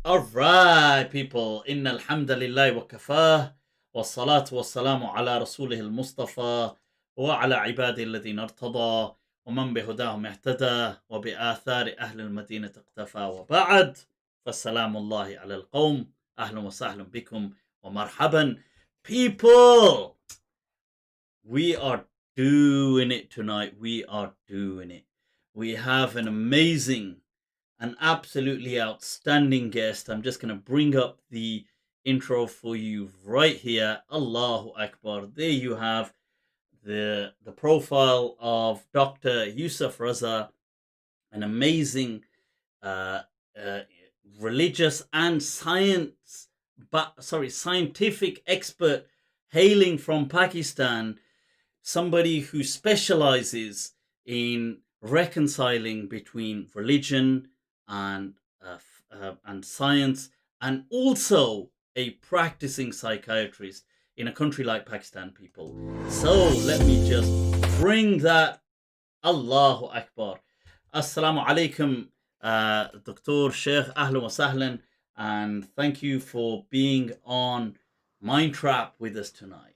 All right, people. Inna alhamdulillah wa kafah. والصلاة والسلام على رسوله المصطفى وعلى عباده الذين ارتضى ومن بهداهم اهتدى وبآثار أهل المدينة اقتفى وبعد فالسلام الله على القوم أهلا وسهلا بكم ومرحبا. People, we are doing it tonight. We are doing it. We have an absolutely outstanding guest. I'm just going to bring up the intro for you right here. Allahu Akbar. There you have the profile of Dr. Yousuf Raza, an amazing uh, uh, religious and scientific expert hailing from Pakistan, somebody who specializes in reconciling between religion and science, and also a practicing psychiatrist in a country like Pakistan, people. So let me just bring that. Allahu Akbar. Assalamu alaikum, Dr. Sheikh. Ahlan wa sahlan. And thank you for being on MindTrap with us tonight.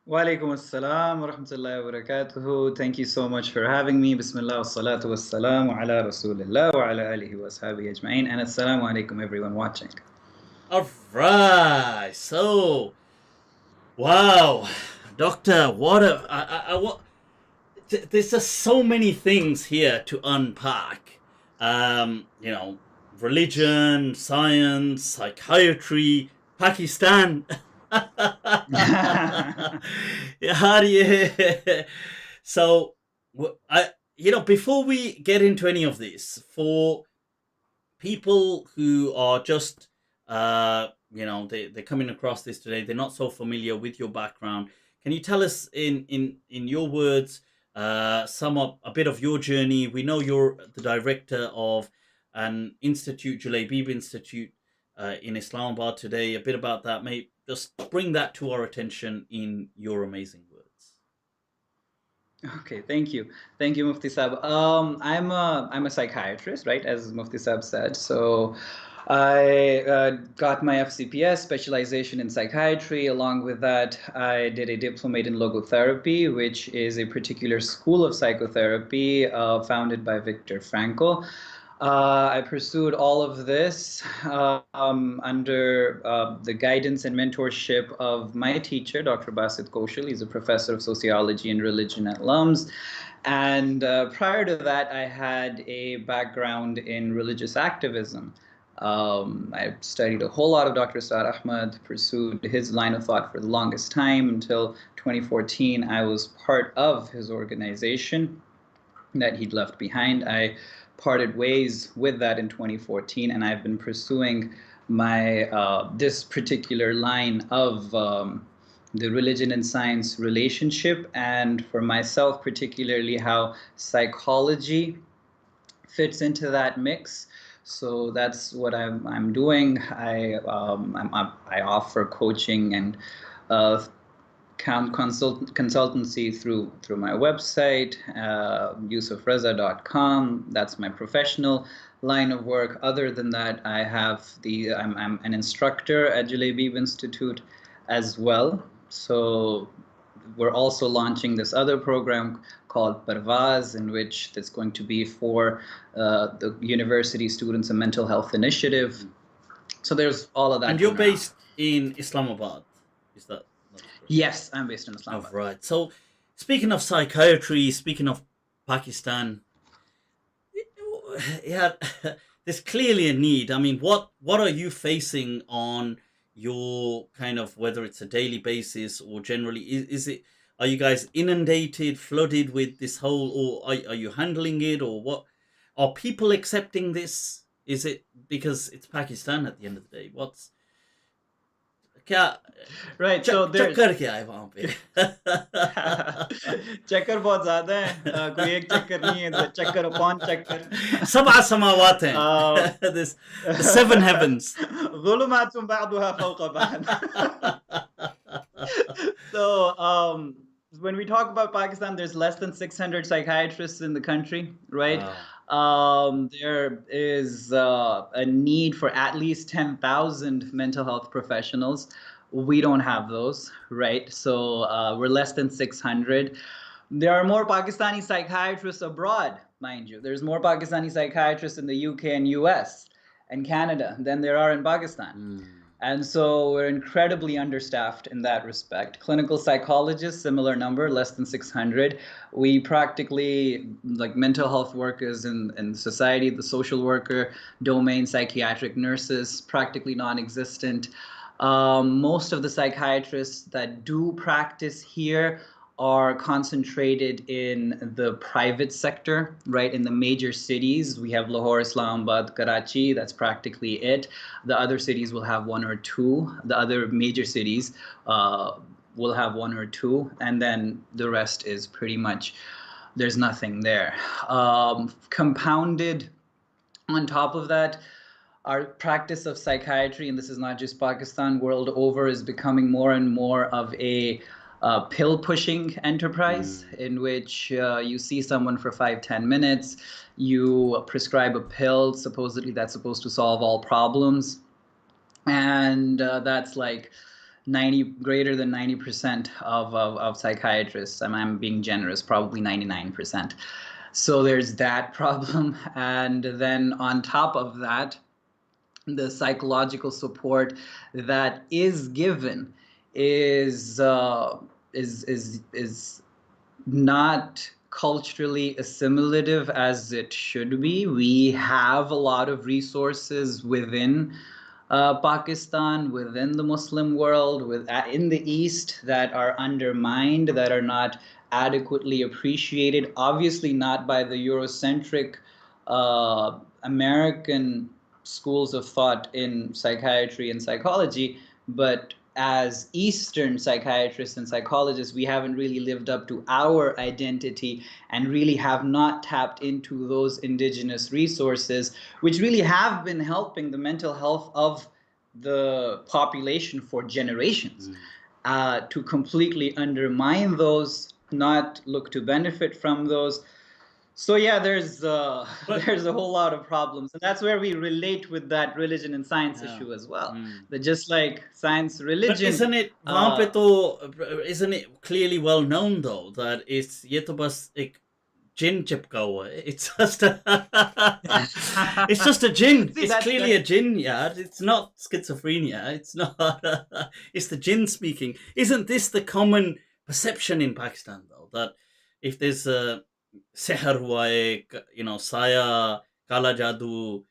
Wa alaikum assalam wa rahmatullahi wa barakatuhu. Thank you so much for having me. Bismillah wa salatu wa salamu ala rasulillah wa ala alihi wa ashabihi ajma'in. And assalamu alaikum everyone watching. All right. So, wow. Doctor, there's just so many things here to unpack. Religion, science, psychiatry, Pakistan. So, before we get into any of this, for people who are just, they're coming across this today, they're not so familiar with your background. Can you tell us in your words, sum up a bit of your journey? We know you're the director of an institute, Julaybeeb Institute, in Islamabad today. A bit about that, mate. Just bring that to our attention in your amazing words. Okay, thank you, Mufti Sab. I'm a psychiatrist, right? As Mufti Sab said. So I got my FCPS, specialization in psychiatry. Along with that, I did a diplomate in logotherapy, which is a particular school of psychotherapy founded by Viktor Frankl. I pursued all of this under the guidance and mentorship of my teacher, Dr. Basit Kaushal. He's a professor of sociology and religion at LUMS. And prior to that, I had a background in religious activism. I studied a whole lot of Dr. Saad Ahmad, pursued his line of thought for the longest time until 2014. I was part of his organization that he'd left behind. I parted ways with that in 2014, and I've been pursuing my this particular line of the religion and science relationship, and for myself particularly how psychology fits into that mix. So that's what I'm doing. I offer coaching and consultancy through my website, yousufraza.com. That's my professional line of work. Other than that, I'm an instructor at Julaybeeb Institute as well. So we're also launching this other program called Parvaz, in which it's going to be for the university students, a mental health initiative. So there's all of that. And you're based in Islamabad, is that? Yes, I'm based in Islamabad. Oh, right. So, speaking of psychiatry, speaking of Pakistan, yeah, there's clearly a need. I mean, what are you facing on your kind of, whether it's a daily basis or generally, are you guys inundated, flooded with this whole, or are you handling it, or what? Are people accepting this? Is it because it's Pakistan at the end of the day? What's right, so चक्कर क्या है वहाँ पे? चक्कर बहुत ज़्यादा है, कोई एक चक्कर नहीं है, चक्कर upon चक्कर. सबआ समावात हैं. The 7 heavens. ظلمات بعضها فوق بعض. So when we talk about Pakistan, there's less than 600 psychiatrists in the country, right? There is a need for at least 10,000 mental health professionals. We don't have those, right? So we're less than 600. There are more Pakistani psychiatrists abroad, mind you. There's more Pakistani psychiatrists in the UK and US and Canada than there are in Pakistan. And so we're incredibly understaffed in that respect. Clinical psychologists, similar number, less than 600. We practically, like mental health workers in society, the social worker domain, psychiatric nurses, practically non-existent. Most of the psychiatrists that do practice here are concentrated in the private sector, right? In the major cities, we have Lahore, Islamabad, Karachi, that's practically it. The other cities will have one or two. The other major cities will have one or two, and then the rest is pretty much, there's nothing there. Compounded on top of that, our practice of psychiatry, and this is not just Pakistan, world over, is becoming more and more of a pill-pushing enterprise in which you see someone for 5-10 minutes, you prescribe a pill, supposedly that's supposed to solve all problems, and that's like greater than 90% of psychiatrists. I'm being generous, probably 99%. So there's that problem, and then on top of that, the psychological support that is given is not culturally assimilative as it should be. We have a lot of resources within Pakistan, within the Muslim world, in the East, that are undermined, that are not adequately appreciated. Obviously not by the Eurocentric American schools of thought in psychiatry and psychology, but as Eastern psychiatrists and psychologists, we haven't really lived up to our identity and really have not tapped into those indigenous resources, which really have been helping the mental health of the population for generations. To completely undermine those, not look to benefit from those. So yeah, there's a whole lot of problems, and that's where we relate with that religion and science issue as well. That just like science, religion. But isn't it clearly well known though that it's ये तो बस एक jinn चिपका हुआ है? It's just it's just a jinn. See, it's clearly a jinn, yeah. It's not schizophrenia. It's not. It's the jinn speaking. Isn't this the common perception in Pakistan though, that if there's a seher hua hai, saya, kala jadoo.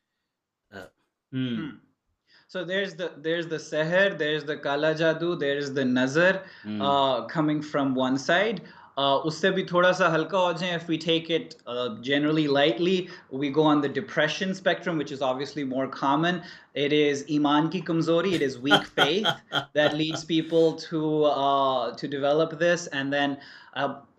So there's the seher, there's the kala jadoo, there's the nazar coming from one side. Usse bhi thoda sa halka ho jaye, if we take it generally lightly, we go on the depression spectrum, which is obviously more common. It is iman ki kamzori, it is weak faith that leads people to develop this, and then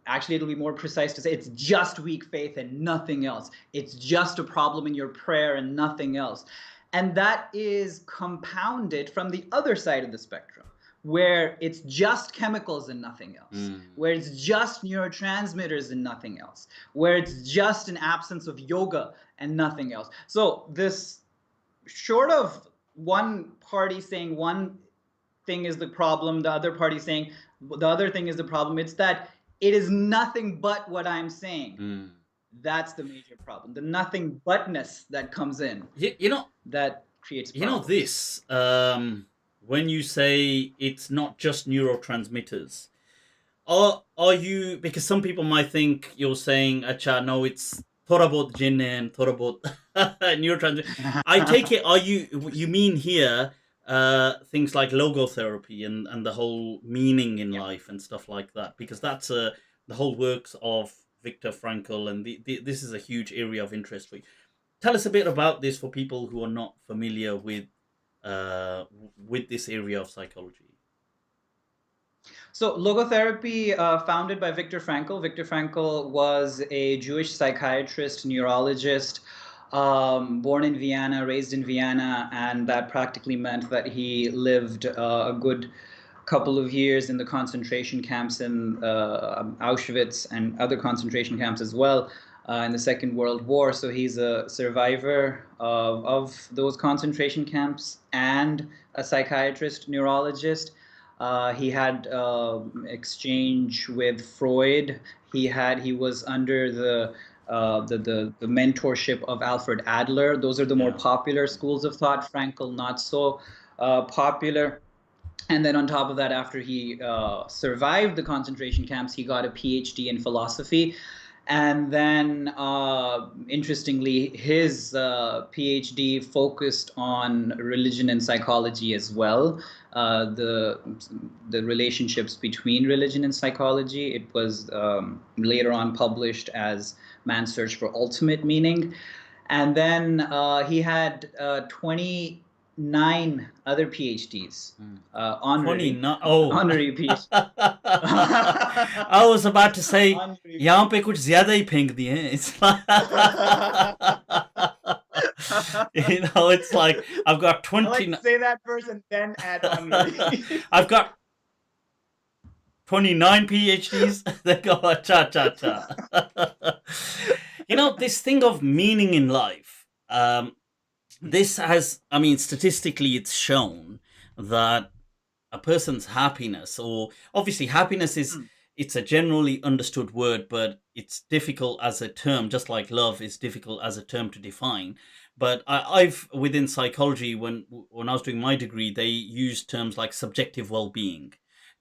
actually it'll be more precise to say it's just weak faith and nothing else. It's just a problem in your prayer and nothing else. And that is compounded from the other side of the spectrum, where it's just chemicals and nothing else, where it's just neurotransmitters and nothing else, where it's just an absence of yoga and nothing else. So this, short of one party saying one thing is the problem, the other party saying the other thing is the problem, it's that it is nothing but what I'm saying. That's the major problem. The nothing butness that comes in. That creates problems. This, when you say it's not just neurotransmitters, are you, because some people might think you're saying, acha, no, it's thoda bahut jinn and thoda bahut neurotransmitters. I take it, you mean here things like logotherapy and the whole meaning in life and stuff like that, because that's the whole works of Viktor Frankl, and this is a huge area of interest for you. Tell us a bit about this for people who are not familiar with this area of psychology. So logotherapy, founded by Viktor Frankl. Viktor Frankl was a Jewish psychiatrist, neurologist, born in Vienna, raised in Vienna, and that practically meant that he lived a good couple of years in the concentration camps in Auschwitz and other concentration camps as well in the Second World War. So he's a survivor of those concentration camps and a psychiatrist, neurologist. He had exchange with Freud. He was under the mentorship of Alfred Adler. Those are the more popular schools of thought. Frankl, not so popular. And then on top of that, after he survived the concentration camps, he got a PhD in philosophy. And then, interestingly, his PhD focused on religion and psychology as well, the relationships between religion and psychology. It was later on published as Man's Search for Ultimate Meaning. And then he had 29 other PhDs, honorary PhD. I was about to say, यहाँ पे कुछ ज़्यादा ही फेंक दिए हैं. It's like, it's like I've got 20. I like to say that first and then add honorary. I've got 29 PhDs. They go cha cha cha. This thing of meaning in life. This has, statistically, it's shown that a person's happiness, or obviously happiness is, it's a generally understood word, but it's difficult as a term, just like love is difficult as a term to define. But I've within psychology, when I was doing my degree, they used terms like subjective well-being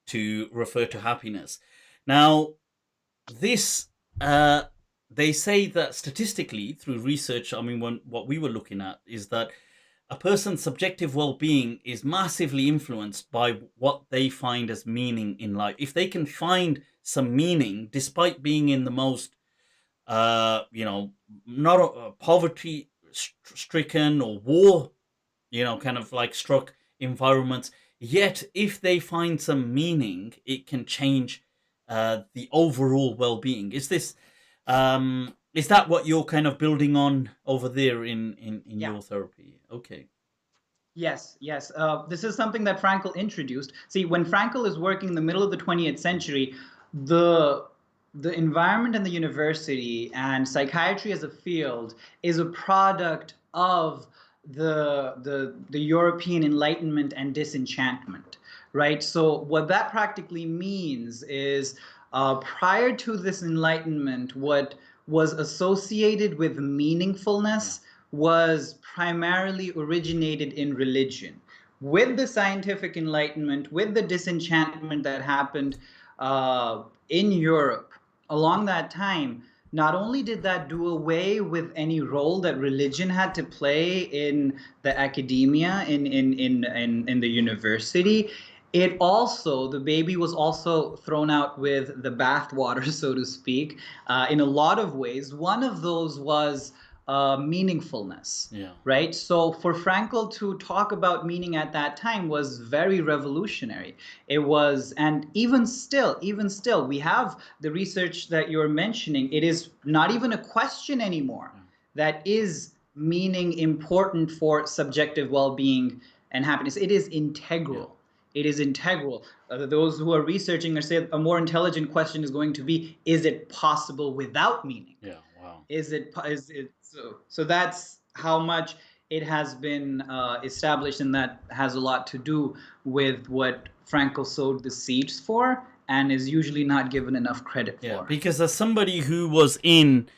to refer to happiness. Now, this they say that statistically through research, what we were looking at is that a person's subjective well-being is massively influenced by what they find as meaning in life. If they can find some meaning, despite being in the most, not poverty-stricken or war, kind of like struck environments, yet if they find some meaning, it can change the overall well-being. Is that what you're kind of building on over there in your therapy? Okay. Yes. This is something that Frankl introduced. See, when Frankl is working in the middle of the 20th century, the environment in the university and psychiatry as a field is a product of the European Enlightenment and disenchantment, right? So what that practically means is prior to this Enlightenment, what was associated with meaningfulness was primarily originated in religion. With the scientific Enlightenment, with the disenchantment that happened in Europe along that time, not only did that do away with any role that religion had to play in the academia, in the university, it also, the baby was also thrown out with the bathwater, so to speak, in a lot of ways. One of those was meaningfulness, right? So for Frankl to talk about meaning at that time was very revolutionary. It was, and even still, we have the research that you're mentioning. It is not even a question anymore. That is meaning important for subjective well-being and happiness. It is integral. It is integral. Those who are researching are saying a more intelligent question is going to be, is it possible without meaning? Is it so that's how much it has been established, and that has a lot to do with what Frankl sowed the seeds for and is usually not given enough credit for. Because as somebody who was in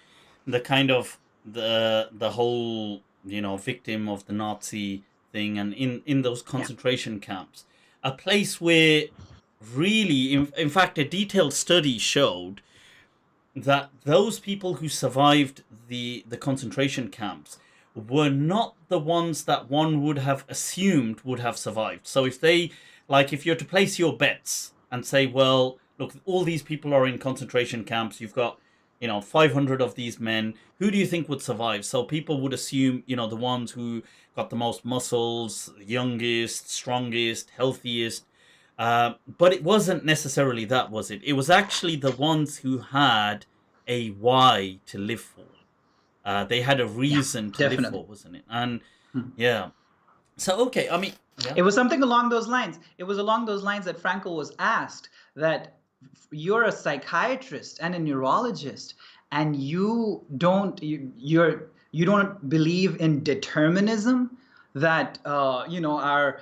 the kind of the whole, victim of the Nazi thing, and in those concentration camps, a place where really, in fact, a detailed study showed that those people who survived the concentration camps were not the ones that one would have assumed would have survived. So if you're to place your bets and say, well, look, all these people are in concentration camps, you've got 500 of these men, who do you think would survive? So people would assume, the ones who got the most muscles, youngest, strongest, healthiest. But it wasn't necessarily that, was it? It was actually the ones who had a why to live for. They had a reason to live for, wasn't it? And So, okay, I mean, yeah. It was something along those lines. It was along those lines that Frankl was asked that you're a psychiatrist and a neurologist, and you don't believe in determinism, that our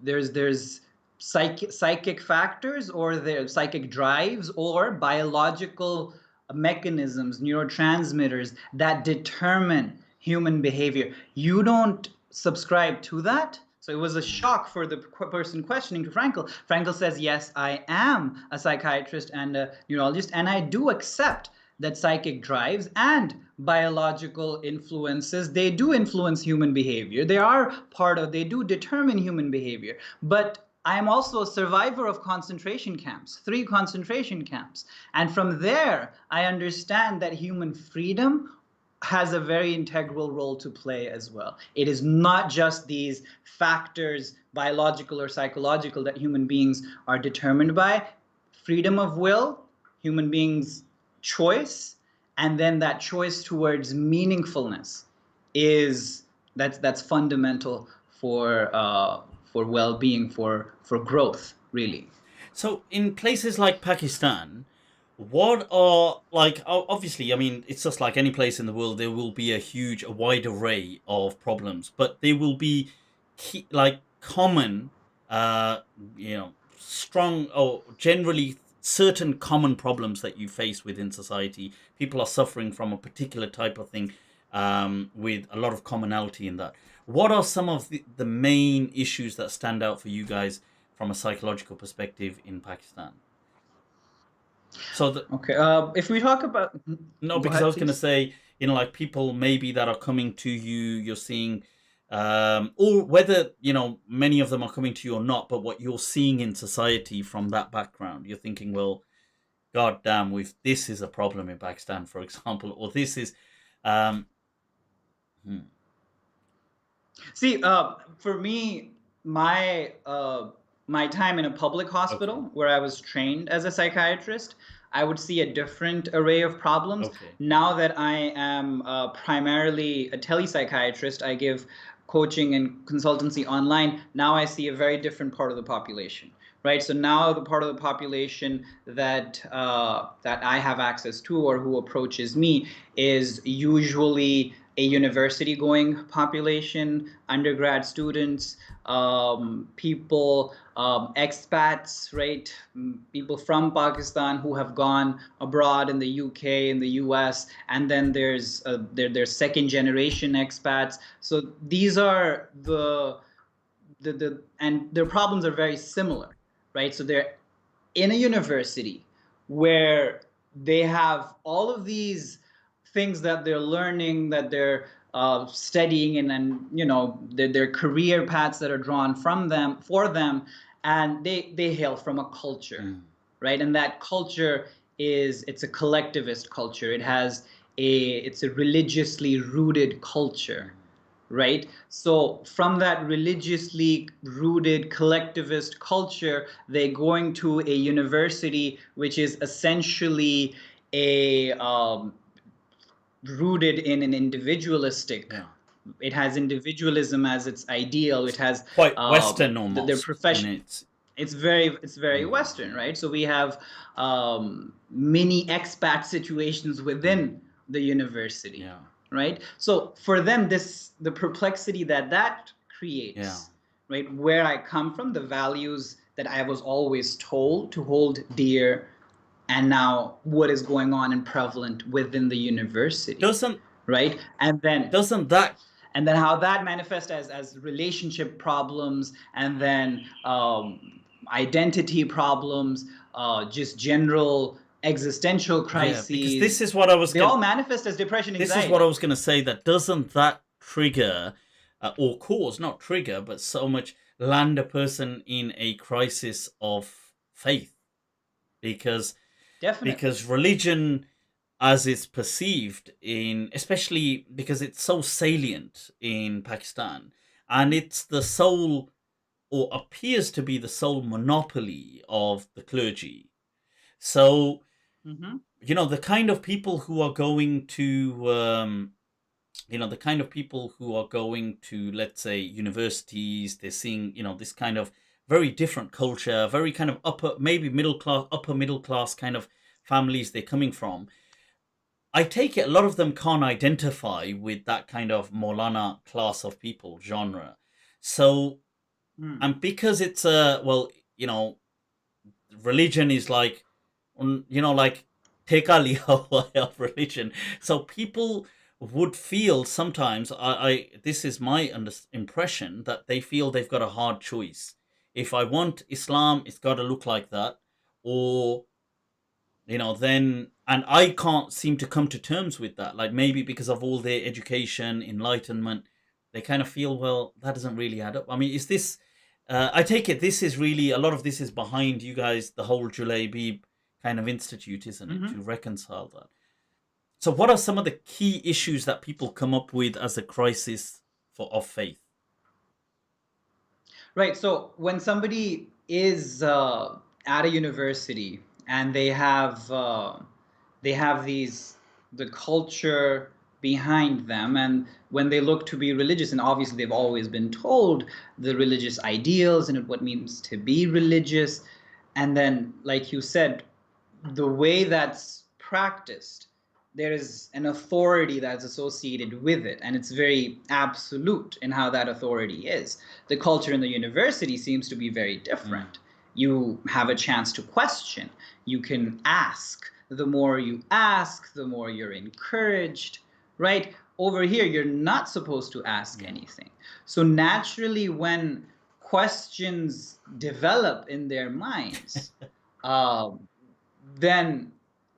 there's psychic factors, or there's psychic drives, or biological mechanisms, neurotransmitters that determine human behavior. You don't subscribe to that? So it was a shock for the person questioning to Frankl. Frankl says, yes, I am a psychiatrist and a neurologist, and I do accept that psychic drives and biological influences, they do influence human behavior. They do determine human behavior. But I'm also a survivor of concentration camps, 3 concentration camps. And from there, I understand that human freedom has a very integral role to play as well. It is not just these factors, biological or psychological, that human beings are determined by. Freedom of will, human beings' choice, and then that choice towards meaningfulness that's fundamental for well-being, for growth, really. So, in places like Pakistan, what are, like, obviously, I mean, it's just like any place in the world, there will be a wide array of problems, but there will be like common, uh, strong, or generally certain common problems that you face within society. People are suffering from a particular type of thing, with a lot of commonality in that. What are some of the main issues that stand out for you guys from a psychological perspective in Pakistan? So the, Okay. If we talk about, no, go because I ahead, was gonna please. say, like people maybe that are coming to you, you're seeing, or whether many of them are coming to you or not, but what you're seeing in society from that background, you're thinking, well, god damn, with this is a problem in Pakistan, for example, or this is, um, hmm, See, for me, my my time in a public okay, hospital where I was trained as a psychiatrist, I would see a different array of problems. okay, yeah, Now that I am primarily a telepsychiatrist, I give coaching and consultancy online. Now I see a very different part of the population, right? So now the part of the population that I have access to, or who approaches me, is usually a university going population, undergrad students, people, expats, right? People from Pakistan who have gone abroad in the UK, in the US, and then there's second generation expats. So these are the and their problems are very similar, right? So they're in a university where they have all of these things that they're learning, that they're studying, and their career paths that are drawn from them, for them, and they hail from a culture, mm, right? And that culture it's a collectivist culture. It's a religiously rooted culture, right? So from that religiously rooted collectivist culture, they're going to a university which is essentially a rooted in an individualistic. yeah, It has individualism as its ideal. It has quite Western their almost in profession. its. It's very Mm, Western, right? So we have mini expat situations mm, within the university, yeah, right? So for them, the perplexity that yeah. creates, right? Where I come from, the values that I was always told to hold dear, and now what is going on and prevalent within the university, Doesn't right? doesn't that And then how that manifests as relationship problems, and then identity problems, just general existential yeah, because crises. They all manifest as depression, this is what I anxiety. was going to say, that doesn't that trigger, or cause, not trigger, but so much land a person in a crisis of faith, because Definitely. religion, as it's perceived, in especially because it's so salient in Pakistan, and it's the sole, or appears to be the sole, monopoly of the clergy. So Hmm. the kind of people who are going to the kind of people who are going to, let's say, universities, they're seeing, this kind of very different culture, very kind of upper, maybe middle class, upper middle class kind of families they're coming from. I take it a lot of them can't identify with that kind of Maulana class of people genre. So, and because it's religion is like, like teka liya of religion. So people would feel sometimes, I this is my impression, that they feel they've got a hard choice. If I want Islam, it's got to look like that, or then, and I can't seem to come to terms with that. Like maybe because of all their education, enlightenment, they kind of feel, well, that doesn't really add up. I mean, is this? I take it this is really, a lot of this is behind you guys, the whole Julaybeeb kind of institute, isn't it, to reconcile that? So, what are some of the key issues that people come up with as a crisis of faith? Right. So when somebody is at a university and they have the culture behind them, and when they look to be religious, and obviously they've always been told the religious ideals and what it means to be religious, and then, like you said, the way that's practiced, there is an authority that's associated with it, and it's very absolute in how that authority is. The culture in the university seems to be very different. You have a chance to question. You can ask. The more you ask, the more you're encouraged, right? Over here, you're not supposed to ask anything. So naturally, when questions develop in their minds, then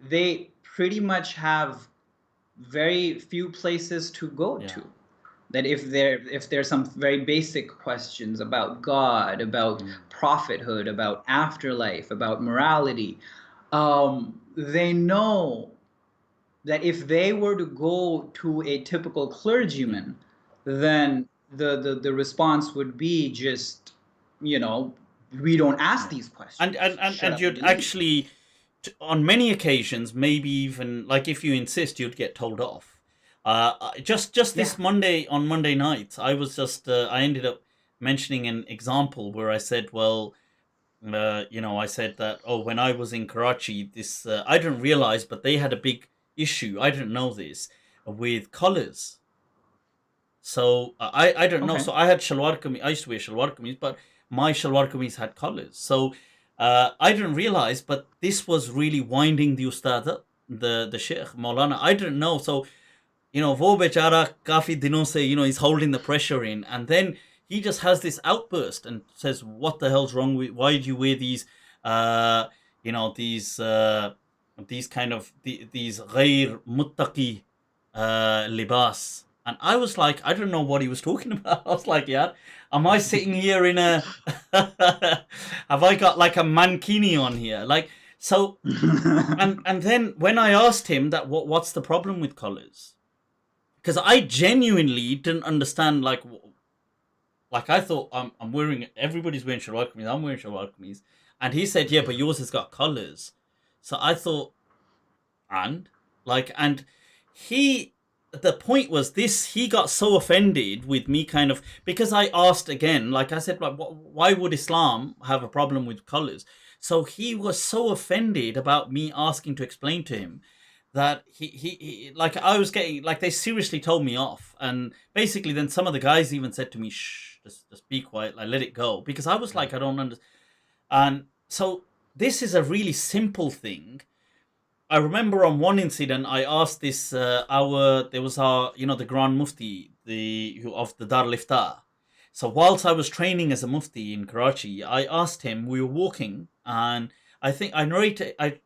they pretty much have very few places to go to. That if there's some very basic questions about God, about prophethood, about afterlife, about morality, they know that if they were to go to a typical clergyman, then the response would be just, we don't ask these questions. And you'd actually, on many occasions, maybe even like if you insist, you'd get told off. Just this Monday, on Monday night, I was just I ended up mentioning an example where I said, well, I said that, when I was in Karachi, this I didn't realize, but they had a big issue. I didn't know this with collars. So I don't know. So I had shalwar kameez. I used to wear shalwar kameez, but my shalwar kameez had collars. So I didn't realize, but this was really winding the ustad up, the Sheikh Maulana. I didn't know. So, wo bechara kafi dinon se, he's holding the pressure in. And then he just has this outburst and says, what the hell's wrong with, why do you wear these, these kind of, these ghair muttaqi libas. And I was like, I don't know what he was talking about. I was like, yeah, am I sitting here in a, have I got like a mankini on here? Like, so, and then when I asked him that, what's the problem with collars? Because I genuinely didn't understand, like I thought I'm wearing, everybody's wearing shalwar kameez, I'm wearing shalwar kameez. And he said, yeah, but yours has got collars. So I thought, and the point was this, he got so offended with me kind of, because I asked again, like I said, like, why would Islam have a problem with colors? So he was so offended about me asking to explain to him that he like, I was getting, like, they seriously told me off. And basically then some of the guys even said to me, shh, just be quiet, like, let it go. Because I was like, I don't understand. And so this is a really simple thing. I remember on one incident, I asked this, there was our, the Grand Mufti, of the Dar al-Ifta. So whilst I was training as a Mufti in Karachi, I asked him, we were walking, and I think I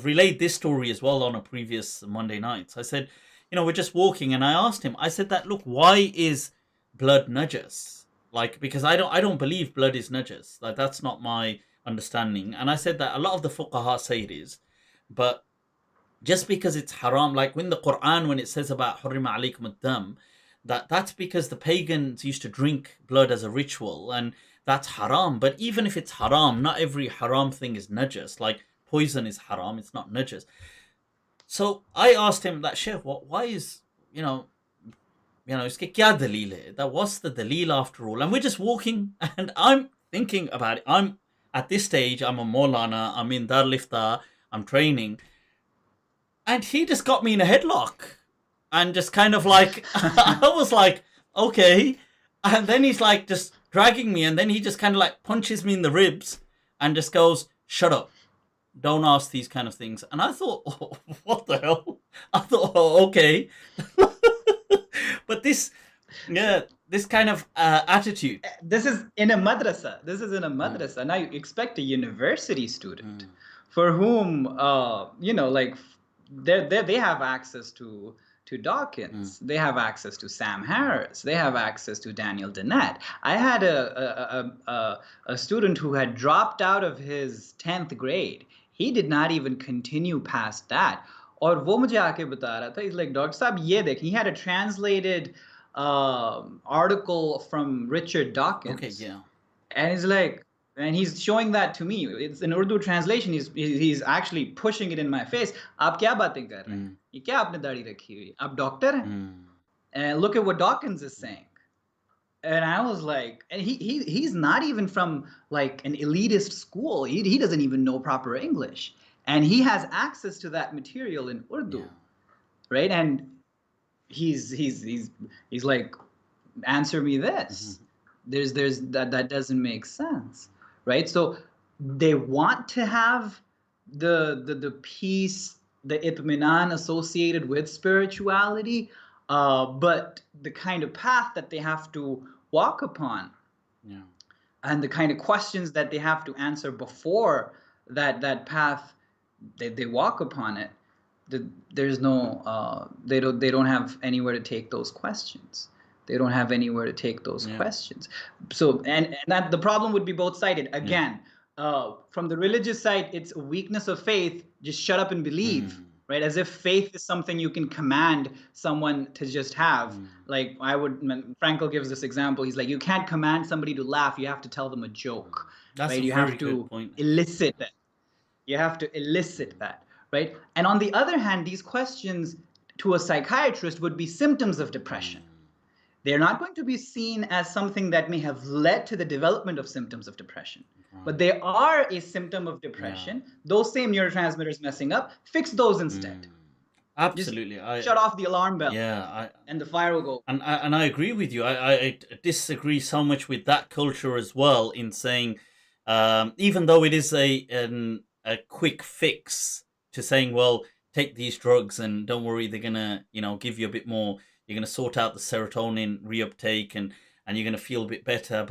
relayed this story as well on a previous Monday night. So I said, we're just walking, and I asked him, I said that, look, why is blood najas? Like, because I don't believe blood is najas. Like, that's not my understanding. And I said that a lot of the fuqaha say it is, but just because it's haram, like when the Quran, when it says about hurrima alaykum ad-dam, that's because the pagans used to drink blood as a ritual, and that's haram. But even if it's haram, not every haram thing is najas. Like poison is haram, it's not najas. So I asked him that, Sheikh, why is, iske kya dalil hai? That what's the dalil after all? And we're just walking, and I'm thinking about it. I'm at this stage, I'm a Maulana, I'm in Dar Lifta, I'm training, and he just got me in a headlock, and just kind of like I was like, okay, and then he's like just dragging me, and then he just kind of like punches me in the ribs, and just goes, "Shut up." Don't ask these kind of things. And I thought, oh, what the hell? I thought, oh, okay. But this kind of attitude. This is in a madrasa. Now you expect a university student for whom, like they have access to Dawkins. They have access to Sam Harris. They have access to Daniel Dennett. I had a student who had dropped out of his 10th grade. He did not even continue past that. और वो मुझे आके बता रहा था, he's like, Dr. Saab, ये देख, he had a translated article from Richard Dawkins. Okay, yeah. And he's like, and he's showing that to me. It's an Urdu translation. He's actually pushing it in my face. आप क्या बातें कर रहे हैं? ये क्या आपने दाढ़ी रखी हुई? आप डॉक्टर हैं? And look at what Dawkins is saying. And I was like, and he's not even from like an elitist school. He doesn't even know proper English. And he has access to that material in Urdu, right? And he's like, answer me this. There's that doesn't make sense, right? So they want to have the peace, the itminan associated with spirituality, but the kind of path that they have to walk upon, and the kind of questions that they have to answer before that path they walk upon it, there's no they don't have anywhere to take those questions. They don't have anywhere to take those questions. So and that the problem would be both-sided again. From the religious side, it's a weakness of faith. Just shut up and believe. Right, as if faith is something you can command someone to just have. Like Frankl gives this example. He's like, you can't command somebody to laugh. You have to tell them a joke. That's right? You have to elicit that. You have to elicit that, right? And on the other hand, these questions to a psychiatrist would be symptoms of depression. They're not going to be seen as something that may have led to the development of symptoms of depression. But they are a symptom of depression. Those same neurotransmitters messing up, fix those instead. Absolutely. Shut off the alarm bell. And the fire will go. And I agree with you. I disagree so much with that culture as well, in saying, even though it is a quick fix to saying, well, take these drugs and don't worry, they're gonna, give you a bit more. You're gonna sort out the serotonin reuptake and you're gonna feel a bit better.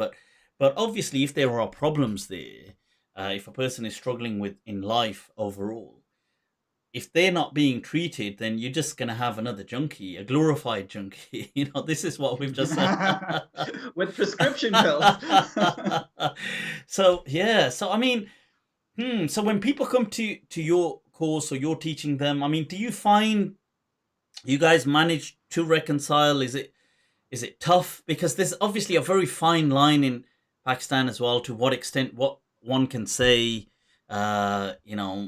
But obviously, if there are problems there, if a person is struggling with in life overall, if they're not being treated, then you're just going to have another junkie, a glorified junkie. This is what we've just said. With prescription pills. So, I mean, so when people come to your course or you're teaching them, I mean, do you find you guys manage to reconcile? Is it tough? Because there's obviously a very fine line in Pakistan as well, to what extent what one can say, nazuk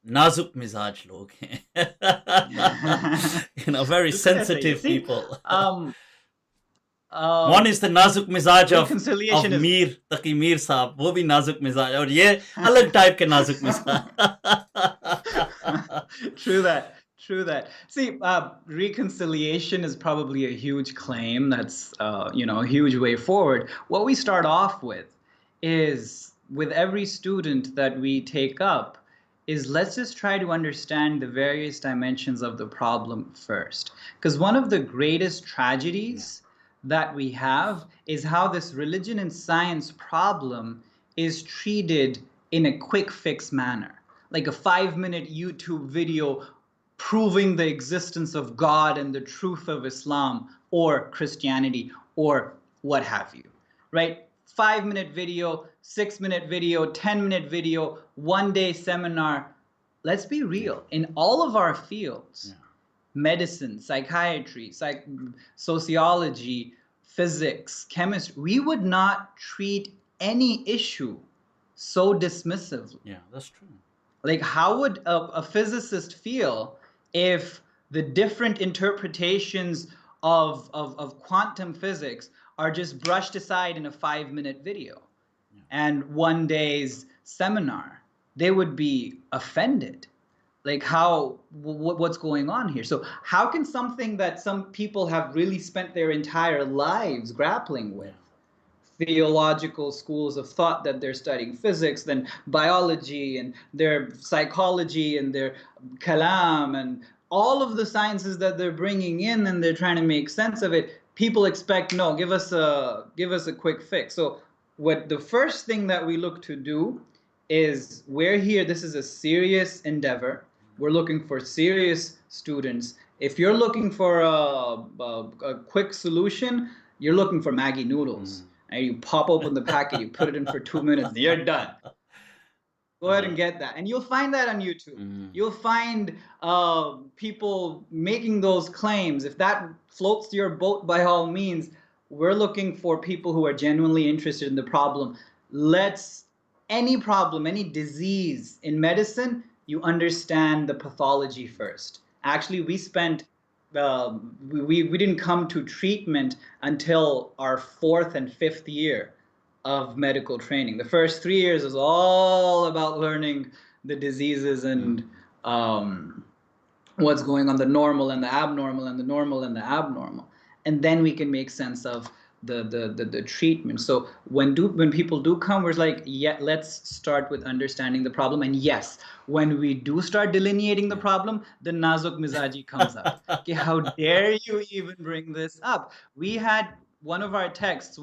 mizaj log, very sensitive people. One is the nazuk mizaj of Mir Taqi Mir Saab, wo bhi nazuk mizaj, aur ye alag type ke nazuk mizaj. True that. See, reconciliation is probably a huge claim. That's, a huge way forward. What we start off with is, with every student that we take up, is let's just try to understand the various dimensions of the problem first. Because one of the greatest tragedies that we have is how this religion and science problem is treated in a quick fix manner. Like a 5-minute YouTube video proving the existence of God and the truth of Islam or Christianity or what have you, right? 5-minute video, 6-minute video, 10-minute video, 1-day seminar. Let's be real. In all of our fields, medicine, psychiatry, sociology, physics, chemistry, we would not treat any issue so dismissively. Yeah, that's true. Like, how would a physicist feel if the different interpretations of quantum physics are just brushed aside in a 5-minute video and one day's seminar, they would be offended. Like, what's going on here? So how can something that some people have really spent their entire lives grappling with, theological schools of thought that they're studying physics, then biology, and their psychology, and their kalam, and all of the sciences that they're bringing in, and they're trying to make sense of it, people expect, no, give us a quick fix. So what the first thing that we look to do is, we're here, this is a serious endeavor. We're looking for serious students. If you're looking for a quick solution, you're looking for Maggi noodles. And you pop open the packet, you put it in for 2 minutes, you're done. Go ahead and get that. And you'll find that on YouTube. You'll find people making those claims. If that floats your boat, by all means, we're looking for people who are genuinely interested in the problem. Any problem, any disease in medicine, you understand the pathology first. Actually, we spent, we didn't come to treatment until our 4th and 5th year of medical training. The first 3 years is all about learning the diseases and what's going on, the normal and the abnormal, and the normal and the abnormal. And then we can make sense of the treatment. So when people do come, we're like, yeah, let's start with understanding the problem. And yes, when we do start delineating the problem, the nazuk mizaji comes up. Okay, how dare you even bring this up? We had one of our texts,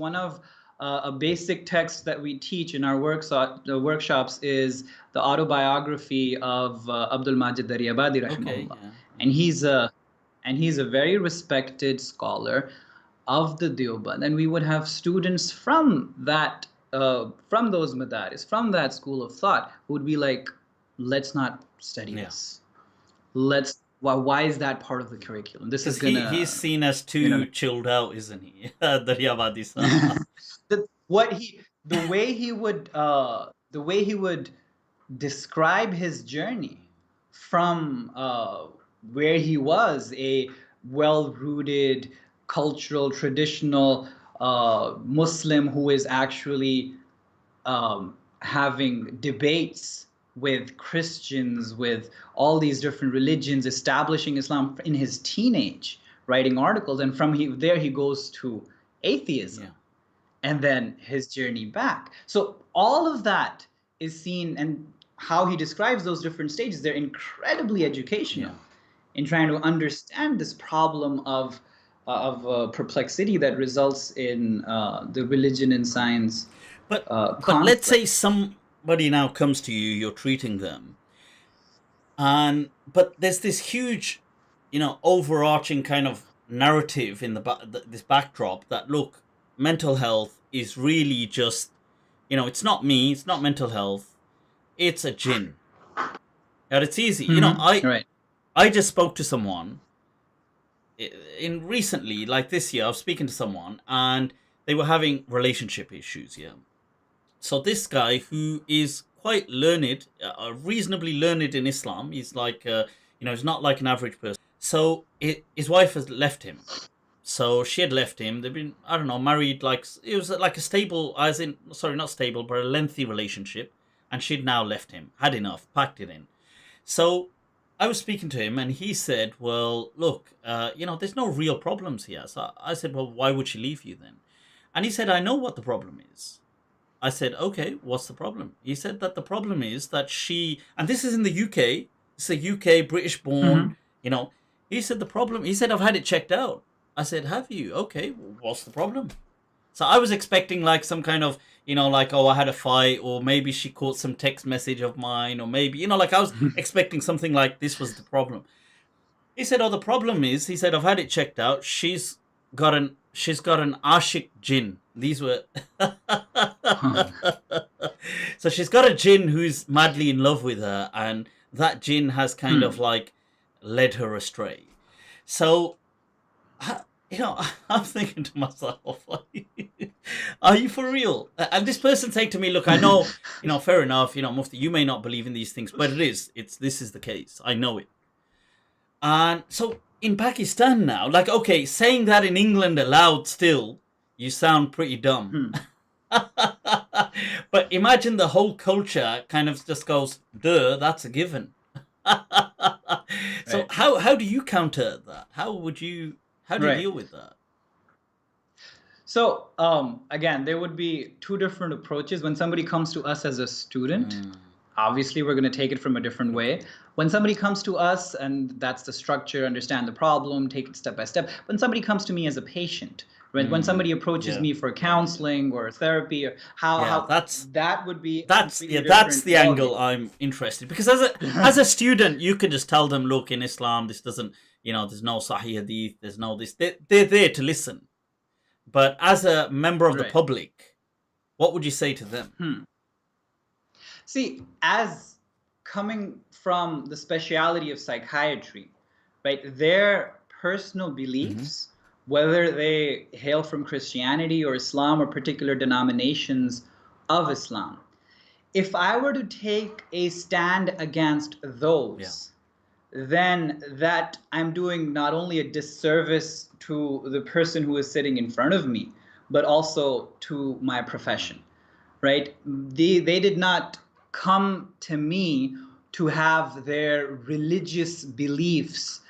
a basic text that we teach in our workshops is the autobiography of Abdul Majid Daryabadi, rahimahullah. And he's a very respected scholar of the Deoband, and we would have students from those madaris, from that school of thought, who would be like, let's not study this. Why is that part of the curriculum? This is gonna. He's seen as too chilled out, isn't he? Daryabadi-san. The way he would describe his journey from where he was, a well-rooted, cultural, traditional Muslim who is actually having debates with Christians, with all these different religions, establishing Islam in his teenage, writing articles, and from there he goes to atheism, and then his journey back. So all of that is seen, and how he describes those different stages, they're incredibly educational in trying to understand this problem of perplexity that results in the religion and science. But let's say somebody now comes to you, you're treating them, but there's this huge, overarching kind of narrative in this backdrop that, look, mental health is really just, it's not me, it's not mental health, it's a jinn. And it's easy. I just spoke to someone recently, like this year. I was speaking to someone and they were having relationship issues. So this guy, who is quite learned, reasonably learned in Islam, he's like, he's not like an average person. So his wife has left him. So she had left him. They've been, I don't know, married, it was like a stable, not stable, but a lengthy relationship. And she'd now left him, had enough, packed it in. So I was speaking to him and he said, well, look, there's no real problems here. So I said, well, why would she leave you then? And he said, I know what the problem is. I said, okay, what's the problem? He said that the problem is that and this is in the UK, it's a UK, British born, he said I've had it checked out. I said, have you? Okay, well, what's the problem? So I was expecting like some kind of, I had a fight, or maybe she caught some text message of mine, or maybe, I was expecting something like this was the problem. He said, the problem is, he said, I've had it checked out. She's got an ashik jinn. These were, so she's got a jinn who's madly in love with her, and that jinn has kind of like led her astray. So, I'm thinking to myself, are you for real? And this person saying to me, look, I know, fair enough, Mufti, you may not believe in these things, but this is the case. I know it. And so in Pakistan now, like, okay, saying that in England aloud still, you sound pretty dumb. But imagine the whole culture kind of just goes, duh, that's a given. So Right. how do you counter that? How do you Right. deal with that? So again, there would be two different approaches. When somebody comes to us as a student, obviously we're going to take it from a different way. When somebody comes to us, and that's the structure, understand the problem, take it step by step. When somebody comes to me as a patient, right? When somebody approaches me for counseling or therapy, or how that would be that's completely that's different the angle I'm interested, because as a student you can just tell them, look, in Islam this doesn't, there's no Sahih Hadith, there's no this. They're there to listen. But as a member of the Right. public, what would you say to them? See, as coming from the speciality of psychiatry, right, their personal beliefs, whether they hail from Christianity or Islam or particular denominations of Islam, if I were to take a stand against those, then that I'm doing not only a disservice to the person who is sitting in front of me, but also to my profession, right? They did not come to me to have their religious beliefs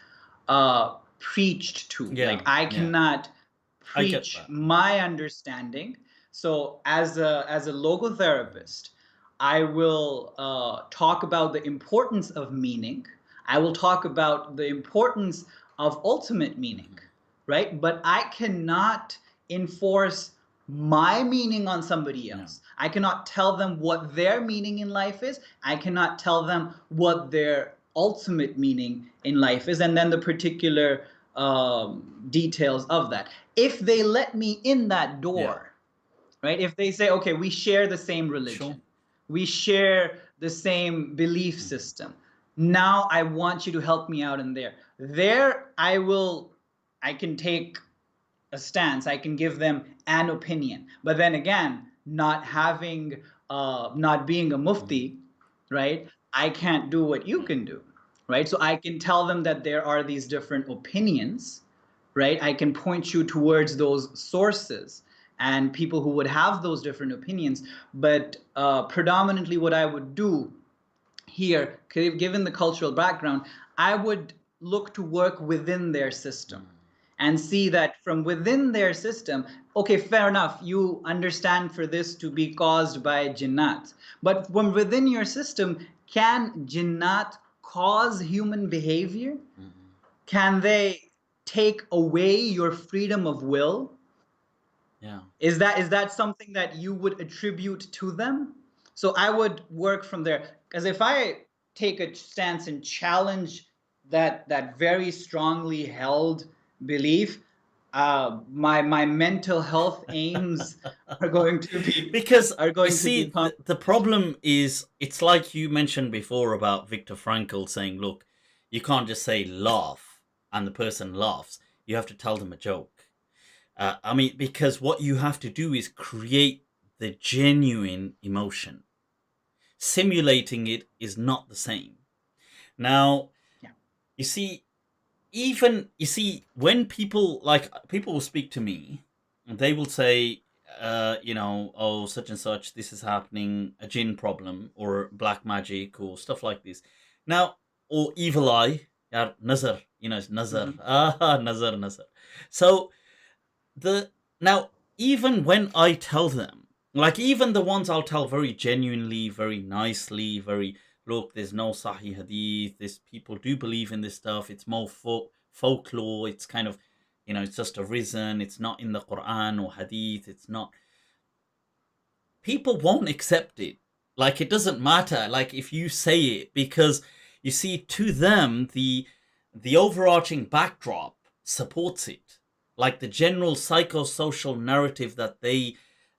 preached to. Like, I cannot preach my understanding. So as a logotherapist, I will talk about the importance of meaning. I will talk about the importance of ultimate meaning, right? But I cannot enforce my meaning on somebody else. I cannot tell them what their meaning in life is. I cannot tell them what their ultimate meaning in life is, and then the particular details of that. If they let me in that door, right? If they say, okay, we share the same religion, we share the same belief system. Now I want you to help me out in there. There I can take a stance. I can give them an opinion. But then again, not being a mufti, right? I can't do what you can do, right? So I can tell them that there are these different opinions, right? I can point you towards those sources and people who would have those different opinions. But predominantly what I would do here, given the cultural background, I would look to work within their system and see that from within their system, okay, fair enough, you understand for this to be caused by jinnat. But from within your system, can jinnat cause human behavior? Can they take away your freedom of will? Is that something that you would attribute to them? So I would work from there. Because if I take a stance and challenge that very strongly held belief, my mental health aims are going to be because going you see, the problem is, it's like you mentioned before about Viktor Frankl saying, look, you can't just say laugh and the person laughs. You have to tell them a joke. I mean, because what you have to do is create the genuine emotion. Simulating it is not the same. Now, you see, when people will speak to me, they will say, oh, such and such, this is happening, a jinn problem or black magic or stuff like this. Now, or evil eye, nazar, it's nazar, nazar. So now, even when I tell them, like, even the ones I'll tell very genuinely, very nicely, look, there's no Sahih Hadith, this people do believe in this stuff, it's more folklore, it's kind of, it's just arisen, it's not in the Quran or Hadith, it's not. People won't accept it. Like, it doesn't matter, like, if you say it, because, you see, to them, the overarching backdrop supports it. Like, the general psychosocial narrative that they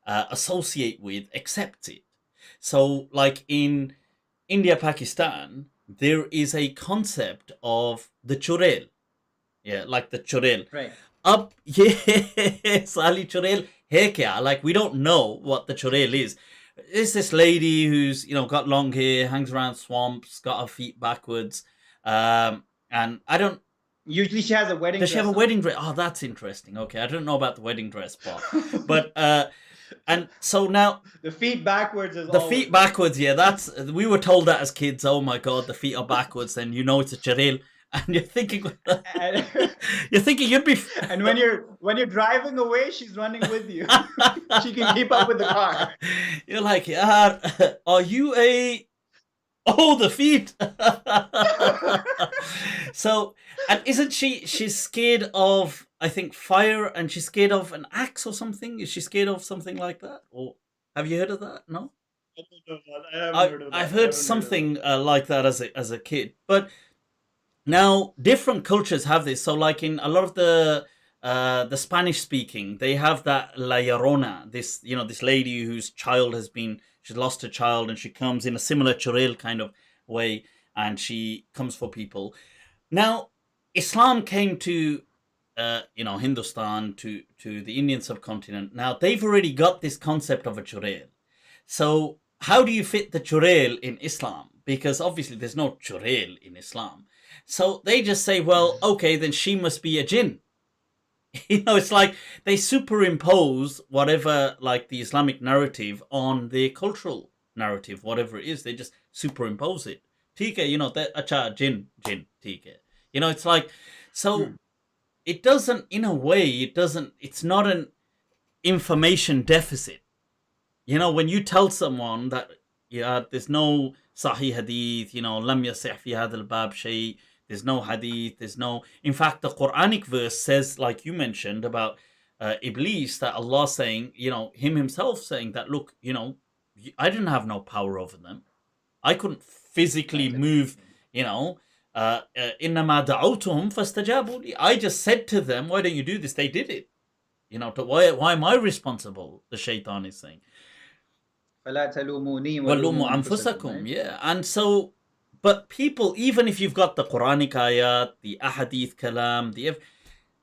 associate with accepts it. So, like, in India, Pakistan, there is a concept of the churel. Yeah, like the churel. Right. Up, yeah, Sali churel hai kya? Like, we don't know what the churel is. It's this lady who's, got long hair, hangs around swamps, got her feet backwards. And I don't Usually she has a wedding Does dress. she have a on. wedding dress? Oh, that's interesting. Okay, I don't know about the wedding dress part. But, and so now... The feet backwards is the feet backwards, yeah, that's... We were told that as kids, oh my God, the feet are backwards, then you know it's a charil. And you're thinking... you'd be... And when you're driving away, she's running with you. She can keep up with the car. You're like, yeah, are you a... Oh, the feet. So, and isn't she's scared of, I think, fire, and she's scared of an axe or something? Is she scared of something like that? Or have you heard of that? No? I don't know that. I haven't heard of that. I've heard something like that as a kid. But now different cultures have this. So like in a lot of the Spanish speaking, they have that La Llorona, this, you know, this lady whose child has been, she's lost her child, and she comes in a similar churil kind of way, and she comes for people. Now, Islam came to, you know, Hindustan, to the Indian subcontinent. Now, they've already got this concept of a churil. So, how do you fit the churil in Islam? Because obviously there's no churil in Islam. So, they just say, well, okay, then she must be a jinn. You know, it's like they superimpose whatever, like the Islamic narrative on the cultural narrative, whatever it is. They just superimpose it. Tika, you know, acha, jinn, tika. You know, it's like, so it doesn't, in a way, it's not an information deficit. You know, when you tell someone that, yeah, there's no Sahih Hadith, you know, lam yasih fi hadha al-bab shay, there's no hadith, there's no... In fact, the Quranic verse says, like you mentioned, about Iblis, that Allah saying, you know, him himself saying that, look, you know, I didn't have no power over them. I couldn't physically move, you know, إِنَّمَا دَعَوْتُهُمْ فَاسْتَجَابُوا لِي. I just said to them, why don't you do this? They did it. You know, why am I responsible? The shaitan is saying. فَلَا تَلُومُونِي وَلُومُوا أَنفُسَكُمْ. Yeah, and so... But people, even if you've got the Quranic ayat, the ahadith kalam,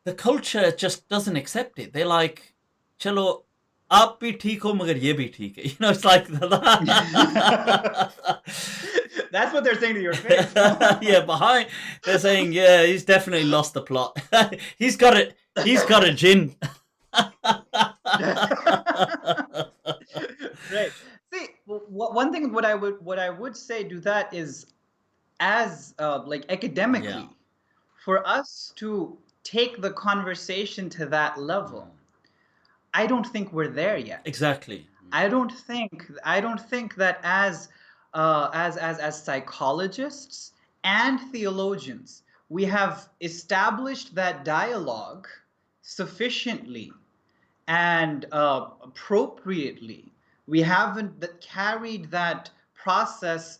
the culture just doesn't accept it. They're like, chalo, aap bhi theek ho, magar ye bhi theek hai. You know, it's like... That's what they're saying to your face. Yeah, behind, they're saying, yeah, he's definitely lost the plot. He's got a jinn. Right. See, one thing what I would say to that is, as like academically, for us to take the conversation to that level, I don't think we're there yet. Exactly. I don't think that as psychologists and theologians, we have established that dialogue sufficiently and appropriately. We haven't carried that process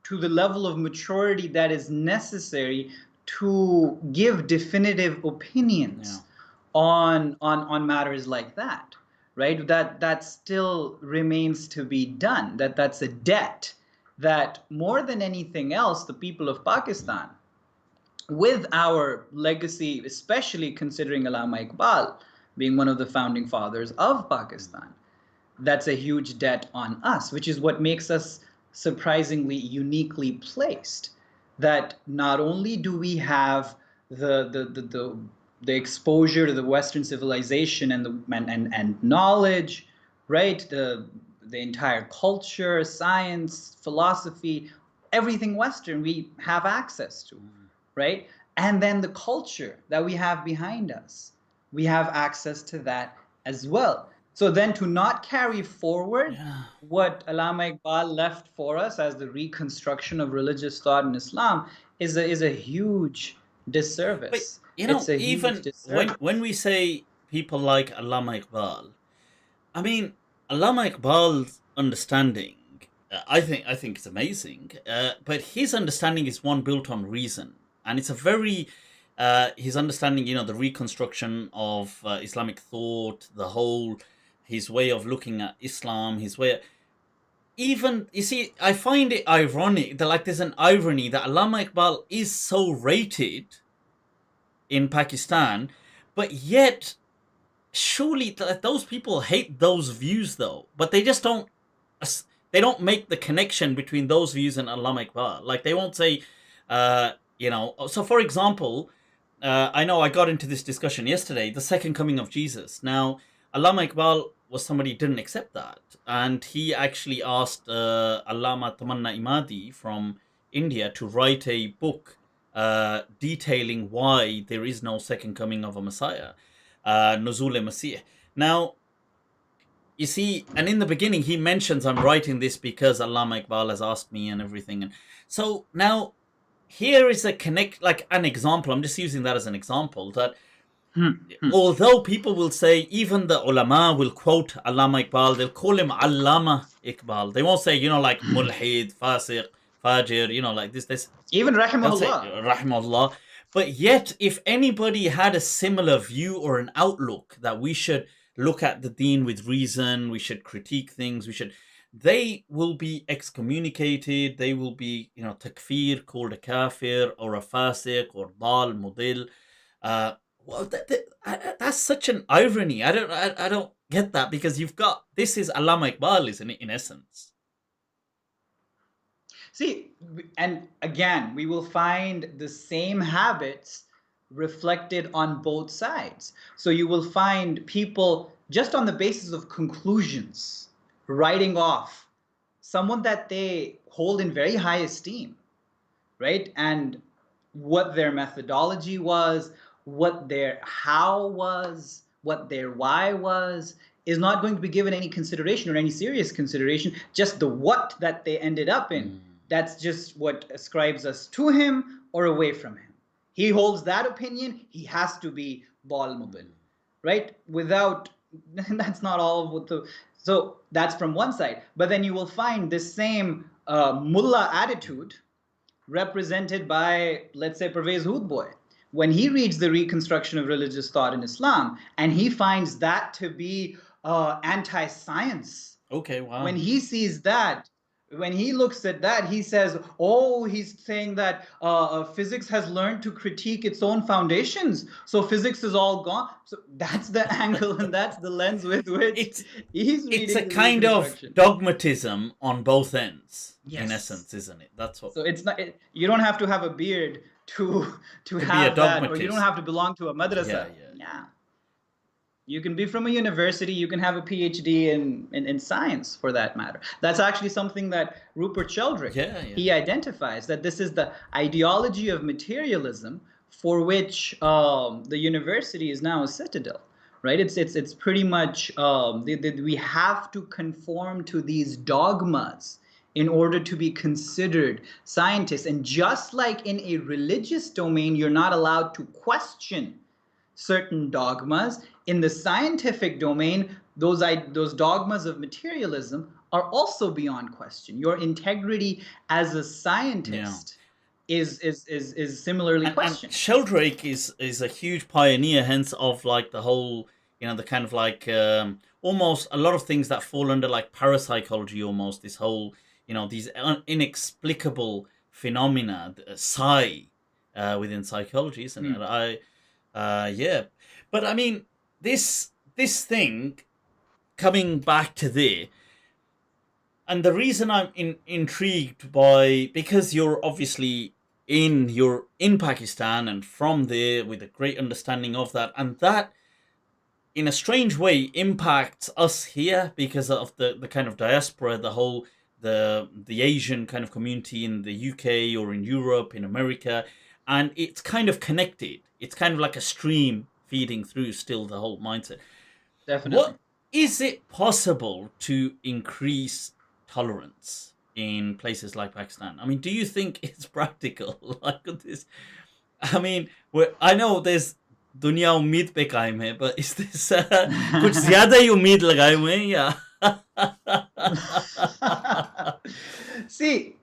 to the level of maturity that is necessary to give definitive opinions on matters like that, right? That still remains to be done. That's a debt that, more than anything else, the people of Pakistan, with our legacy, especially considering Allama Iqbal being one of the founding fathers of Pakistan, that's a huge debt on us, which is what makes us surprisingly uniquely placed. That not only do we have the exposure to the Western civilization and knowledge, right? The entire culture, science, philosophy, everything Western we have access to, right? And then the culture that we have behind us, we have access to that as well. So then to not carry forward what Allama Iqbal left for us as the reconstruction of religious thought in Islam is a huge disservice. But, you know, even when we say people like Allama Iqbal, I mean, Allama Iqbal's understanding, I think it's amazing, but his understanding is one built on reason. And it's a very... his understanding, you know, the reconstruction of Islamic thought, the whole... his way of looking at Islam, his way... Even, you see, I find it ironic that, like, there's an irony that Allama Iqbal is so rated in Pakistan, but yet, surely those people hate those views, though. But they just don't... They don't make the connection between those views and Allama Iqbal. Like, they won't say, you know... So, for example, I know I got into this discussion yesterday, the second coming of Jesus. Now, Allama Iqbal was somebody who didn't accept that. And he actually asked Allama Tamanna Imadi from India to write a book detailing why there is no second coming of a Messiah, Nuzul Masih. Now, you see, and in the beginning, he mentions, I'm writing this because Allama Iqbal has asked me and everything. And so now here is a like an example. I'm just using that as an example that although people will say, even the ulama will quote Allama Iqbal, they'll call him Allama Iqbal. They won't say, like mulhid, fasiq, fajir, like this. Even They'll say rahimahullah. rahimahullah. But yet, if anybody had a similar view or an outlook that we should look at the deen with reason, we should critique things, they will be excommunicated, they will be, takfir, called a kafir, or a fasiq, or dal, mudil. Well, that's such an irony. I don't get that, because this is Allama Iqbal, isn't it, in essence? See, and again, we will find the same habits reflected on both sides. So you will find people just on the basis of conclusions writing off someone that they hold in very high esteem, right? And what their methodology was, what their how was, what their why was, is not going to be given any consideration or any serious consideration. Just the what that they ended up in. That's just what ascribes us to him or away from him. He holds that opinion, he has to be Bal Mubin, right? Without, that's not all of what so that's from one side. But then you will find this same mullah attitude represented by, let's say, Pervez Hoodboy. When he reads the reconstruction of religious thought in Islam, and he finds that to be anti-science. Okay, wow. When he sees that, when he looks at that, he says, oh, he's saying that physics has learned to critique its own foundations. So physics is all gone. So that's the angle and that's the lens with which he's reading. It's a kind of dogmatism on both ends, in essence, isn't it? That's what. So it's not. You don't have to have a beard to have that, or you don't have to belong to a madrasa. Yeah. You can be from a university, you can have a PhD in science, for that matter. That's actually something that Rupert Sheldrake, he identifies, that this is the ideology of materialism for which the university is now a citadel, right? It's pretty much, we have to conform to these dogmas in order to be considered scientists. And just like in a religious domain, you're not allowed to question certain dogmas, in the scientific domain, those dogmas of materialism are also beyond question. Your integrity as a scientist is similarly questioned. And Sheldrake is a huge pioneer, hence of like the whole, the kind of like almost a lot of things that fall under like parapsychology, almost this whole, these inexplicable phenomena, psi within psychology, isn't it? But I mean, this thing, coming back to there, and the reason I'm intrigued by, because you're obviously you're in Pakistan and from there with a great understanding of that, and that in a strange way impacts us here because of the kind of diaspora, the whole the Asian kind of community in the UK or in Europe, in America, and it's kind of connected. It's kind of like a stream feeding through still the whole mindset. Definitely. Is it possible to increase tolerance in places like Pakistan? I mean, do you think it's practical? Like this, I mean, I know there's दुनिया उम्मीद पे कायम है, but is this कुछ ज़्यादा ही उम्मीद लगाए हुए हैं या? See,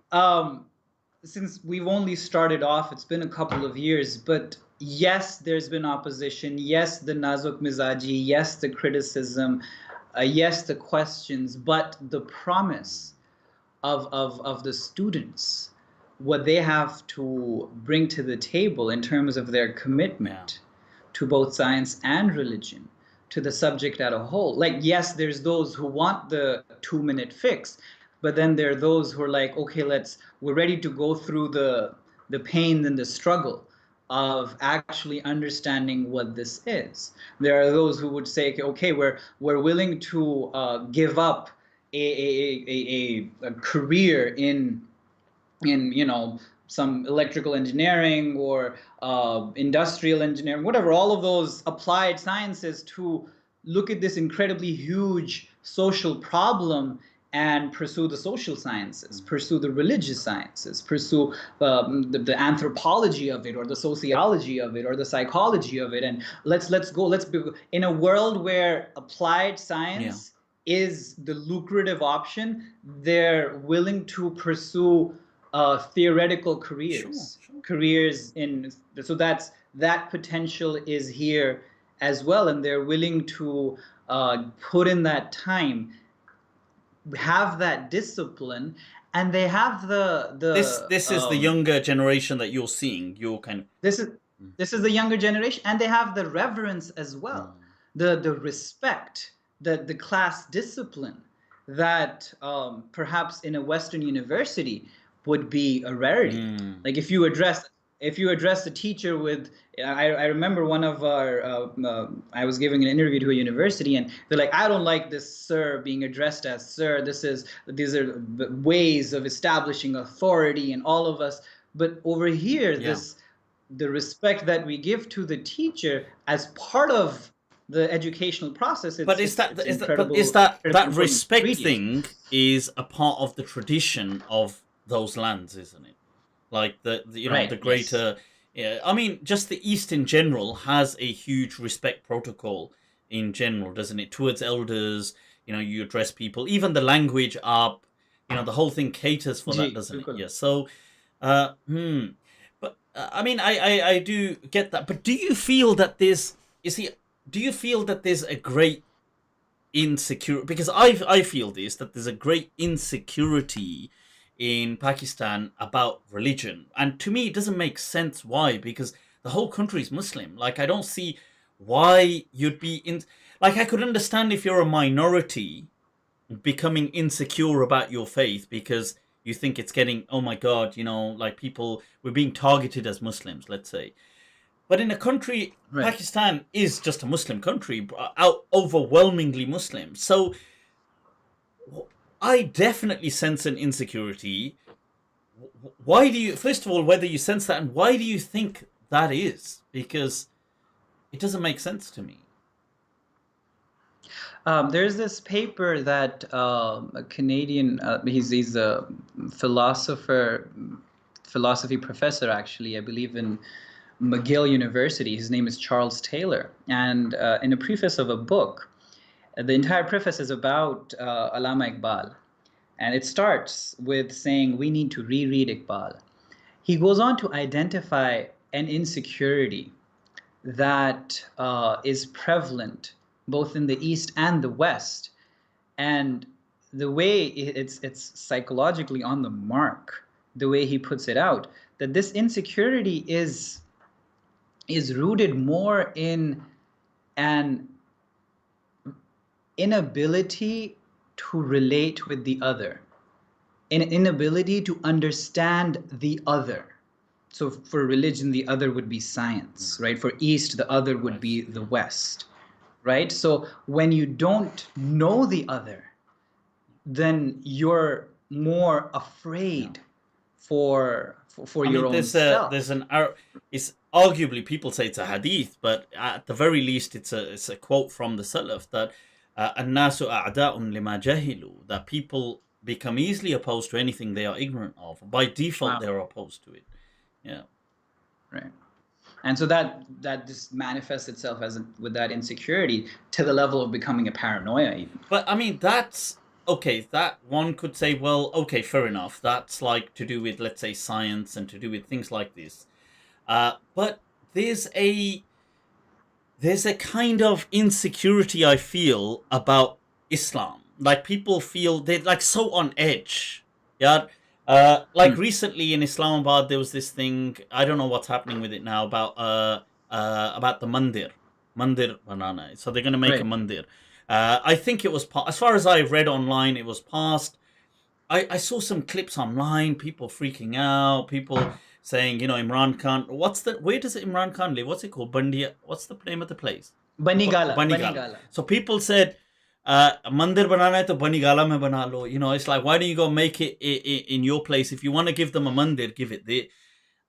since we've only started off, it's been a couple of years, but yes, there's been opposition. Yes, the nazuk mizaji. Yes, the criticism. Yes, the questions. But the promise of the students, what they have to bring to the table in terms of their commitment to both science and religion, to the subject as a whole. Like, yes, there's those who want the 2-minute fix, but then there are those who are like, okay, we're ready to go through the pain and the struggle of actually understanding what this is. There are those who would say, okay, we're willing to give up a career in some electrical engineering or industrial engineering, whatever, all of those applied sciences, to look at this incredibly huge social problem and pursue the social sciences, pursue the religious sciences, pursue the anthropology of it, or the sociology of it, or the psychology of it. And let's be in a world where applied science is the lucrative option. They're willing to pursue theoretical careers, careers in, so that potential is here as well, and they're willing to put in that time, have that discipline, and they have this is the younger generation that you're seeing. You're kind of this is the younger generation, and they have the reverence as well, the respect, the class discipline that perhaps in a Western university would be a rarity. Like if you address a teacher with, I remember one of our, I was giving an interview to a university, and they're like, I don't like this sir being addressed as sir. These are ways of establishing authority in all of us. But over here, the respect that we give to the teacher as part of the educational process. But is that respect thing is a part of the tradition of those lands, isn't it? Like the greater, I mean, just the East in general has a huge respect protocol in general, doesn't it? Towards elders, you address people, even the language up, the whole thing caters for that, doesn't it? Yeah. So, but I mean, I do get that. But do you feel that there's a great insecurity? Because I feel that there's a great insecurity in Pakistan about religion, and to me it doesn't make sense. Why? Because the whole country is Muslim. Like, I don't see why you'd be in. Like, I could understand if you're a minority becoming insecure about your faith because you think it's getting, oh my God, like people, we're being targeted as Muslims, let's say. But in a country, Pakistan is just a Muslim country, overwhelmingly Muslim. So I definitely sense an insecurity. Why do you, first of all, whether you sense that, and why do you think that is? Because it doesn't make sense to me. There's this paper that a Canadian, he's a philosophy professor, actually, I believe in McGill University. His name is Charles Taylor. And in a preface of a book, the entire preface is about Allama Iqbal. And it starts with saying, we need to reread Iqbal. He goes on to identify an insecurity that is prevalent both in the East and the West. And the way it's psychologically on the mark, the way he puts it out, that this insecurity is rooted more in an inability to relate with the other, an inability to understand the other. So for religion, the other would be science, right? For East, the other would be the West, right? So when you don't know the other, then you're more afraid for your own self. It's arguably, people say it's a hadith, but at the very least, it's a quote from the Salaf that الناس أعداء لما جهلوا, that people become easily opposed to anything they are ignorant of. By default, they're opposed to it. Yeah. Right. And so that just manifests itself with that insecurity to the level of becoming a paranoia even. But I mean, that's okay. That one could say, well, okay, fair enough. That's like to do with, let's say, science and to do with things like this. But there's a kind of insecurity I feel about Islam. Like, people feel they're like so on edge. Yeah. Like recently in Islamabad, there was this thing, I don't know what's happening with it now, about the mandir banana. So they're going to make a mandir. I think it was, as far as I read online, it was passed. I saw some clips online, people freaking out, people saying, Imran Khan, where does Imran Khan live? What's it called? Bandia, what's the name of the place? Banigala, Banigala. Banigala. So people said, mandir banana hai to Banigala mein bana lo. It's like, why don't you go make it in your place? If you want to give them a mandir, give it there.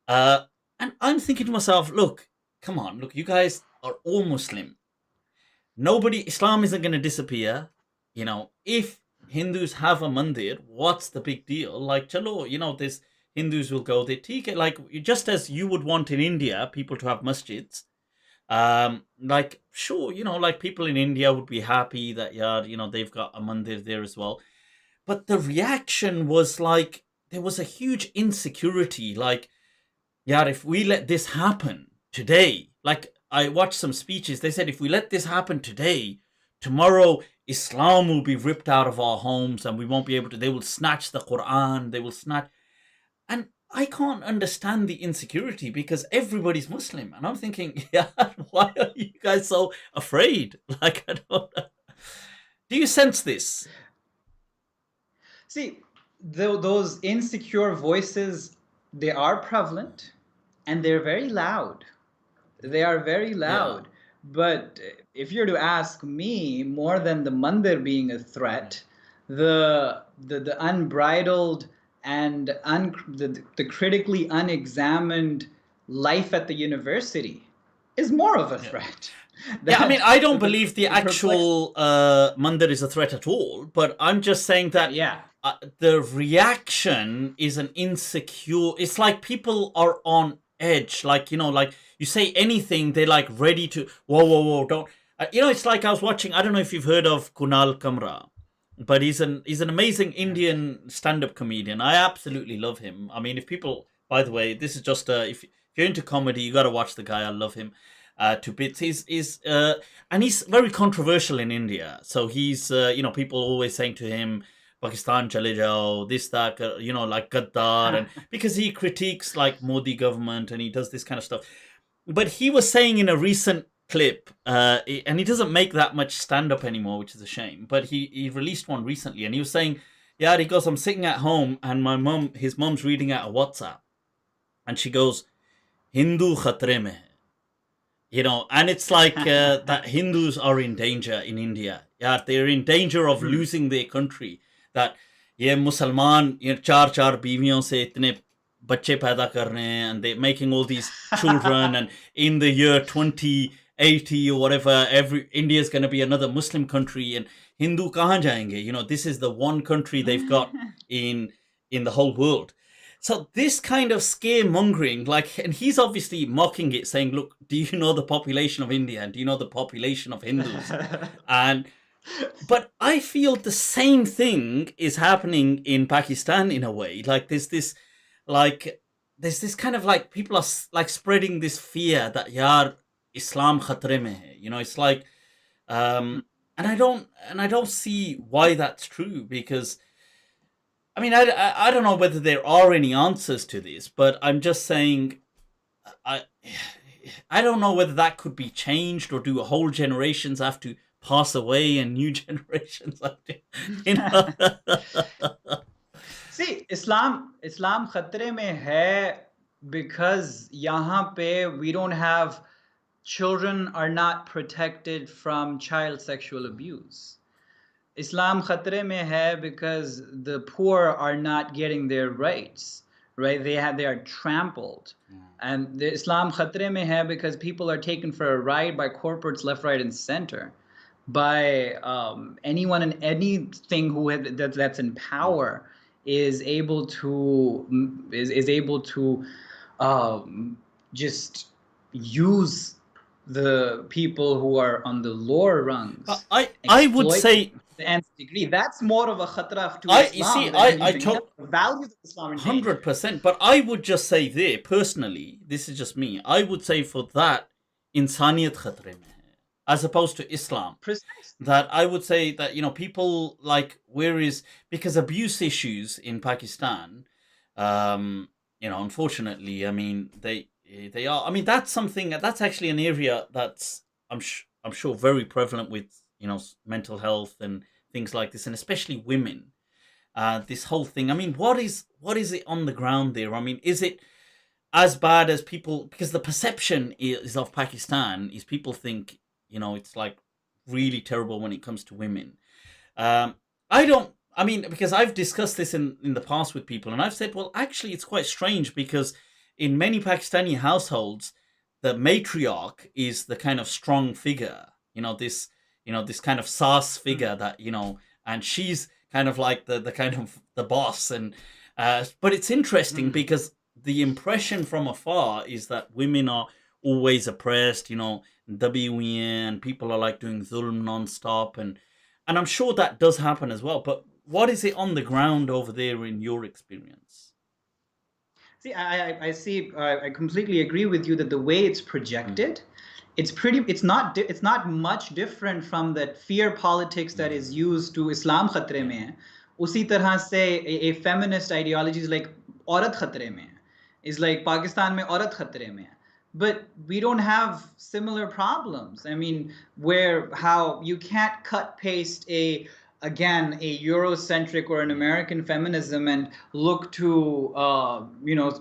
And I'm thinking to myself, look, come on, look, you guys are all Muslim. Islam isn't going to disappear. If Hindus have a mandir, what's the big deal? Like, chalo, there's Hindus will go there. Like, just as you would want in India, people to have masjids. Like, sure, like people in India would be happy that, they've got a mandir there as well. But the reaction was like, there was a huge insecurity. Like, if we let this happen today, like I watched some speeches, they said if we let this happen today, tomorrow Islam will be ripped out of our homes and we won't be able to, they will snatch the Quran, they will snatch. And I can't understand the insecurity because everybody's Muslim. And I'm thinking, why are you guys so afraid? Like, I don't know. Do you sense this? See, those insecure voices, they are prevalent and they're very loud. They are very loud. Yeah. But if you're to ask me, more than the mandir being a threat, the unbridled and the critically unexamined life at the university is more of a threat. I mean, I don't believe the actual mandir is a threat at all, but I'm just saying that the reaction is an insecure, it's like people are on edge, like, like you say anything, they're like ready to, whoa, don't, it's like I was watching, I don't know if you've heard of Kunal Kamra, but he's an amazing Indian stand-up comedian. I absolutely love him. I mean, if people, by the way, this is just if you're into comedy, you got to watch the guy. I love him to bits. And he's very controversial in India. So he's people always saying to him, Pakistan chale jao, this, that, like Gaddar, and because he critiques like Modi government and he does this kind of stuff. But he was saying in a recent clip, and he doesn't make that much stand-up anymore, which is a shame, but he released one recently, and he was saying, he goes, I'm sitting at home and his mom's reading out a WhatsApp, and she goes, Hindu khatre mein hai. And it's like that Hindus are in danger in India. They're in danger of losing their country. That Musalman, char biwiyon se itne bacche paida kar rahe hain, and they're making all these children, and in the year 2080 or whatever, India is going to be another Muslim country, and Hindu kahan jayenge? This is the one country they've got in the whole world. So this kind of scaremongering, and he's obviously mocking it, saying, look, do you know the population of India? And do you know the population of Hindus? But I feel the same thing is happening in Pakistan in a way. Like there's this kind of like people are like spreading this fear that Islam khatre mein hai. It's like, and I don't see why that's true, because I mean, I don't know whether there are any answers to this, but I'm just saying, I don't know whether that could be changed, or do whole generations have to pass away and new generations have to, See, Islam khatre mein hai because yahan pe we don't have, children are not protected from child sexual abuse. Islam khatre mein hai because the poor are not getting their rights, right? They are trampled. And the Islam khatre mein hai because people are taken for a ride by corporates left, right, and center, by anyone and anything that's in power is able to just use the people who are on the lower rungs. I would say the nth degree. That's more of a khatra to Islam. You see, I the values of Islam. 100%. But I would just say there, personally, this is just me, I would say for that, insaniyat khatre mein hai, as opposed to Islam. Precisely. That I would say that, people like, because abuse issues in Pakistan, unfortunately, I mean, they are, I mean, that's actually an area that's, I'm sure very prevalent with, mental health and things like this, and especially women. this whole thing. I mean, what is it on the ground there? I mean, is it as bad as people? Because the perception is of Pakistan is people think, it's like really terrible when it comes to women. Um, I don't. I mean, because I've discussed this in the past with people, and I've said, well, actually, it's quite strange because in many Pakistani households, the matriarch is the kind of strong figure. This kind of sas figure that and she's kind of like the kind of the boss. And but it's interesting because the impression from afar is that women are always oppressed. And people are like doing zulm nonstop, and I'm sure that does happen as well. But what is it on the ground over there in your experience? See, I see. I completely agree with you that the way it's projected, it's not much different from that fear politics that is used to Islam khatre mein hai. Usi tarah se a feminist ideology is like aurat khatre mein hai. Is like Pakistan mein aurat khatre mein hai. But we don't have similar problems. I mean, how you can't cut paste again a Eurocentric or an American feminism and look to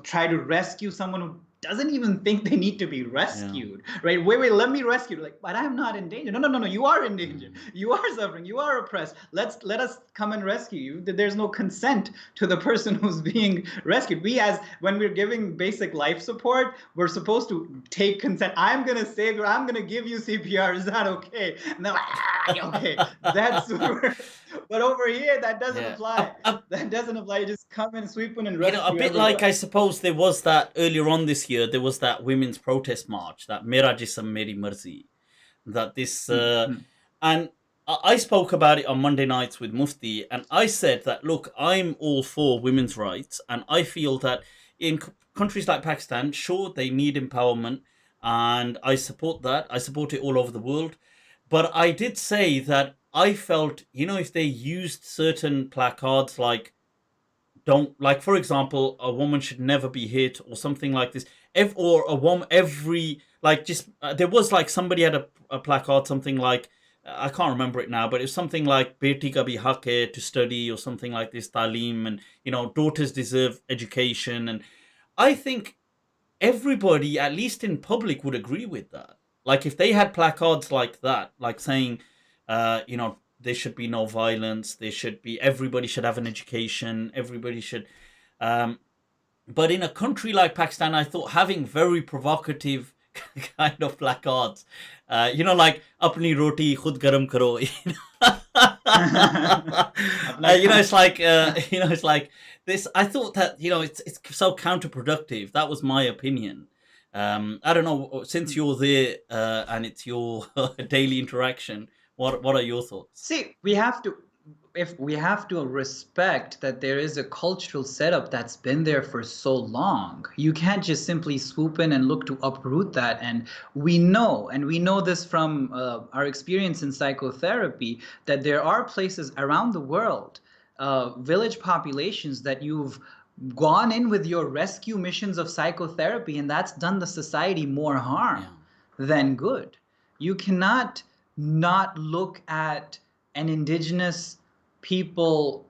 try to rescue someone who doesn't even think they need to be rescued, right? Wait, let me rescue you. Like, but I'm not in danger. No, you are in danger. You are suffering. You are oppressed. Let us come and rescue you. There's no consent to the person who's being rescued. When we're giving basic life support, we're supposed to take consent. I'm gonna save you. I'm gonna give you CPR. Is that okay? And they're like, okay, that's but over here that doesn't apply. That doesn't apply. You just come and sweep in and rescue. A bit like, I suppose there was that earlier on this year. There was that women's protest march, that Mera Jism Meri Marzi. That this and I spoke about it on Monday nights with Mufti, and I said that, look, I'm all for women's rights, and I feel that in countries like Pakistan, sure, they need empowerment, and I support that. I support it all over the world. But I did say that I felt, if they used certain placards like, don't, like, for example, a woman should never be hit or something like this, or a woman there was like somebody had a placard, something like, I can't remember it now, but it's something like beti ka bhi haq hai to study, or something like this, talim, and daughters deserve education. And I think everybody, at least in public, would agree with that. Like, if they had placards like that, like saying, there should be no violence, everybody should have an education, everybody should. But in a country like Pakistan, I thought having very provocative kind of placards, like apni roti khud garam karo, it's like, it's like this. I thought that, it's so counterproductive. That was my opinion. I don't know, since you're there and it's your daily interaction, what are your thoughts? See, we have to respect that there is a cultural setup that's been there for so long. You can't just simply swoop in and look to uproot that. And we know this from our experience in psychotherapy, that there are places around the world, village populations, that you've gone in with your rescue missions of psychotherapy, and that's done the society more harm than good. You cannot not look at an indigenous people,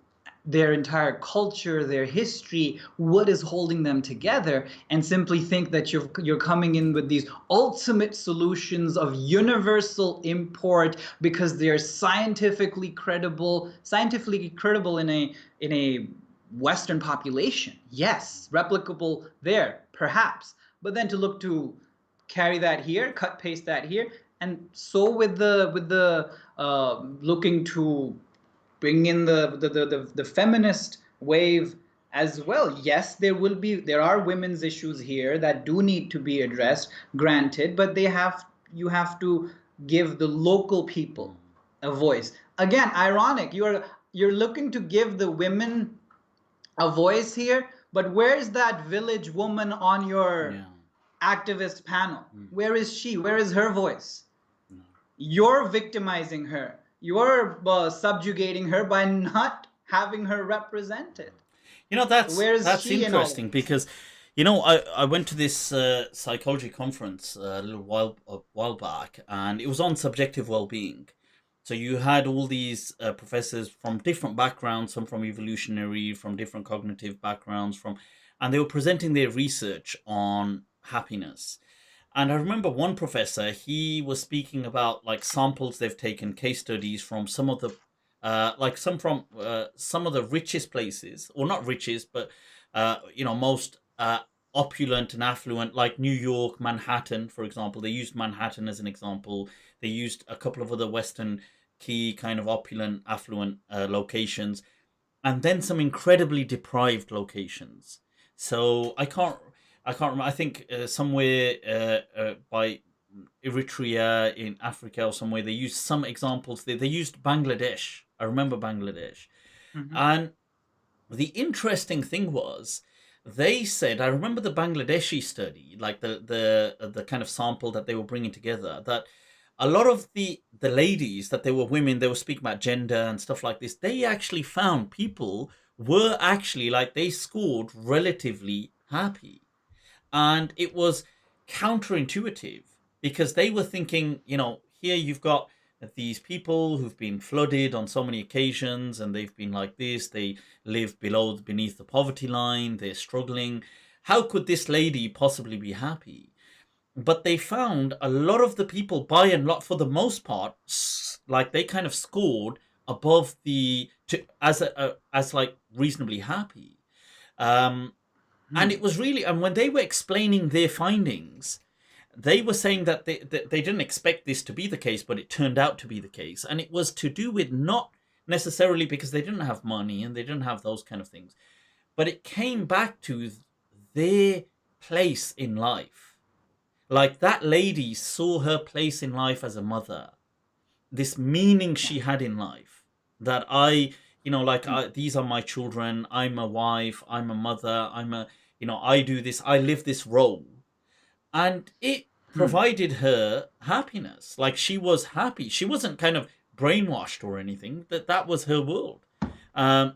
their entire culture, their history, what is holding them together, and simply think that you're coming in with these ultimate solutions of universal import because they're scientifically credible in a Western population. Yes, replicable there, perhaps. But then to look to carry that here, cut paste that here, and so with the looking to bring in the feminist wave as well. Yes, there are women's issues here that do need to be addressed, granted, but you have to give the local people a voice. Again, ironic, you're looking to give the women a voice here, but where's that village woman on your activist panel? Where is she? Where is her voice? You're victimizing her. You're subjugating her by not having her represented. That's interesting, because I went to this psychology conference a while back, and it was on subjective well-being. So you had all these professors from different backgrounds, some from evolutionary, from different cognitive backgrounds, and they were presenting their research on happiness. And I remember one professor, he was speaking about like samples they've taken, case studies from some of the, some of the richest places, or not richest, but most opulent and affluent, like New York, Manhattan, for example. They used Manhattan as an example. They used a couple of other Western key kind of opulent, affluent locations, and then some incredibly deprived locations. So I can't remember. I think somewhere by Eritrea in Africa or somewhere they used some examples. They used Bangladesh. I remember Bangladesh, Mm-hmm. and the interesting thing was they said, I remember the Bangladeshi study, like the kind of sample that they were bringing together, that a lot of the ladies that they were women, they were speaking about gender and stuff like this, they actually found people were actually like they scored relatively happy. And it was counterintuitive because they were thinking, here you've got these people who've been flooded on so many occasions and they've been like this, they live beneath the poverty line, they're struggling. How could this lady possibly be happy? But they found a lot of the people, by and large, for the most part, like they kind of scored above as like reasonably happy. And it was really, and when they were explaining their findings, they were saying that they didn't expect this to be the case, but it turned out to be the case. And it was to do with not necessarily because they didn't have money and they didn't have those kind of things, but it came back to their place in life. Like that lady saw her place in life as a mother, this meaning she had in life, that these are my children, I'm a wife, I'm a mother, I do this, I live this role. And it provided her happiness. Like she was happy. She wasn't kind of brainwashed or anything. That was her world. And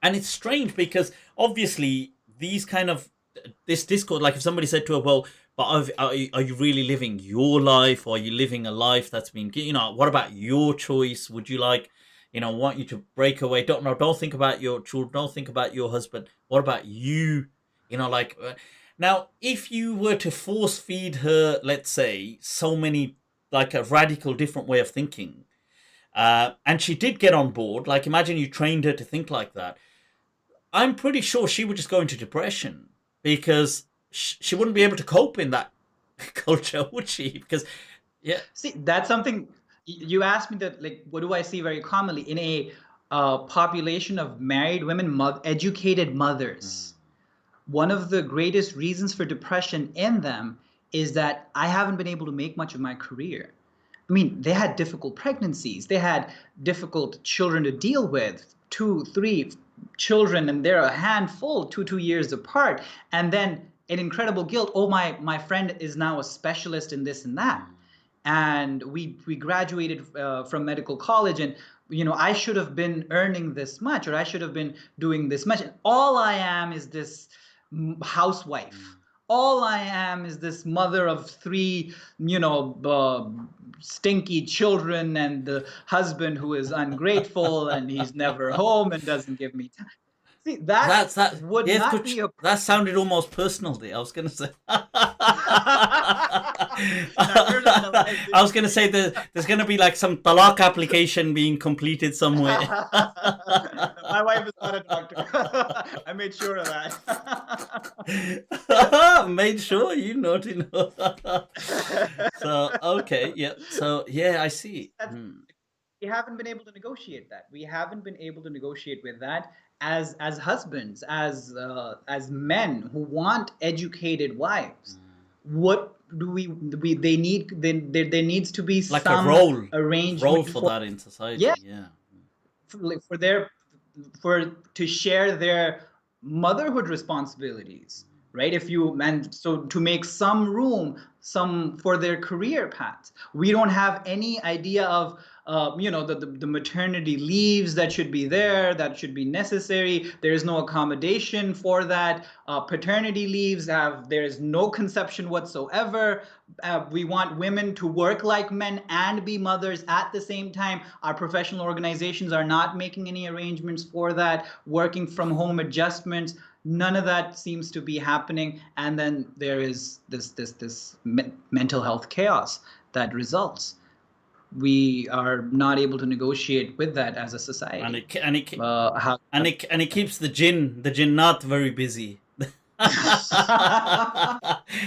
it's strange because obviously these kind of this discourse, like if somebody said to her, well, but are you really living your life, or are you living a life that's been, what about your choice? Would you like, want you to break away? Don't think about your children. Don't think about your husband. What about you? Now, if you were to force feed her, let's say, so many, like a radical different way of thinking, and she did get on board, like imagine you trained her to think like that, I'm pretty sure she would just go into depression because she wouldn't be able to cope in that culture, would she? Because, yeah. See, that's something you asked me that, like, what do I see very commonly in a population of married women, educated mothers? One of the greatest reasons for depression in them is that I haven't been able to make much of my career. I mean, they had difficult pregnancies. They had difficult children to deal with, 2, 3 children, and they're a handful, two years apart. And then an incredible guilt. Oh, my friend is now a specialist in this and that. And we graduated from medical college, and I should have been earning this much, or I should have been doing this much. And all I am is this housewife. All I am is this mother of 3, stinky children, and the husband who is ungrateful and he's never home and doesn't give me time. See, that would not be a... That sounded almost personal there. I was going to say. I was going to say there's going to be like some talaq application being completed somewhere. My wife is not a doctor. I made sure of that. Made sure, you naughty know. So, okay, yeah. So, yeah, I see. We haven't been able to negotiate that. We haven't been able to negotiate with that as husbands, as men who want educated wives. What do we they need? There needs to be like some a role arrangement for that in society. Yeah. For to share their motherhood responsibilities. right? And so to make some room, some for their career paths. We don't have any idea of the maternity leaves that should be there, that should be necessary. There is no accommodation for that. Paternity leaves there is no conception whatsoever. We want women to work like men and be mothers at the same time. Our professional organizations are not making any arrangements for that. Working from home adjustments, none of that seems to be happening. And then there is this mental health chaos that results. We are not able to negotiate with that as a society. And it keeps the jinnat very busy.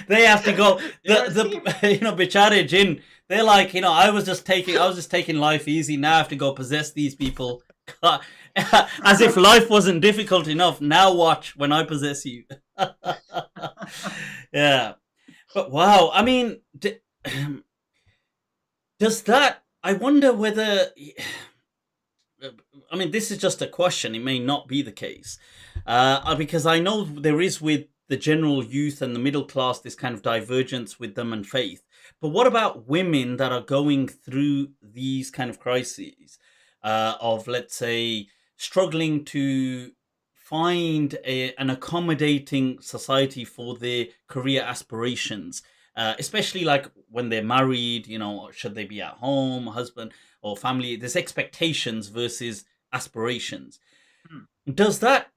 They have to go. The bichare jinn. They're like, I was just taking life easy. Now I have to go possess these people, as if life wasn't difficult enough. Now watch when I possess you. Yeah, but wow. I mean, does that? I wonder whether. I mean, this is just a question. It may not be the case. Because I know there is with the general youth and the middle class this kind of divergence with them and faith. But what about women that are going through these kind of crises of, let's say, struggling to find an accommodating society for their career aspirations? Especially like when they're married, should they be at home, husband or family? There's expectations versus aspirations. Does that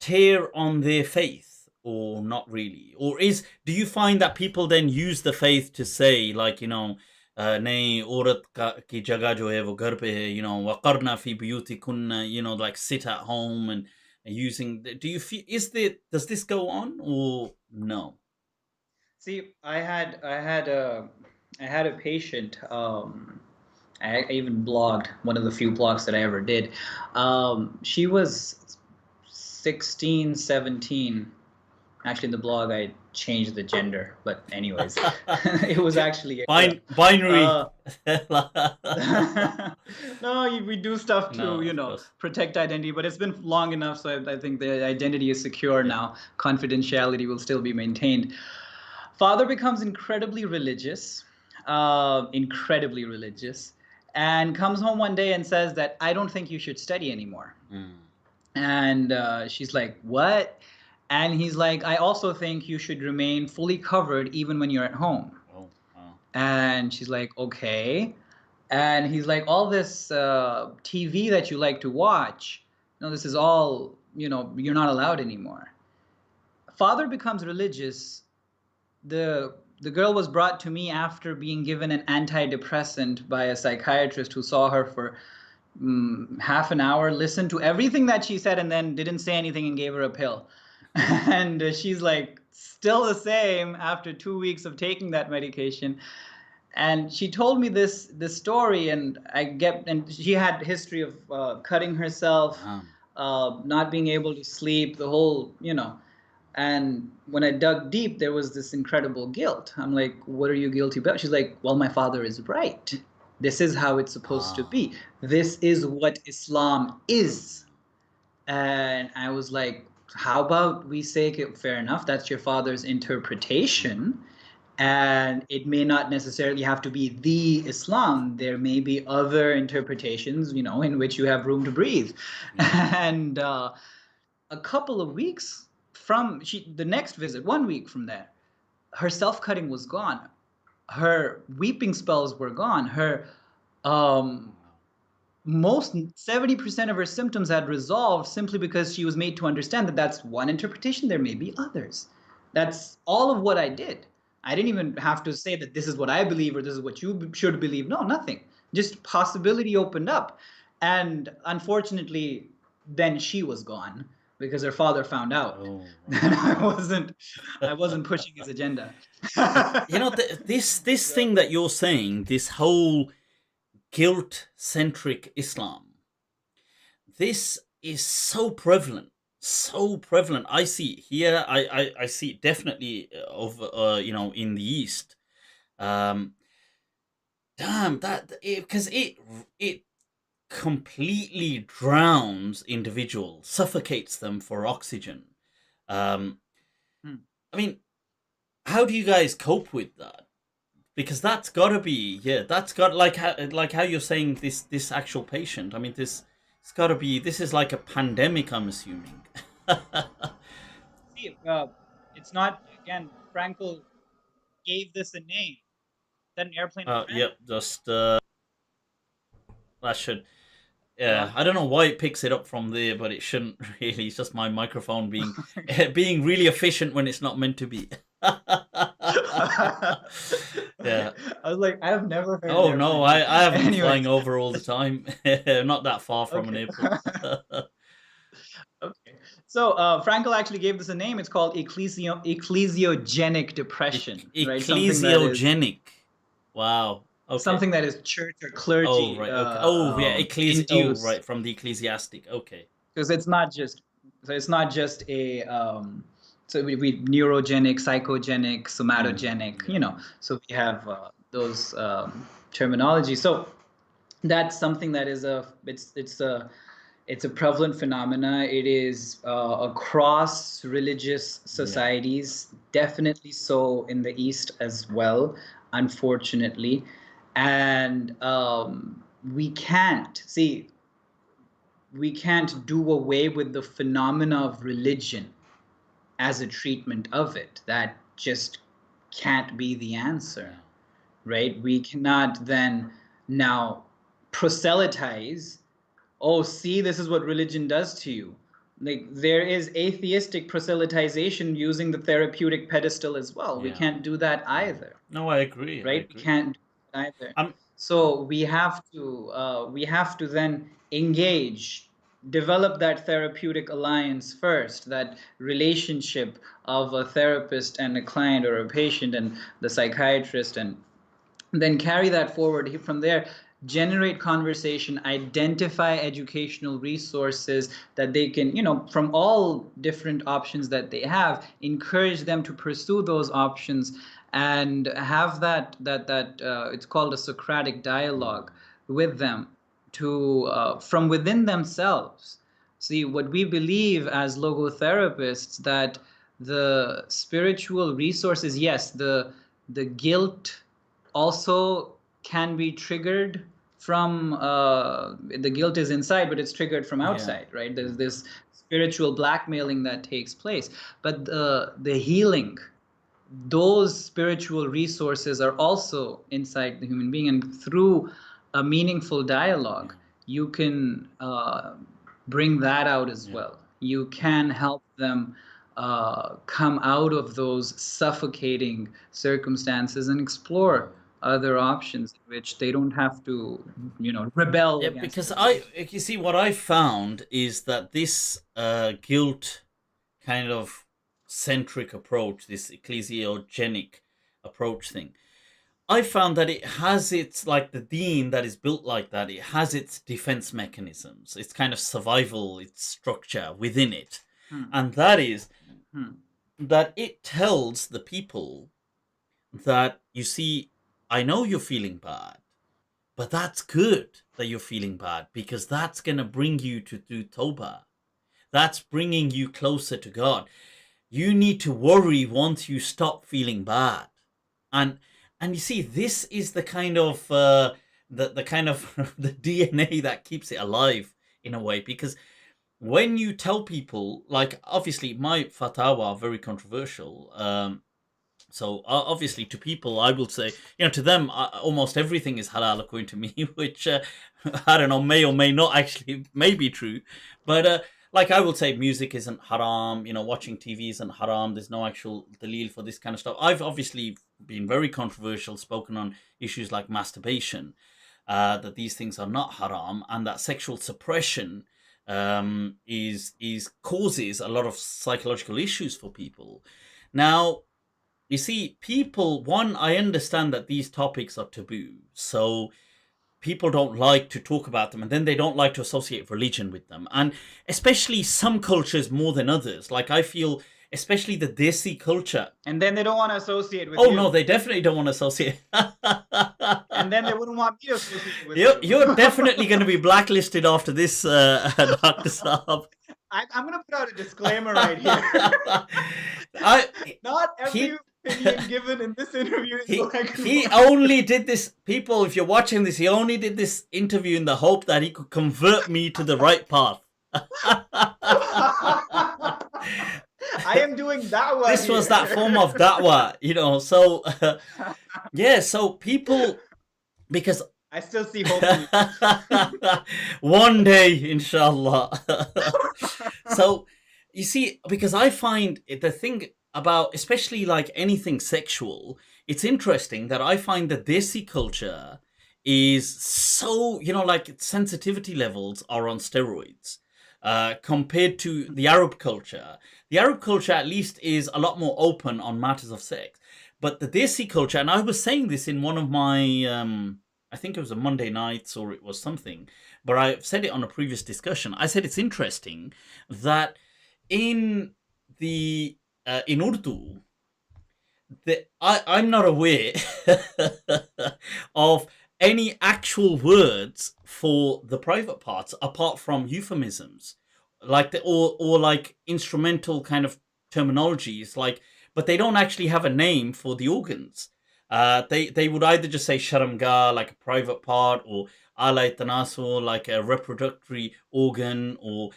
tear on their faith or not really? Or do you find that people then use the faith to say, like, nahi aurat ki jagah jo hai wo ghar pe hai, waqarna fi buyutikunna, like sit at home and using. Do you feel does this go on or no? See, I had a patient. I even blogged, one of the few blogs that I ever did. She was 16, 17. Actually, in the blog, I changed the gender, but anyways, it was actually binary. No, we do stuff to protect identity, but it's been long enough, so I think the identity is secure now. Confidentiality will still be maintained. Father becomes incredibly religious, and comes home one day and says that, I don't think you should study anymore. And she's like, what? And he's like, I also think you should remain fully covered even when you're at home. Oh, wow. And she's like, okay. And he's like, all this TV that you like to watch, this is all, you're not allowed anymore. Father becomes religious. The girl was brought to me after being given an antidepressant by a psychiatrist who saw her for half an hour, listened to everything that she said, and then didn't say anything and gave her a pill. And she's like still the same after 2 weeks of taking that medication. And she told me this story, and and she had history of cutting herself, not being able to sleep, the whole, And when I dug deep, there was this incredible guilt. I'm like, what are you guilty about? She's like, well, my father is right. This is how it's supposed to be. This is what Islam is. And I was like, how about we say, fair enough, that's your father's interpretation. And it may not necessarily have to be the Islam. There may be other interpretations, in which you have room to breathe. And a couple of weeks from the next visit, 1 week from there, her self-cutting was gone. Her weeping spells were gone. Her most 70% of her symptoms had resolved simply because she was made to understand that that's one interpretation. There may be others. That's all of what I did. I didn't even have to say that this is what I believe or this is what you should believe. No, nothing. Just possibility opened up. And unfortunately, then she was gone because her father found out that I wasn't pushing his agenda. This thing that you're saying, this whole guilt-centric Islam, this is so prevalent. I see it here. I see it definitely over in the East. Damn that, because it completely drowns individuals, suffocates them for oxygen. I mean, how do you guys cope with that? Because that's got to be, that's got like how you're saying this actual patient. I mean, it's got to be. This is like a pandemic, I'm assuming. See, it's not, again, Frankl gave this a name. Is that an airplane in Yep, just that should. Hello? Yeah, I don't know why it picks it up from there, but it shouldn't really. It's just my microphone being being really efficient when it's not meant to be. Yeah. I was like, I have never heard. Oh no, I have been flying Anyways. over all the time. Not that far from an airport. Okay. So Frankl actually gave this a name. It's called ecclesiogenic depression. Right? Ecclesiogenic. Wow. Okay. Something that is church or clergy. Oh right. Okay. Oh yeah. Oh right. From the ecclesiastic. Okay. Because it's not just. So it's not just a. So we neurogenic, psychogenic, somatogenic. You know. So we have those terminology. So that's something that is it's a prevalent phenomena. It is across religious societies, definitely so in the East as well, unfortunately. And we can't do away with the phenomena of religion as a treatment of it. That just can't be the answer, right? We cannot then now proselytize, oh, see, this is what religion does to you. Like, there is atheistic proselytization using the therapeutic pedestal as well. We can't do that either. No, I agree. Right? We can't do that either. So we have to then engage, develop that therapeutic alliance first, that relationship of a therapist and a client, or a patient and the psychiatrist, and then carry that forward from there. Generate conversation, identify educational resources that they can, from all different options that they have, encourage them to pursue those options, and have that it's called a Socratic dialogue with them to from within themselves. See, what we believe as logotherapists, that the spiritual resources, yes, the guilt also can be triggered from the guilt is inside, but it's triggered from outside, right? There's this spiritual blackmailing that takes place, but the healing, those spiritual resources are also inside the human being, and through a meaningful dialogue, you can bring that out as well. You can help them come out of those suffocating circumstances and explore other options in which they don't have to, rebel against. Because you see, what I found is that this guilt kind of centric approach, this ecclesiogenic approach thing, I found that it has its, like the deen that is built like that, it has its defense mechanisms, its kind of survival, its structure within it. And that is that it tells the people that, you see, I know you're feeling bad, but that's good that you're feeling bad, because that's going to bring you to do Tawbah. That's bringing you closer to God. You need to worry once you stop feeling bad. And you see, this is the kind of the kind of the DNA that keeps it alive in a way, because when you tell people, like, obviously my fatwa are very controversial. So obviously to people, I will say, to them, almost everything is halal according to me, which I don't know, may or may not actually may be true. But like I will say, music isn't haram, watching TV isn't haram. There's no actual dalil for this kind of stuff. I've obviously been very controversial, spoken on issues like masturbation, that these things are not haram, and that sexual suppression is causes a lot of psychological issues for people. Now, you see, people, I understand that these topics are taboo, so people don't like to talk about them, and then they don't like to associate religion with them. And especially some cultures more than others. Like, I feel, especially the Desi culture. And then they don't want to associate with you. Oh, no, they definitely don't want to associate. And then they wouldn't want me to associate with you. You're definitely going to be blacklisted after this, Dr. Saab. I'm going to put out a disclaimer right here. I Not he every opinion given in this interview is like he only did this. People, if you're watching this, he only did this interview in the hope that he could convert me to the right path. I am doing da'wah This here. was that form of da'wah, you know. So yeah, so people, because I still see hope in you. one day, inshallah. So you see, because I find the thing about, especially like anything sexual, it's interesting that I find that Desi culture is so, you know, like its sensitivity levels are on steroids compared to the Arab culture. The Arab culture, at least, is a lot more open on matters of sex. But the Desi culture, and I was saying this in one of my, I think it was a Monday nights or it was something, but I've said it on a previous discussion. I said it's interesting that in the in Urdu, I'm not aware of any actual words for the private parts apart from euphemisms, like or like instrumental kind of terminologies, like, but they don't actually have a name for the organs. They would either just say sharamga, like a private part, or alay tanasul, like a reproductory organ, or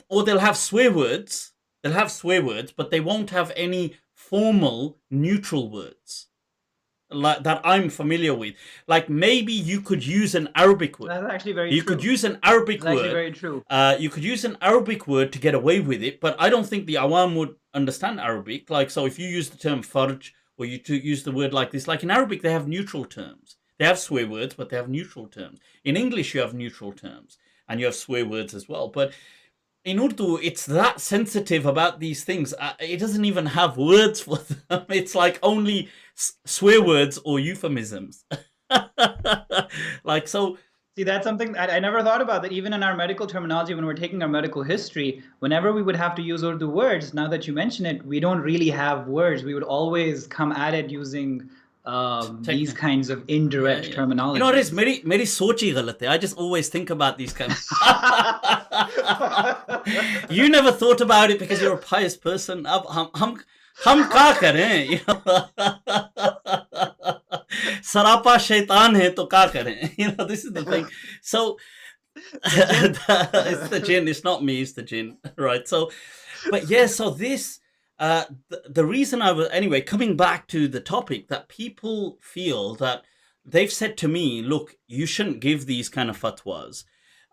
or they'll have swear words. They'll have swear words, but they won't have any formal neutral words like that I'm familiar with. Like maybe you could use an Arabic word. That's actually very You true. could use an Arabic That's actually word. very true. You could use an Arabic word to get away with it, but I don't think the awam would understand Arabic. Like, so if you use the term farj, or you use the word like this, like in Arabic, they have neutral terms. They have swear words, but they have neutral terms. In English, you have neutral terms, and you have swear words as well. But in Urdu, it's that sensitive about these things. It doesn't even have words for them. It's like only swear words or euphemisms. Like, so. See, that's something I never thought about, that even in our medical terminology, when we're taking our medical history, whenever we would have to use Urdu words, now that you mention it, we don't really have words. We would always come at it using these kinds of indirect terminology. You know what it is? Meri sochi galat hai. I just always think about these kind of... You never thought about it because you're a pious person. Hum क्या करें? You know? Sarapa shaitan hai to क्या करें? You know, this is the thing. So it's the jinn. It's not me. It's the jinn, right? So, but yeah. So this. The reason I was, anyway, coming back to the topic, that people feel that they've said to me, look, you shouldn't give these kind of fatwas.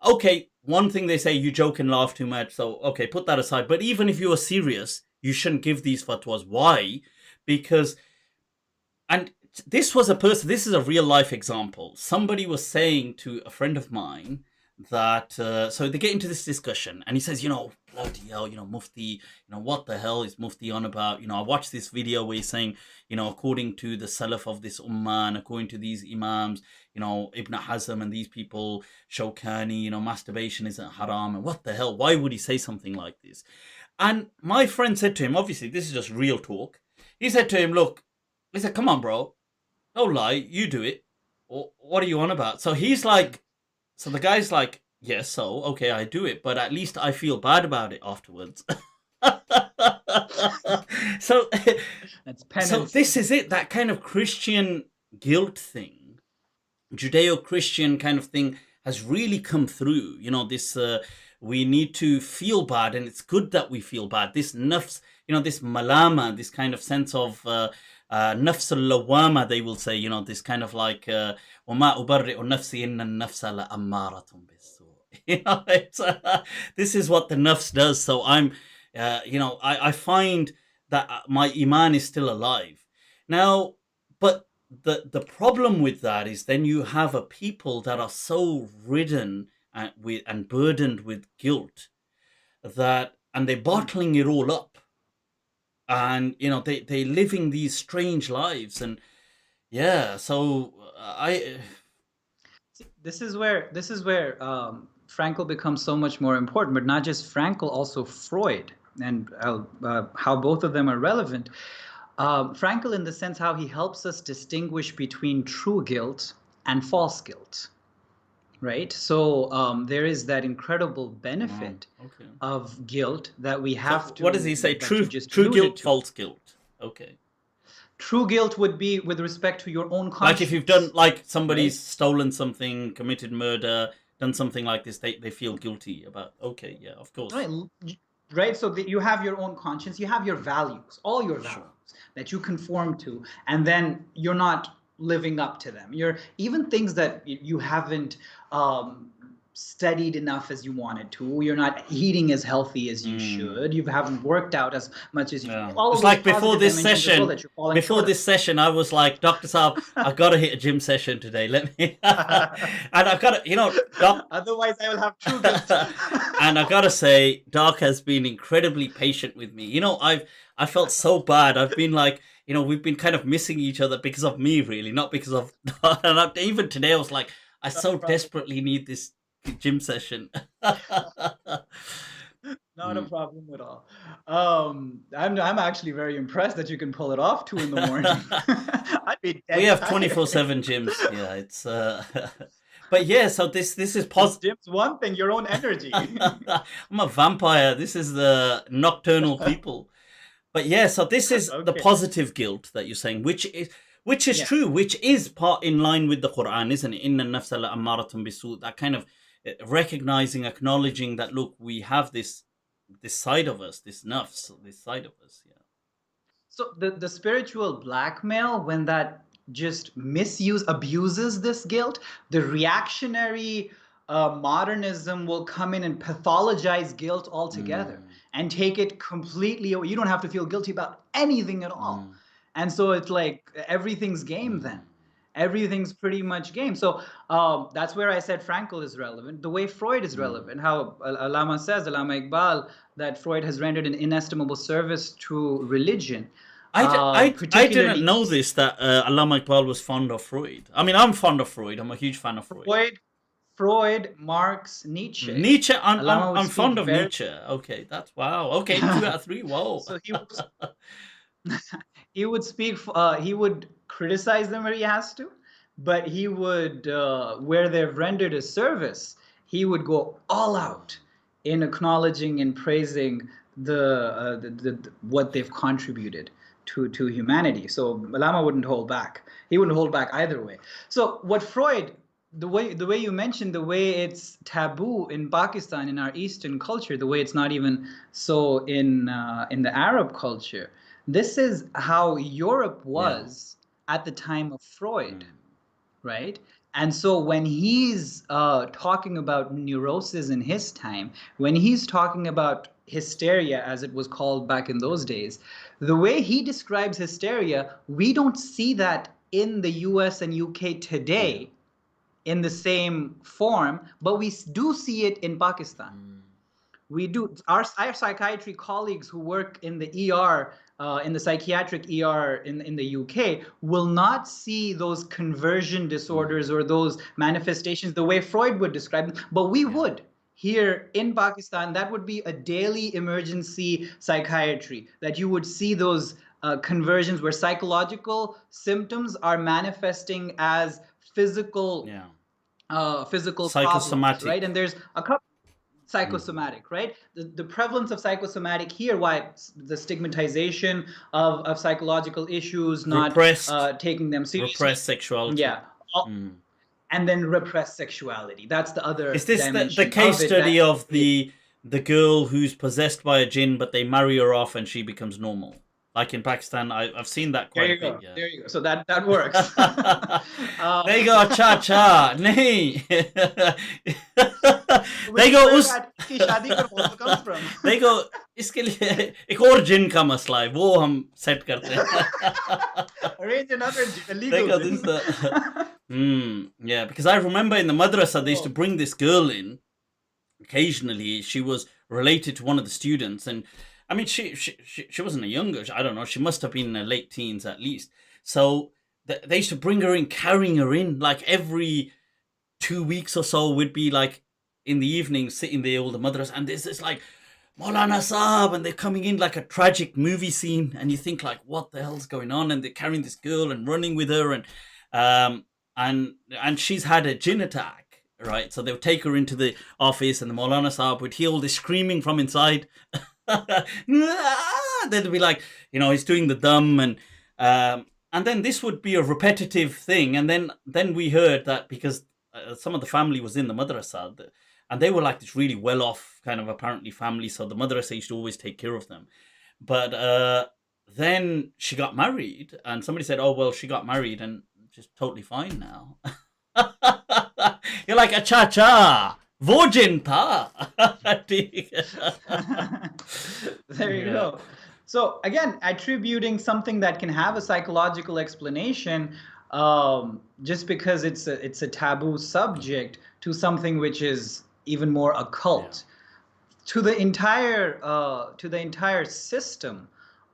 Okay, one thing they say, you joke and laugh too much, so okay, put that aside. But even if you are serious, you shouldn't give these fatwas. Why? Because, and this was a person, this is a real life example. Somebody was saying to a friend of mine that, so they get into this discussion and he says, you know, bloody hell, you know, Mufti, you know, what the hell is Mufti on about? You know, I watched this video where he's saying, you know, according to the Salaf of this ummah and according to these imams, you know, Ibn Hazm and these people, Shawkani, you know, masturbation isn't haram. And what the hell? Why would he say something like this? And my friend said to him, obviously, this is just real talk. He said to him, look, he said, come on, bro, don't lie, you do it. What are you on about? So he's like, so the guy's like, yes, so, okay, I do it, but at least I feel bad about it afterwards. So, that's penance. So this is it, that kind of Christian guilt thing, Judeo-Christian kind of thing has really come through. You know, this, we need to feel bad, and it's good that we feel bad. This nafs, you know, this malama, this kind of sense of nafs al-lawama, they will say, you know, this kind of like, وَمَا أُبَرِّئُ نَفْسِي إِنَّ النَّفْسَ لَأَمَّارَةٌ بِالسُّوءِ. You know, it's, this is what the nafs does. So I'm, you know, I find that my iman is still alive. Now, but the problem with that is then you have a people that are so ridden and burdened with guilt that, and they're bottling it all up. And, you know, they're living these strange lives. And yeah, so this is where Frankl becomes so much more important, but not just Frankl, also Freud, and how both of them are relevant. Frankl, in the sense how he helps us distinguish between true guilt and false guilt, right? So there is that incredible benefit Okay. of guilt that we So have to, what does he say? that you True, just true alluded guilt, to. false guilt. Okay. True guilt would be with respect to your own Like if you've done, conscience, like somebody's right? stolen something, committed murder, done something like this, they feel guilty about. Okay, yeah, of course. Right, right. So that you have your own conscience, you have your values, all your Sure. values that you conform to, and then you're not living up to them. You're even things that you haven't studied enough as you wanted to. You're not eating as healthy as you should. You haven't worked out as much as you should. Yeah. All of It's those like before positive this dimensions as well session, that you're falling short of. I was like, Dr. Saab, I've got to hit a gym session today. Let me, and I've got to, Doc, Otherwise I will have true guilt. and I've got to say, Doc has been incredibly patient with me. I felt so bad. I've been like, we've been kind of missing each other because of me, really, not because of. And even today, I was like, I so desperately need this gym session. Not a problem at all. I'm actually very impressed that you can pull it off 2 a.m. I'd be dead. We have 24/7 gyms. Yeah, it's. But yeah, so this is positive. Gym's one thing, your own energy. I'm a vampire. This is the nocturnal people. But yeah, so this is the positive guilt that you're saying, which is true, which is part in line with the Quran, isn't it? Inna nafsa la ammaratun bisu. That kind of recognizing, acknowledging that, look, we have this side of us, this nafs, this side of us. Yeah. So the spiritual blackmail, when that just abuses this guilt, the reactionary modernism will come in and pathologize guilt altogether and take it completely away. You don't have to feel guilty about anything at all. And so it's like everything's game then. Everything's pretty much game. So that's where I said Frankl is relevant. The way Freud is relevant, how Allama Iqbal, that Freud has rendered an inestimable service to religion. I didn't know this, that Allama Iqbal was fond of Freud. I mean, I'm fond of Freud. I'm a huge fan of Freud. Freud, Marx, Nietzsche. Nietzsche, I'm fond of Nietzsche. Okay, that's wow. Okay, 2 out of 3. Whoa. So he would speak. He would criticize them where he has to, but he would, where they've rendered a service, he would go all out in acknowledging and praising the what they've contributed to humanity. So Allama wouldn't hold back. He wouldn't hold back either way. So what Freud, the way you mentioned, the way it's taboo in Pakistan, in our Eastern culture, the way it's not even so in the Arab culture. This is how Europe was at the time of Freud, right? And so when he's talking about neurosis in his time, when he's talking about hysteria, as it was called back in those days, the way he describes hysteria, we don't see that in the US and UK today in the same form, but we do see it in Pakistan. We do. Our psychiatry colleagues who work in the ER, in the psychiatric ER in the UK, will not see those conversion disorders or those manifestations the way Freud would describe them, but we would. Here in Pakistan, that would be a daily emergency psychiatry, that you would see those conversions where psychological symptoms are manifesting as physical psychosomatic problems, right? And there's a couple. Psychosomatic, right? The prevalence of psychosomatic here, why the stigmatization of psychological issues, not taking them seriously. Repressed sexuality. Yeah. And then repressed sexuality. That's the other Is this dimension the case of it, study of the girl who's possessed by a jinn, but they marry her off and she becomes normal? Like in Pakistan, I've seen that quite a bit. Yeah. There you go. So that works. There you go, cha. Nahi. They go they go इसके लिए एक और जिन का मसला है वो हम set करते हैं. Arrange another illegal jinn. Yeah, because I remember in the madrasa they used to bring this girl in occasionally. She was related to one of the students, and I mean she wasn't a younger, I don't know, she must have been in her late teens at least. So they used to bring her in, carrying her in, like every 2 weeks or so would be like in the evening sitting there, all the mothers, and there's this like Maulana Saab, and they're coming in like a tragic movie scene, and you think like, what the hell's going on? And they're carrying this girl and running with her, and she's had a jinn attack, right? So they would take her into the office, and the Maulana Sahib would hear all this screaming from inside. They'd be like, he's doing the dum, and then this would be a repetitive thing, and then we heard that because some of the family was in the madrasa, and they were like this really well-off kind of apparently family, so the madrasa used to always take care of them. But then she got married, and somebody said, "Oh well, she got married, and just totally fine now." You're like a cha-cha. Virgin tha. There you go. So again, attributing something that can have a psychological explanation, just because it's a taboo subject, to something which is even more occult, to the entire system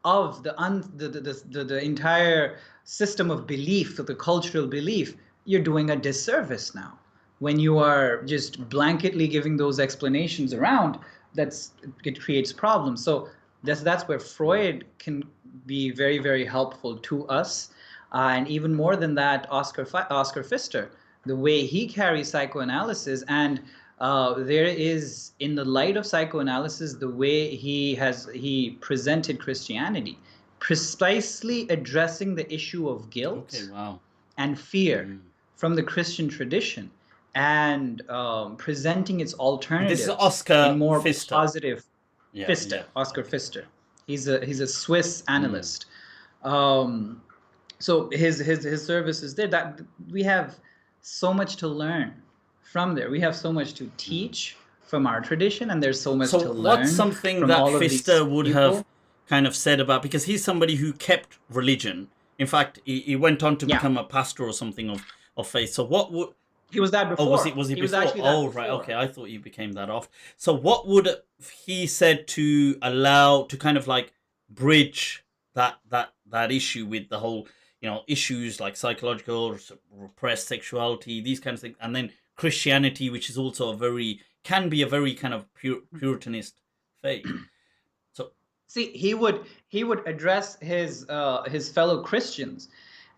of the entire system of belief, the cultural belief. You're doing a disservice now when you are just blanketly giving those explanations around. It creates problems. So that's where Freud can be very, very helpful to us, and even more than that, Oscar Pfister, the way he carries psychoanalysis, and there is, in the light of psychoanalysis, the way he presented Christianity, precisely addressing the issue of guilt and fear from the Christian tradition, and presenting its alternatives. This is Oscar in more Pfister. Positive. Oscar Pfister. He's a Swiss analyst. So his service is there. That we have so much to learn from there. We have so much to teach from our tradition, and there's so much to learn. So what's something that Pfister would have kind of said about, because he's somebody who kept religion. In fact, he went on to become a pastor or something of faith. So what would... He was that before. Oh, was he before? Right. Okay, I thought he became that off. So what would he said to allow, to kind of like bridge that issue with the whole, issues like psychological, repressed sexuality, these kinds of things, and then Christianity, which is also can be a very kind of Puritanist faith. So see, he would address his fellow Christians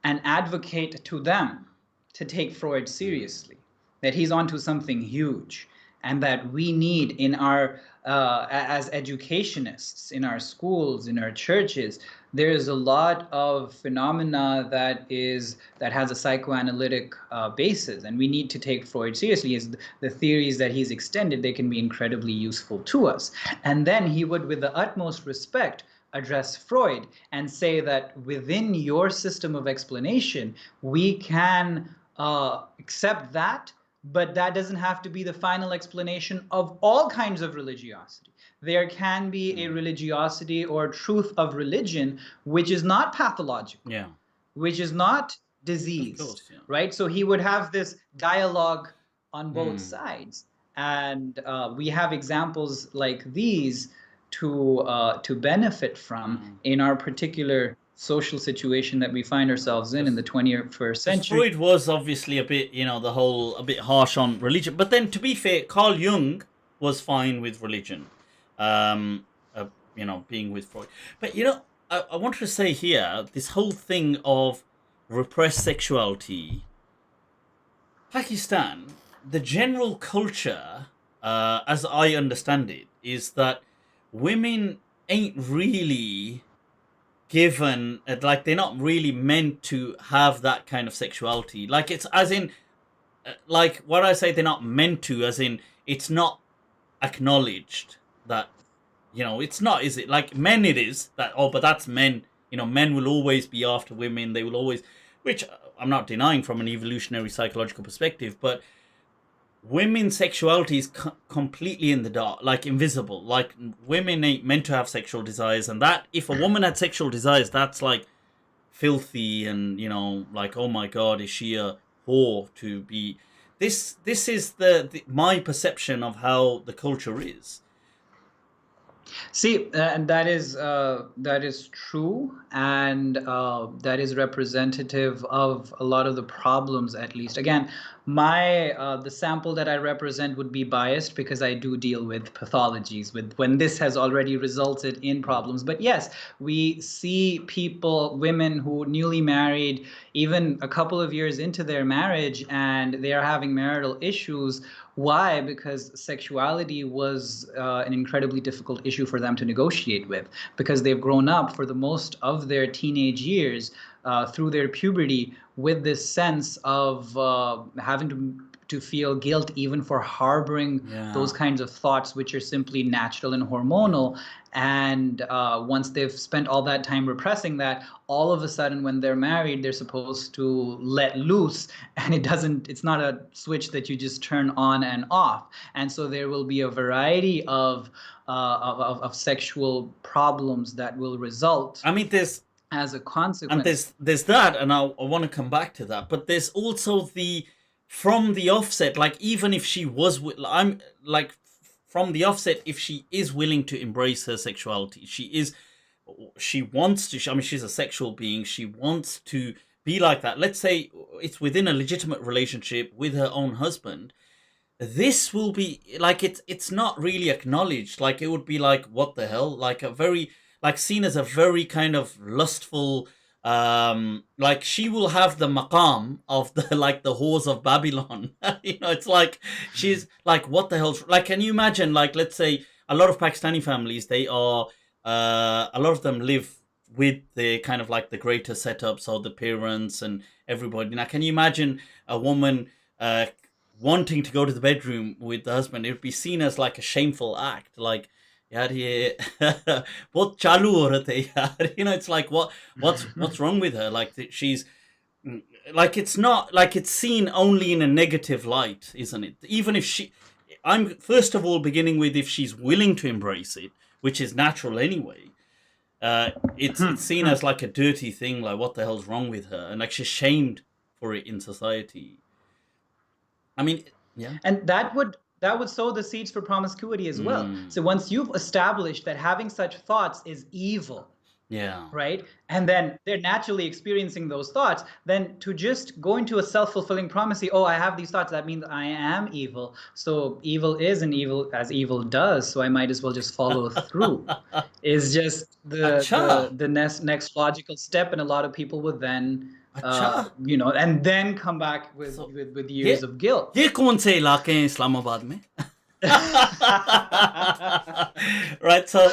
and advocate to them to take Freud seriously, that he's onto something huge, and that we need in our as educationists in our schools, in our churches, there is a lot of phenomena that has a psychoanalytic basis, and we need to take Freud seriously. The theories that he's extended, they can be incredibly useful to us. And then he would, with the utmost respect, address Freud and say that within your system of explanation, we can accept that, but that doesn't have to be the final explanation of all kinds of religiosity. There can be a religiosity or truth of religion which is not pathological, which is not disease, right? So he would have this dialogue on both sides, and we have examples like these to benefit from in our particular social situation that we find ourselves in the 21st century. Freud was obviously a bit, a bit harsh on religion. But then, to be fair, Carl Jung was fine with religion, being with Freud. But, I wanted to say here, this whole thing of repressed sexuality, Pakistan, the general culture, as I understand it, is that women ain't really given, like, they're not really meant to have that kind of sexuality. Like, it's as in, like, what I say, they're not meant to, as in, it's not acknowledged that, it's not, is it? Like, men it is, that, but that's men. Men will always be after women. They will always, which I'm not denying from an evolutionary psychological perspective, but women's sexuality is completely in the dark, like invisible. Like, women ain't meant to have sexual desires, and that if a woman had sexual desires, that's like filthy, and like, oh my god, is she a whore to be? This is my perception of how the culture is. See, and that is true, and that is representative of a lot of the problems. At least, again, my the sample that I represent would be biased because I do deal with pathologies with when this has already resulted in problems. But yes, we see people, women who newly married, even a couple of years into their marriage, and they are having marital issues. Why? Because sexuality was an incredibly difficult issue for them to negotiate with, because they've grown up for the most of their teenage years through their puberty with this sense of having to feel guilt even for harboring those kinds of thoughts, which are simply natural and hormonal. And once they've spent all that time repressing that, all of a sudden when they're married, they're supposed to let loose, and it's not a switch that you just turn on and off. And so there will be a variety of sexual problems that will result. I mean, there's as a consequence. And there's that, and I want to come back to that. But there's also from the offset, like even if she was, I'm like from the offset, if she is willing to embrace her sexuality, she wants to. I mean, she's a sexual being. She wants to be like that. Let's say it's within a legitimate relationship with her own husband. This will be like it's not really acknowledged. Like it would be like, what the hell? Like seen as a very kind of lustful, like she will have the maqam of the like the whores of Babylon. It's like she's like, what the hell? Like, can you imagine? Like, let's say a lot of Pakistani families, they are a lot of them live with the kind of like the greater setup, so the parents and everybody. Now, can you imagine a woman wanting to go to the bedroom with the husband? It would be seen as like a shameful act, like, yaar ye bahut chalu aurat hai yaar. It's like, what's wrong with her? Like she's like, it's not like, it's seen only in a negative light, isn't it? Even if I'm first of all beginning with, if she's willing to embrace it, which is natural anyway, it's seen as like a dirty thing, like what the hell's wrong with her, and like she's shamed for it in society. I mean, yeah. And that would sow the seeds for promiscuity as well. So once you've established that having such thoughts is evil, right, and then they're naturally experiencing those thoughts, then to just go into a self-fulfilling prophecy, oh, I have these thoughts, that means I am evil. So evil is, and evil as evil does, so I might as well just follow through. Is just the next logical step, and a lot of people would then and then come back with years of guilt. ये कौन से इलाके हैं इस्लामाबाद में? Right, so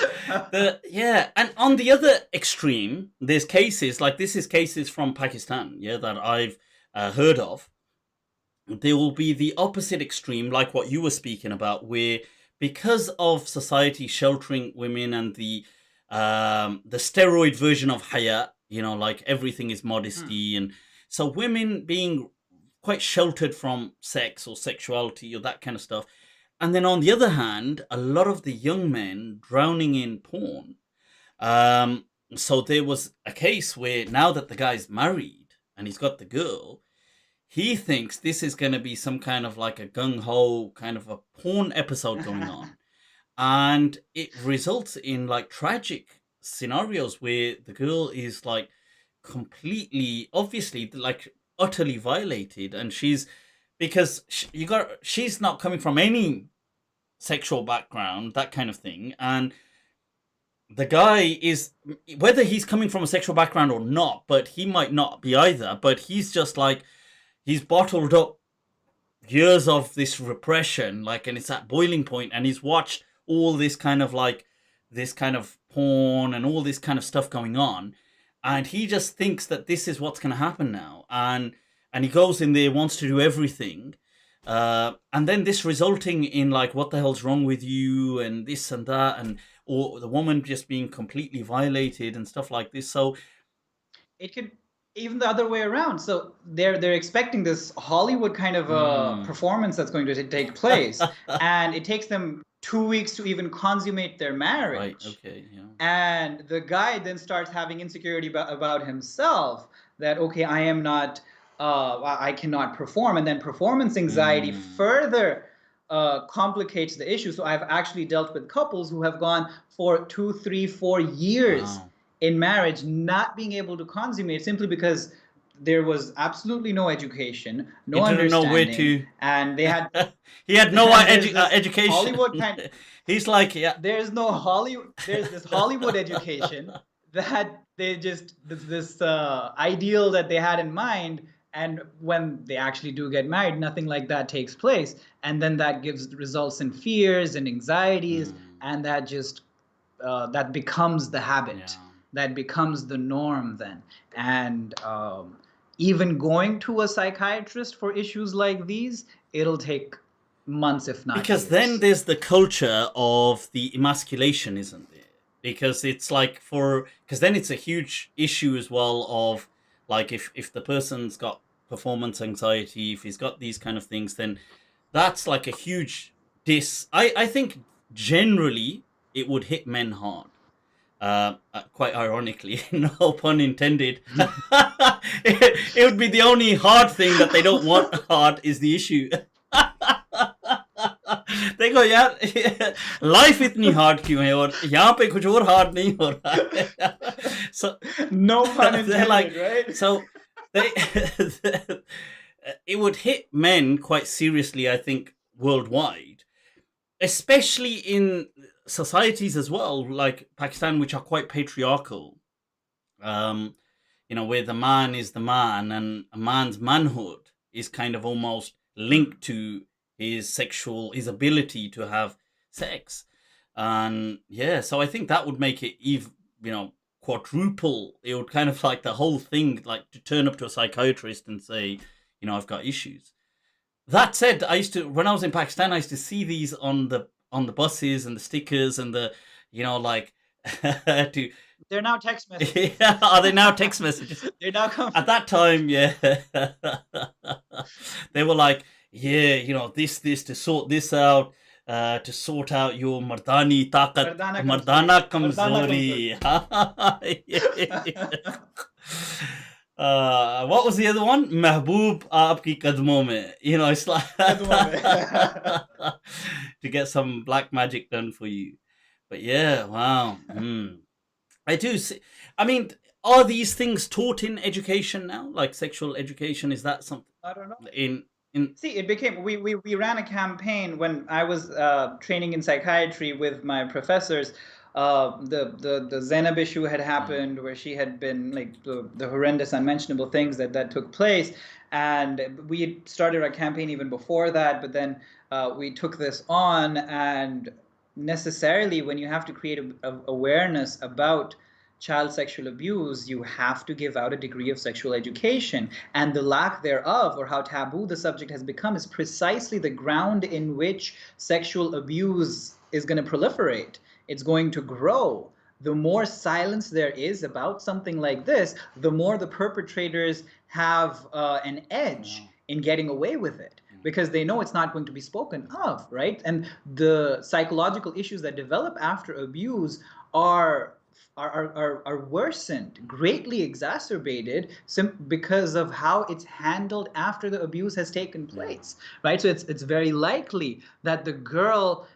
and on the other extreme, there's cases like cases from Pakistan, that I've heard of. There will be the opposite extreme, like what you were speaking about, where because of society sheltering women and the steroid version of haya, like everything is modesty, and so women being quite sheltered from sex or sexuality or that kind of stuff. And then on the other hand, a lot of the young men drowning in porn. So there was a case where now that the guy's married and he's got the girl, he thinks this is going to be some kind of like a gung-ho kind of a porn episode going on. And it results in like tragic scenarios where the girl is like completely, obviously, like utterly violated, and she's not coming from any sexual background, that kind of thing, and the guy is, whether he's coming from a sexual background or not, but he might not be either, but he's just like, he's bottled up years of this repression, like, and it's at boiling point, and he's watched all this kind of like this kind of porn and all this kind of stuff going on, and he just thinks that this is what's going to happen now, and he goes in there, wants to do everything, and then this resulting in like, what the hell's wrong with you, and this and that, and or the woman just being completely violated and stuff like this. So it could even the other way around. So they're expecting this Hollywood kind of performance that's going to take place, and it takes them 2 weeks to even consummate their marriage. Right. Okay. Yeah. And the guy then starts having insecurity about himself, that okay, I am not, I cannot perform, and then performance anxiety further complicates the issue. So I've actually dealt with couples who have gone for 2, 3, 4 years in marriage, not being able to consummate simply because there was absolutely no education, no He didn't know where understanding, to. and they had He had no there's this education. Hollywood kind. He's like, yeah. There's no Hollywood. There's this Hollywood education that they just this ideal that they had in mind, and when they actually do get married, nothing like that takes place, and then that results in fears and anxieties, and that just that becomes the habit. Yeah. That becomes the norm then, and even going to a psychiatrist for issues like these, it'll take months, if not because years. then there's the culture of the emasculation, isn't there? Because it's like because then it's a huge issue as well of like if the person's got performance anxiety, if he's got these kind of things, then that's like a huge I think generally it would hit men hard. Quite ironically, no pun intended. It would be the only hard thing that they don't want hard is the issue. देखो यार life इतनी hard क्यों है और यहाँ पे कुछ और हार्ड नहीं हो रहा है. So no pun intended, like, right? So it would hit men quite seriously, I think, worldwide, especially in societies as well, like Pakistan, which are quite patriarchal. Where the man is the man, and a man's manhood is kind of almost linked to his ability to have sex. And yeah, so I think that would make it even, quadruple. It would kind of like the whole thing, like to turn up to a psychiatrist and say, I've got issues. That said, when I was in Pakistan, I used to see these on the buses and the stickers and the, like, They're now text messages. Yeah, are they now text messages? They're now coming. At that time, yeah. They were like, yeah, this to sort this out, to sort out your mardani taqat, mardana kamzori. What was the other one? Mehboob aapki kadmon mein. It's like to get some black magic done for you. But yeah, wow. I do see. I mean, are these things taught in education now? Like sexual education? Is that something? I don't know. See, it became. We ran a campaign when I was training in psychiatry with my professors. The Zainab issue had happened, where she had been like the horrendous, unmentionable things that took place, and we had started our campaign even before that. But then we took this on, and necessarily when you have to create awareness about child sexual abuse, you have to give out a degree of sexual education, and the lack thereof, or how taboo the subject has become, is precisely the ground in which sexual abuse is going to proliferate. It's going to grow. The more silence there is about something like this, the more the perpetrators have an edge in getting away with it, because they know it's not going to be spoken of, right? And the psychological issues that develop after abuse are worsened, greatly exacerbated, because of how it's handled after the abuse has taken place, right? So it's very likely that the girl,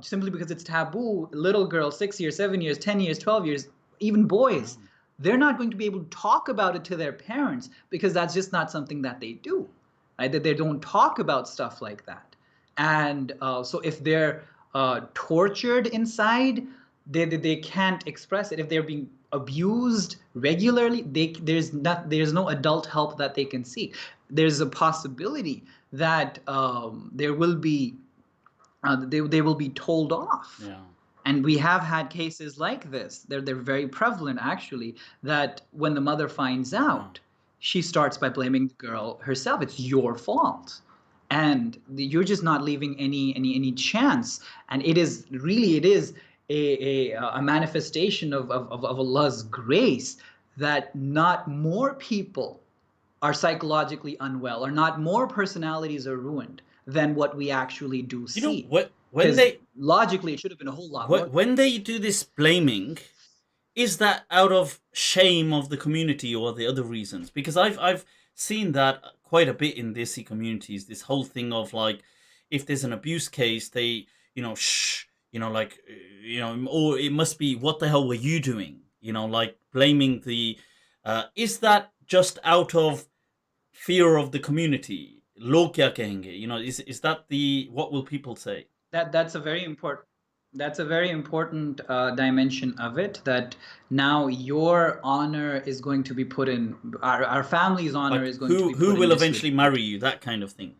simply because it's taboo, little girl, 6 years, 7 years, 10 years, 12 years, even boys, they're not going to be able to talk about it to their parents, because that's just not something that they do, right? That they don't talk about stuff like that. And so if they're tortured inside, they can't express it. If they're being abused regularly, there's no adult help that they can seek. There's a possibility that there will be they will be told off. Yeah. And we have had cases like this. They're very prevalent, actually, that when the mother finds out, she starts by blaming the girl herself. It's your fault. And you're just not leaving any chance. And it is a manifestation of Allah's grace that not more people are psychologically unwell, or not more personalities are ruined than what we actually do see. Logically, it should have been a whole lot more. When they do this blaming, is that out of shame of the community, or the other reasons? Because I've seen that quite a bit in Desi communities, this whole thing of like, if there's an abuse case, they, shh, like, or it must be, what the hell were you doing? Like blaming the, is that just out of fear of the community? Log kya kahenge? Is that what will people say? That's a very important, dimension of it, that now your honor is going to be put in, our family's honor Like is going to be who put in will disrepute. eventually marry you? That kind of thing.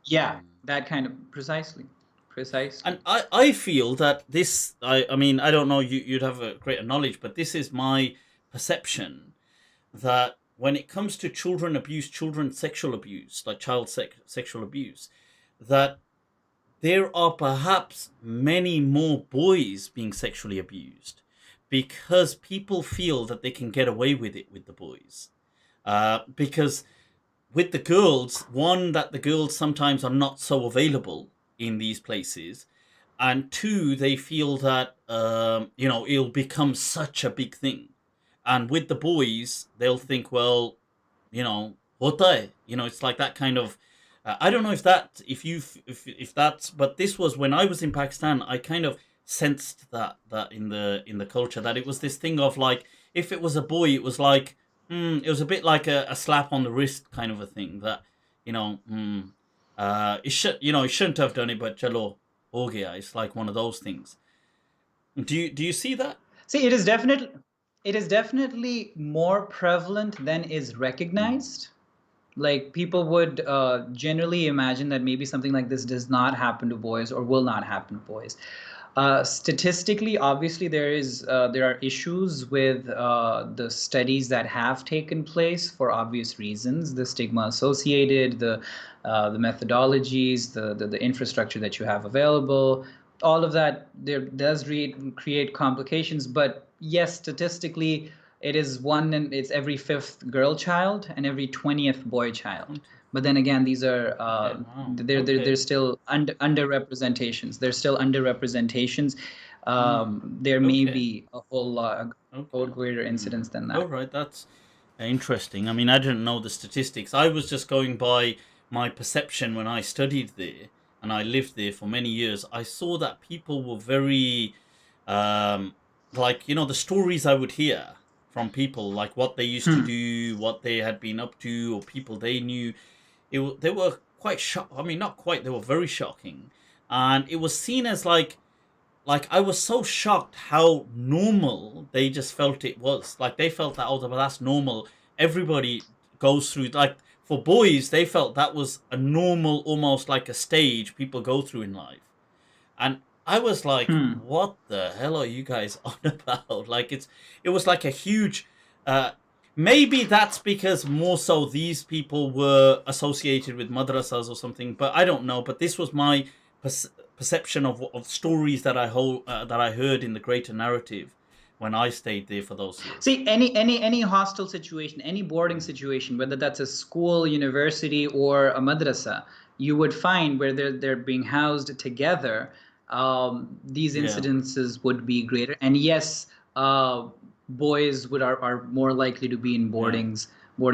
Yeah, that kind of, precisely. And I feel that this, I mean, I don't know, you'd have a greater knowledge, but this is my perception, that when it comes to children abuse, children sexual abuse, like child sexual abuse, that there are perhaps many more boys being sexually abused because people feel that they can get away with it with the boys. Because with the girls, one, that the girls sometimes are not so available in these places, and two, they feel that it'll become such a big thing. And with the boys, they'll think, well, hota hai. It's like that kind of. I don't know if that's, but this was when I was in Pakistan. I kind of sensed that in the culture, that it was this thing of like, if it was a boy, it was like, it was a bit like a slap on the wrist kind of a thing, that it shouldn't have done it, but chalo ho gaya. It's like one of those things. Do you see that? See, it is definitely more prevalent than is recognized. Like, people would generally imagine that maybe something like this does not happen to boys or will not happen to boys. Statistically, obviously, there are issues with the studies that have taken place for obvious reasons: the stigma associated, the methodologies, the infrastructure that you have available. All of that there does create complications. But yes, statistically, it's every fifth girl child and every 20th boy child. But then again, these are they're still underrepresentations. They're still underrepresentations. There may be a whole greater incidence than that. All right, that's interesting. I mean, I didn't know the statistics. I was just going by my perception when I studied there and I lived there for many years. I saw that people were very, like, the stories I would hear from people, like what they used to do, what they had been up to, or people they knew. They were quite shocked. I mean, not quite. They were very shocking, and it was seen as like I was so shocked how normal they just felt it was. Like they felt that, oh, but that's normal. Everybody goes through. Like for boys, they felt that was a normal, almost like a stage people go through in life. And I was like, what the hell are you guys on about? Like it was like a huge. Maybe that's because more so these people were associated with madrasas or something, but I don't know. But this was my perception of stories that I heard in the greater narrative when I stayed there for those years. See, any hostel situation, any boarding situation, whether that's a school, university, or a madrasa, you would find where they're being housed together, these incidences would be greater. And yes, boys are more likely to be in boarding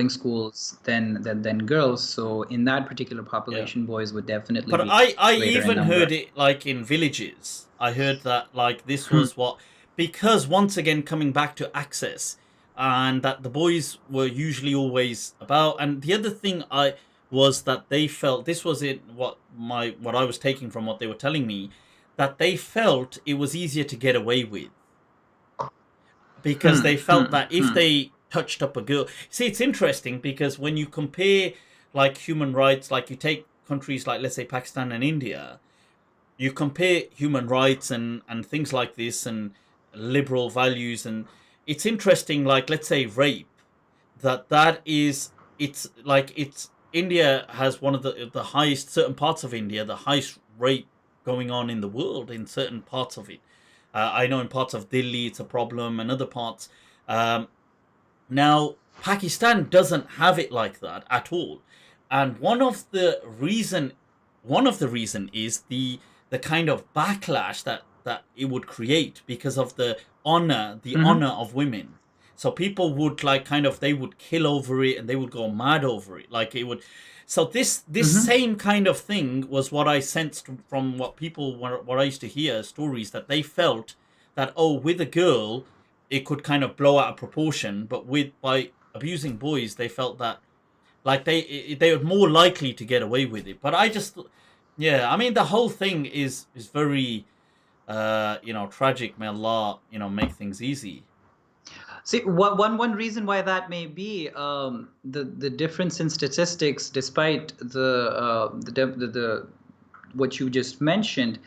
schools than girls. So in that particular population, boys would definitely. But be I even heard it like in villages. I heard that like this was because once again coming back to access, and that the boys were usually always about. And the other thing was that they felt, this was what I was taking from what they were telling me, that they felt it was easier to get away with. Because they felt that if they touched up a girl... See, it's interesting because when you compare like human rights, like you take countries like, let's say, Pakistan and India, you compare human rights and things like this and liberal values, and it's interesting, like, let's say rape, that is, it's India has one of the highest, certain parts of India, the highest rape going on in the world in certain parts of it. I know in parts of Delhi it's a problem, and other parts. Now, Pakistan doesn't have it like that at all, and one of the reason is the kind of backlash that it would create because of the honor of women. So people would like kind of, they would kill over it and they would go mad over it. Like it would. So this same kind of thing was what I sensed from what people, what I used to hear stories, that they felt that, oh, with a girl, it could kind of blow out of proportion, but by abusing boys, they felt that like they were more likely to get away with it. But I just, yeah, I mean, the whole thing is very, tragic. May Allah, make things easy. See, one reason why that may be, the difference in statistics, despite the what you just mentioned,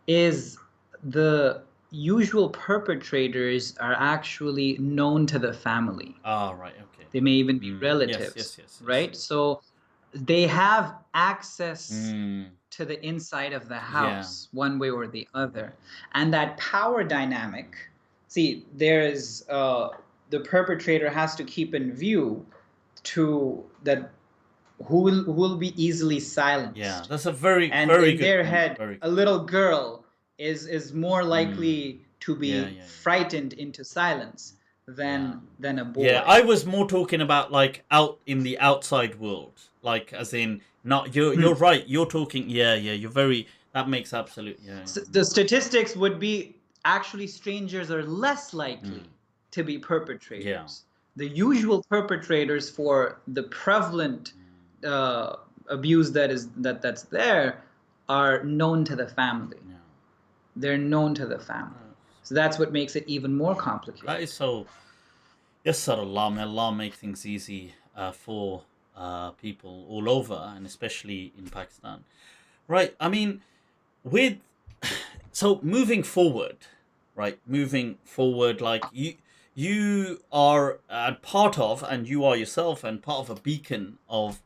is the usual perpetrators are actually known to the family. Ah, right, okay. They may even be relatives, yes. right? So they have access to the inside of the house, one way or the other. And that power dynamic, see, there's the perpetrator has to keep in view to that who will be easily silenced. Yeah, that's a very and very in good their point. head, a little girl is more likely to be frightened into silence than a boy. Yeah, I was more talking about like out in the outside world, like as in not you're right. You're talking. You're very. That makes absolute. The statistics would be actually strangers are less likely to be perpetrators. The usual perpetrators for the prevalent abuse that's there are known to the family. They're known to the family. So that's what makes it even more complicated. That is so. Yes, sir, Allah, may Allah make things easy for people all over, and especially in Pakistan. Right. I mean, so moving forward, right? Moving forward, like you are part of, and you are yourself, and part of a beacon of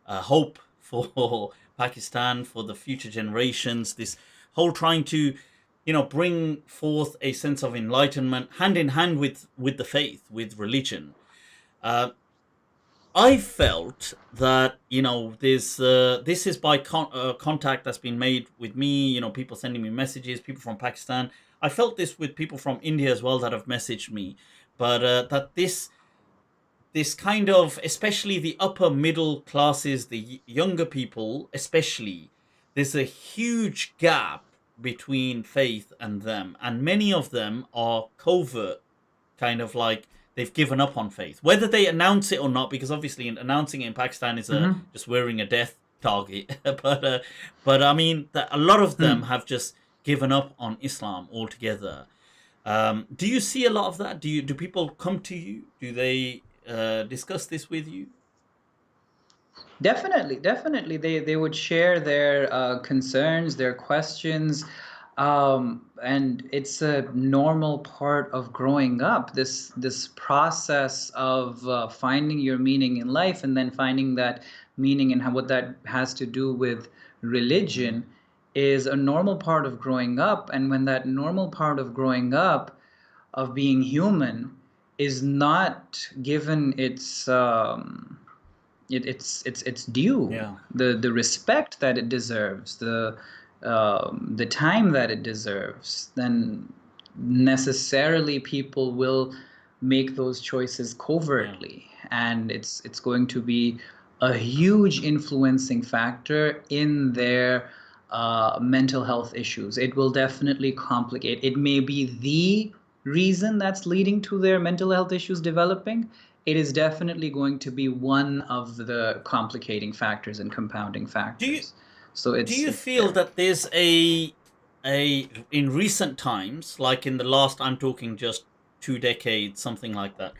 hope for Pakistan, for the future generations. This whole trying to, bring forth a sense of enlightenment, hand in hand with the faith, with religion. I felt that this is by contact that's been made with me. People sending me messages, people from Pakistan. I felt this with people from India as well that have messaged me, but that this kind of, especially the upper middle classes, the younger people, especially, there's a huge gap between faith and them, and many of them are covert, kind of like they've given up on faith, whether they announce it or not, because obviously announcing it in Pakistan is just wearing a death target. but I mean that a lot of them have just given up on Islam altogether. Do you see a lot of that? Do people come to you? Do they discuss this with you? Definitely. They would share their concerns, their questions, and it's a normal part of growing up. This process of finding your meaning in life, and then finding that meaning and what that has to do with religion, is a normal part of growing up. And when that normal part of growing up, of being human, is not given its its due, the respect that it deserves, the time that it deserves, then necessarily people will make those choices covertly, and it's going to be a huge influencing factor in their mental health issues. It will definitely complicate. It may be the reason that's leading to their mental health issues developing. It is definitely going to be one of the complicating factors and compounding factors. Do you feel that there's a in recent times, like in the last, I'm talking just 2 decades, something like that,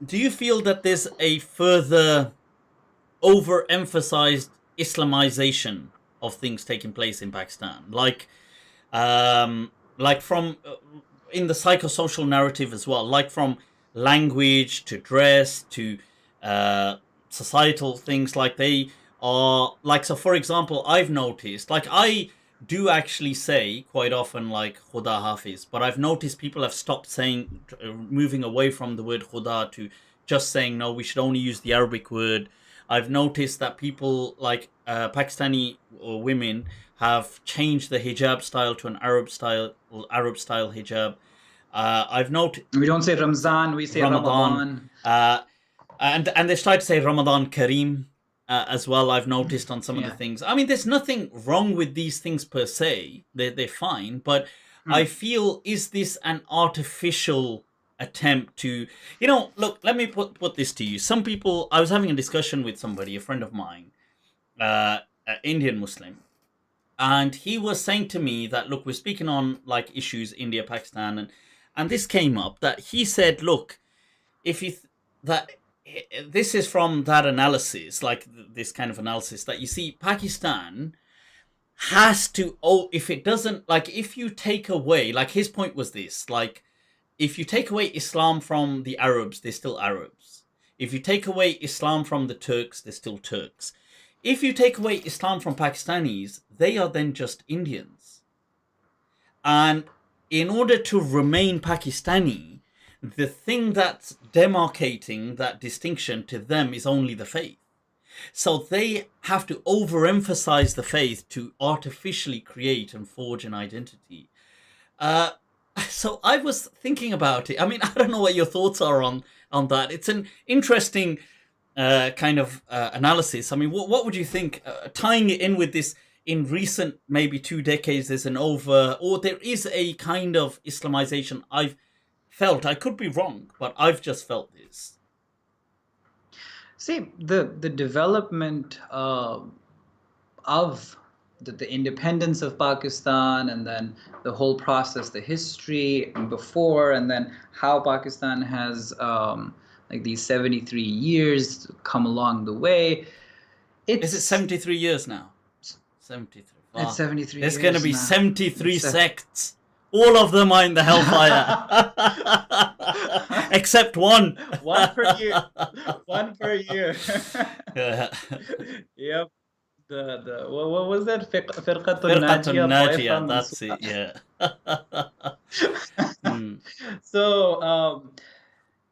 do you feel that there's a further overemphasized Islamization of things taking place in Pakistan, like from in the psychosocial narrative as well, like from language to dress to societal things, like they are like, so for example, I've noticed, like I do actually say quite often like Khuda Hafiz, but I've noticed people have stopped saying, moving away from the word Khuda to just saying, no, we should only use the Arabic word. I've noticed that people like Pakistani women have changed the hijab style to an Arab style hijab. I've noted We don't say Ramzan, we say Ramadan. And they tried to say Ramadan Kareem as well. I've noticed on some of the things. I mean, there's nothing wrong with these things per se. They're fine, but I feel, is this an artificial attempt to, look, let me put this to you. Some people, I was having a discussion with somebody, a friend of mine, Indian Muslim, and he was saying to me that, look, we're speaking on like issues India, Pakistan, and this came up, that he said, look, if you that this is from that analysis, like this kind of analysis, that you see Pakistan has to, if it doesn't, like, if you take away, like his point was this, like, if you take away Islam from the Arabs, they're still Arabs. If you take away Islam from the Turks, they're still Turks. If you take away Islam from Pakistanis, they are then just Indians. And in order to remain Pakistani, the thing that's demarcating that distinction to them is only the faith. So they have to overemphasize the faith to artificially create and forge an identity. So I was thinking about it. I mean, I don't know what your thoughts are on that. It's an interesting kind of analysis. I mean, what would you think, tying it in with this? In recent maybe 2 decades, there's there is a kind of Islamization. I've felt, I could be wrong, but I've just felt this. See, the development of the independence of Pakistan, and then the whole process, the history before, and then how Pakistan has like these 73 years come along the way. Is it 73 years now? 73. Wow. It's 73 There's years going to be now. 73 sects. All of them are in the hellfire. Except one. One per year. One per year. Yep. What was that? Firqatun Najiyah, that's it, yeah. So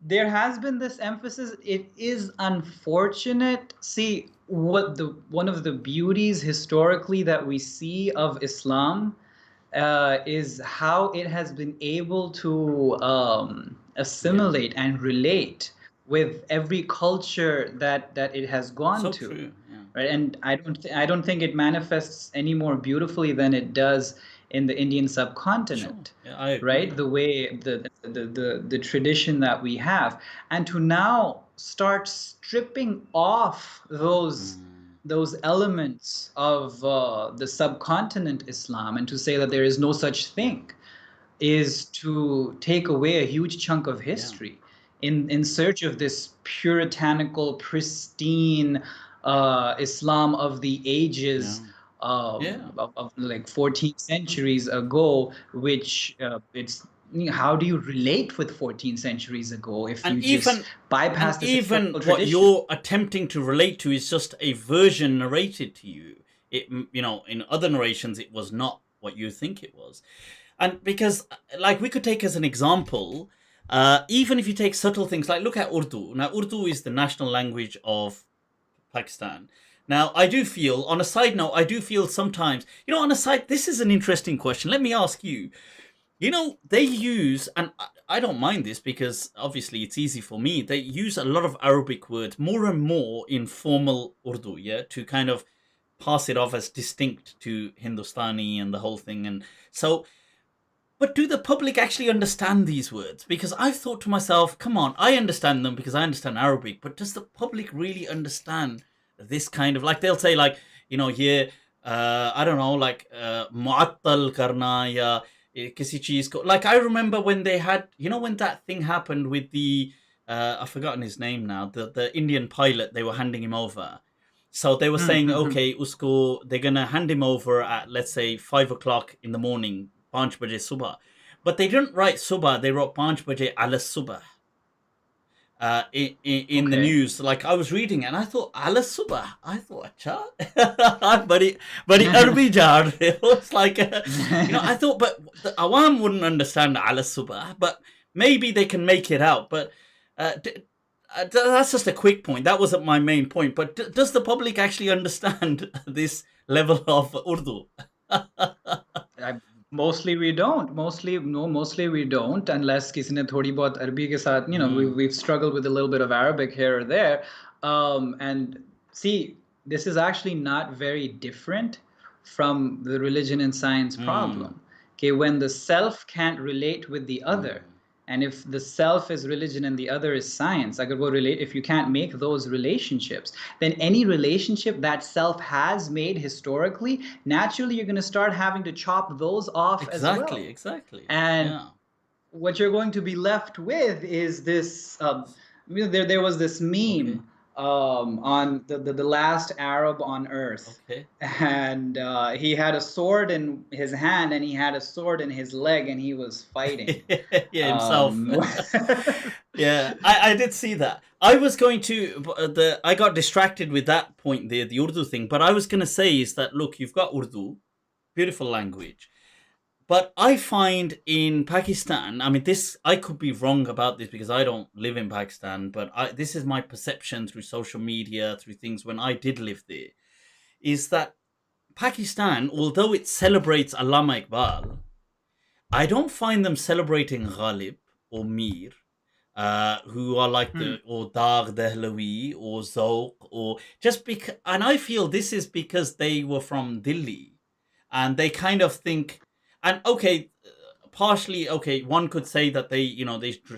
there has been this emphasis. It is unfortunate. See, one of the beauties historically that we see of Islam is how it has been able to assimilate and relate with every culture that it has gone to. True. Yeah. Right, and I don't think it manifests any more beautifully than it does in the Indian subcontinent. Sure. Yeah, I agree. Right, the way the tradition that we have, and to now start stripping off those elements of the subcontinent Islam, and to say that there is no such thing, is to take away a huge chunk of history in search of this puritanical, pristine Islam of the ages of like 14 centuries ago, which it's, how do you relate with 14 centuries ago if you just bypass the even what tradition? You're attempting to relate to is just a version narrated to you. It, in other narrations, it was not what you think it was. And because, like, we could take as an example, even if you take subtle things, like look at Urdu. Now, Urdu is the national language of Pakistan. Now, I do feel, on a side note, sometimes, on a side, this is an interesting question. Let me ask you, they use, and I don't mind this because obviously it's easy for me, they use a lot of Arabic words more and more in formal Urdu, to kind of pass it off as distinct to Hindustani and the whole thing. And so, but do the public actually understand these words? Because I've thought to myself, come on, I understand them because I understand Arabic, but does the public really understand this kind of, like, they'll say, like, here, I don't know, like, mu'attal karna ya kisi cheez ko. Like, I remember when they had, when that thing happened with the, I've forgotten his name now, the Indian pilot, they were handing him over. So they were saying, okay, usko, they're going to hand him over at, let's say, 5 o'clock in the morning, 5 baje subah. But they didn't write subah, they wrote 5 baje ala subah. In the news, like, I was reading and I thought, ala subah. I thought, acha, but Arabi jar. It was like, I thought, but the awam wouldn't understand ala subah, but maybe they can make it out. But that's just a quick point. That wasn't my main point. But does the public actually understand this level of Urdu? Mostly we don't. Mostly we don't, unless किसी ने थोड़ी बहुत अरबी के साथ, we've struggled with a little bit of Arabic here or there. And see, this is actually not very different from the religion and science problem. Okay, when the self can't relate with the other, and if the self is religion and the other is science, if you can't make those relationships, then any relationship that self has made historically, naturally you're going to start having to chop those off as well. Exactly. And what you're going to be left with is this, there was this meme on the last Arab on earth. And he had a sword in his hand and he had a sword in his leg and he was fighting. Himself. Yeah, I did see that. I was going to, I got distracted with that point there, the Urdu thing. But I was going to say is that, look, you've got Urdu, beautiful language. But I find in Pakistan, I mean, I could be wrong about this because I don't live in Pakistan, but this is my perception through social media, through things when I did live there, is that Pakistan, although it celebrates Allama Iqbal, I don't find them celebrating Ghalib or Mir, who are like or Dar Dehlawi or Zawq, or just because, and I feel this is because they were from Delhi and they kind of think. And partially, one could say that they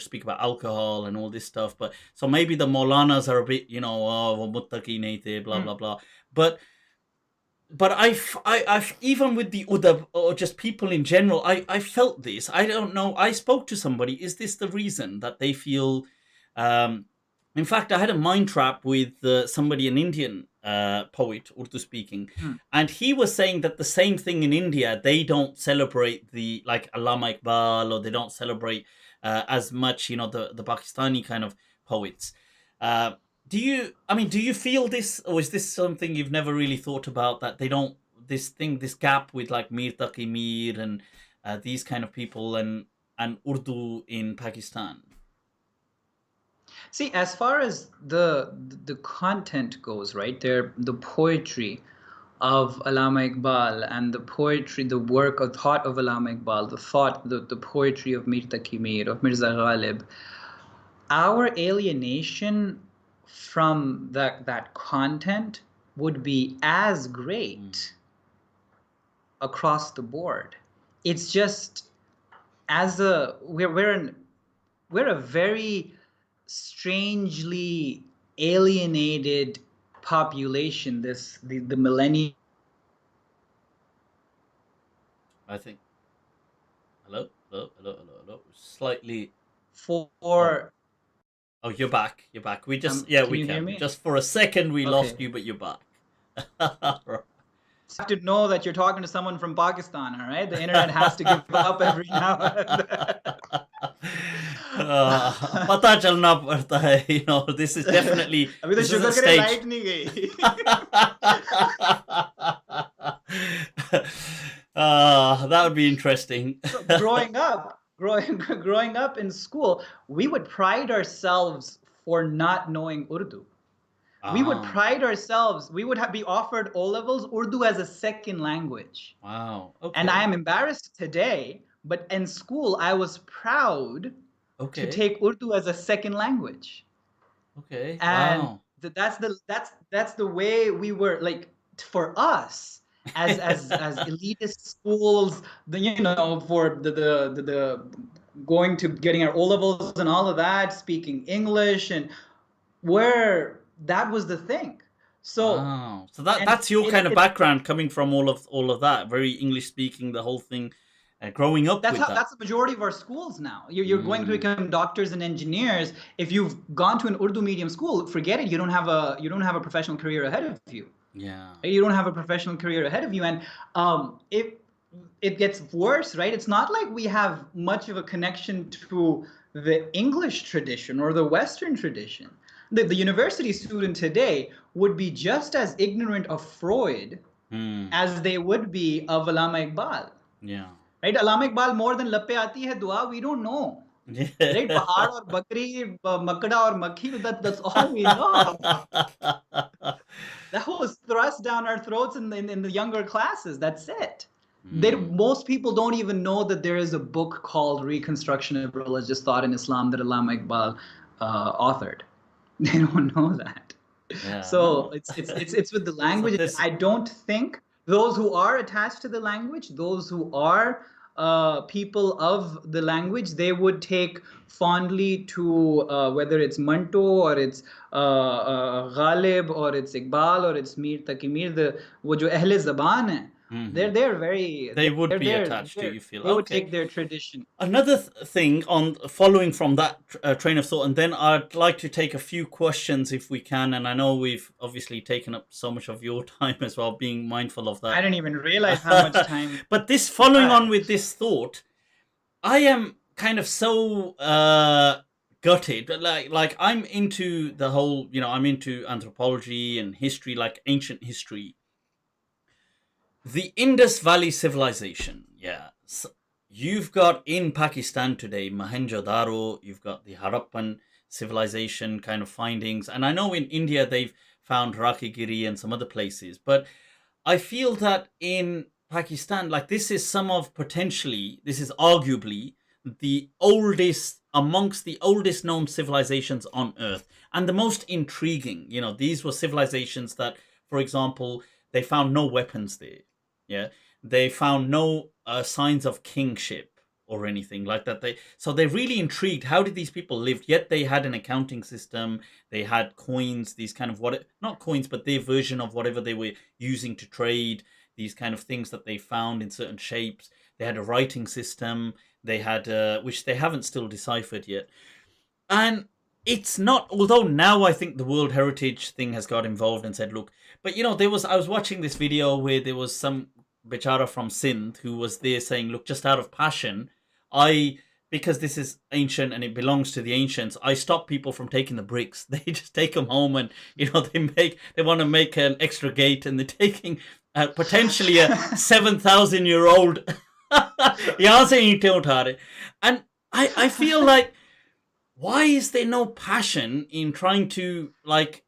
speak about alcohol and all this stuff, but so maybe the Maulanas are a bit, muttaqi nahi the, blah blah blah. But I've even with the udab or just people in general, I felt this. I don't know. I spoke to somebody. Is this the reason that they feel? In fact, I had a MindTrap with somebody, an Indian poet, Urdu speaking, and he was saying that the same thing in India. They don't celebrate like Allama Iqbal, or they don't celebrate as much, the Pakistani kind of poets. Do you feel this, or is this something you've never really thought about, that they don't, this gap with like Mir Taqi Mir and these kind of people and Urdu in Pakistan? See, as far as the content goes, right, the poetry of Allama Iqbal and the poetry, the work of thought of Allama Iqbal, the poetry of Mir Taqi Mir, of Mirza Ghalib, our alienation from that content would be as great across the board. It's just we're a very strangely alienated population, the millennial. I think hello slightly Oh, you're back. We just we can. Just for a second we lost you, but you're back. You have to know that you're talking to someone from Pakistan, all right? The internet has to give up every now and then. पता चलना पड़ता है, this is definitely अभी तो sugar करे light नहीं गई. That would be interesting. So growing up in school, we would pride ourselves for not knowing Urdu. We would pride ourselves. We would be offered O-levels Urdu as a second language. Wow. Okay. And I am embarrassed today, but in school I was proud to take Urdu as a second language. Okay. And wow. that's the way we were, like, for us as elitist schools, for the going to getting our O-levels and all of that, speaking English, and where that was the thing. So wow. So that's your kind of background, coming from all of that, very English speaking, the whole thing, growing up with that. That's the majority of our schools now. You're going to become doctors and engineers. If you've gone to an Urdu medium school, forget it. You don't have a professional career ahead of you. Yeah. You don't have a professional career ahead of you. And it gets worse, right? It's not like we have much of a connection to the English tradition or the Western tradition. The university student today would be just as ignorant of Freud as they would be of Allama Iqbal. Yeah. Right? Allama Iqbal, more than lappe aati hai dua, we don't know. Right? Pahad aur bakri, makda aur makhi, that's all we know. That was thrust down our throats in the younger classes. That's it. Most people don't even know that there is a book called Reconstruction of Religious Thought in Islam that Allama Iqbal authored. They don't know that. Yeah, so no. it's with the language. this- I don't think those who are attached to the language, those who are people of the language, they would take fondly to whether it's Manto or it's Ghalib or it's Iqbal or it's Mir Taqi Mir, the wo jo ahle zaban hai, they're very They would they're, be they're, attached to, they're- you feel. they would Okay. take their tradition. Another thing on following from that train of thought, and then I'd like to take a few questions if we can. And I know we've obviously taken up so much of your time as well, being mindful of that. I didn't even realize how much time. But this, following on with this thought, I am kind of so gutted. Like I'm into the whole, I'm into anthropology and history, like ancient history. The Indus Valley civilization, yeah. So you've got in Pakistan today Mohenjo-daro, you've got the Harappan civilization kind of findings, and I know in India they've found Rakigiri and some other places, but I feel that in Pakistan, like this is arguably the oldest, amongst the oldest known civilizations on earth, and the most intriguing. These were civilizations that, for example, they found no weapons there. Yeah, they found no signs of kingship or anything like that. So they're really intrigued. How did these people live? Yet they had an accounting system. They had coins. These kind of not coins, but their version of whatever they were using to trade. These kind of things that they found in certain shapes. They had a writing system. They had which they haven't still deciphered yet. And it's not, although now I think the World Heritage thing has got involved and said, look, but I was watching this video where there was some Bichara from Sindh who was there saying, look, just out of passion, because this is ancient and it belongs to the ancients, I stop people from taking the bricks. They just take them home and, they want to make an extra gate, and they're taking potentially a 7,000-year-old. And I feel like, why is there no passion in trying to like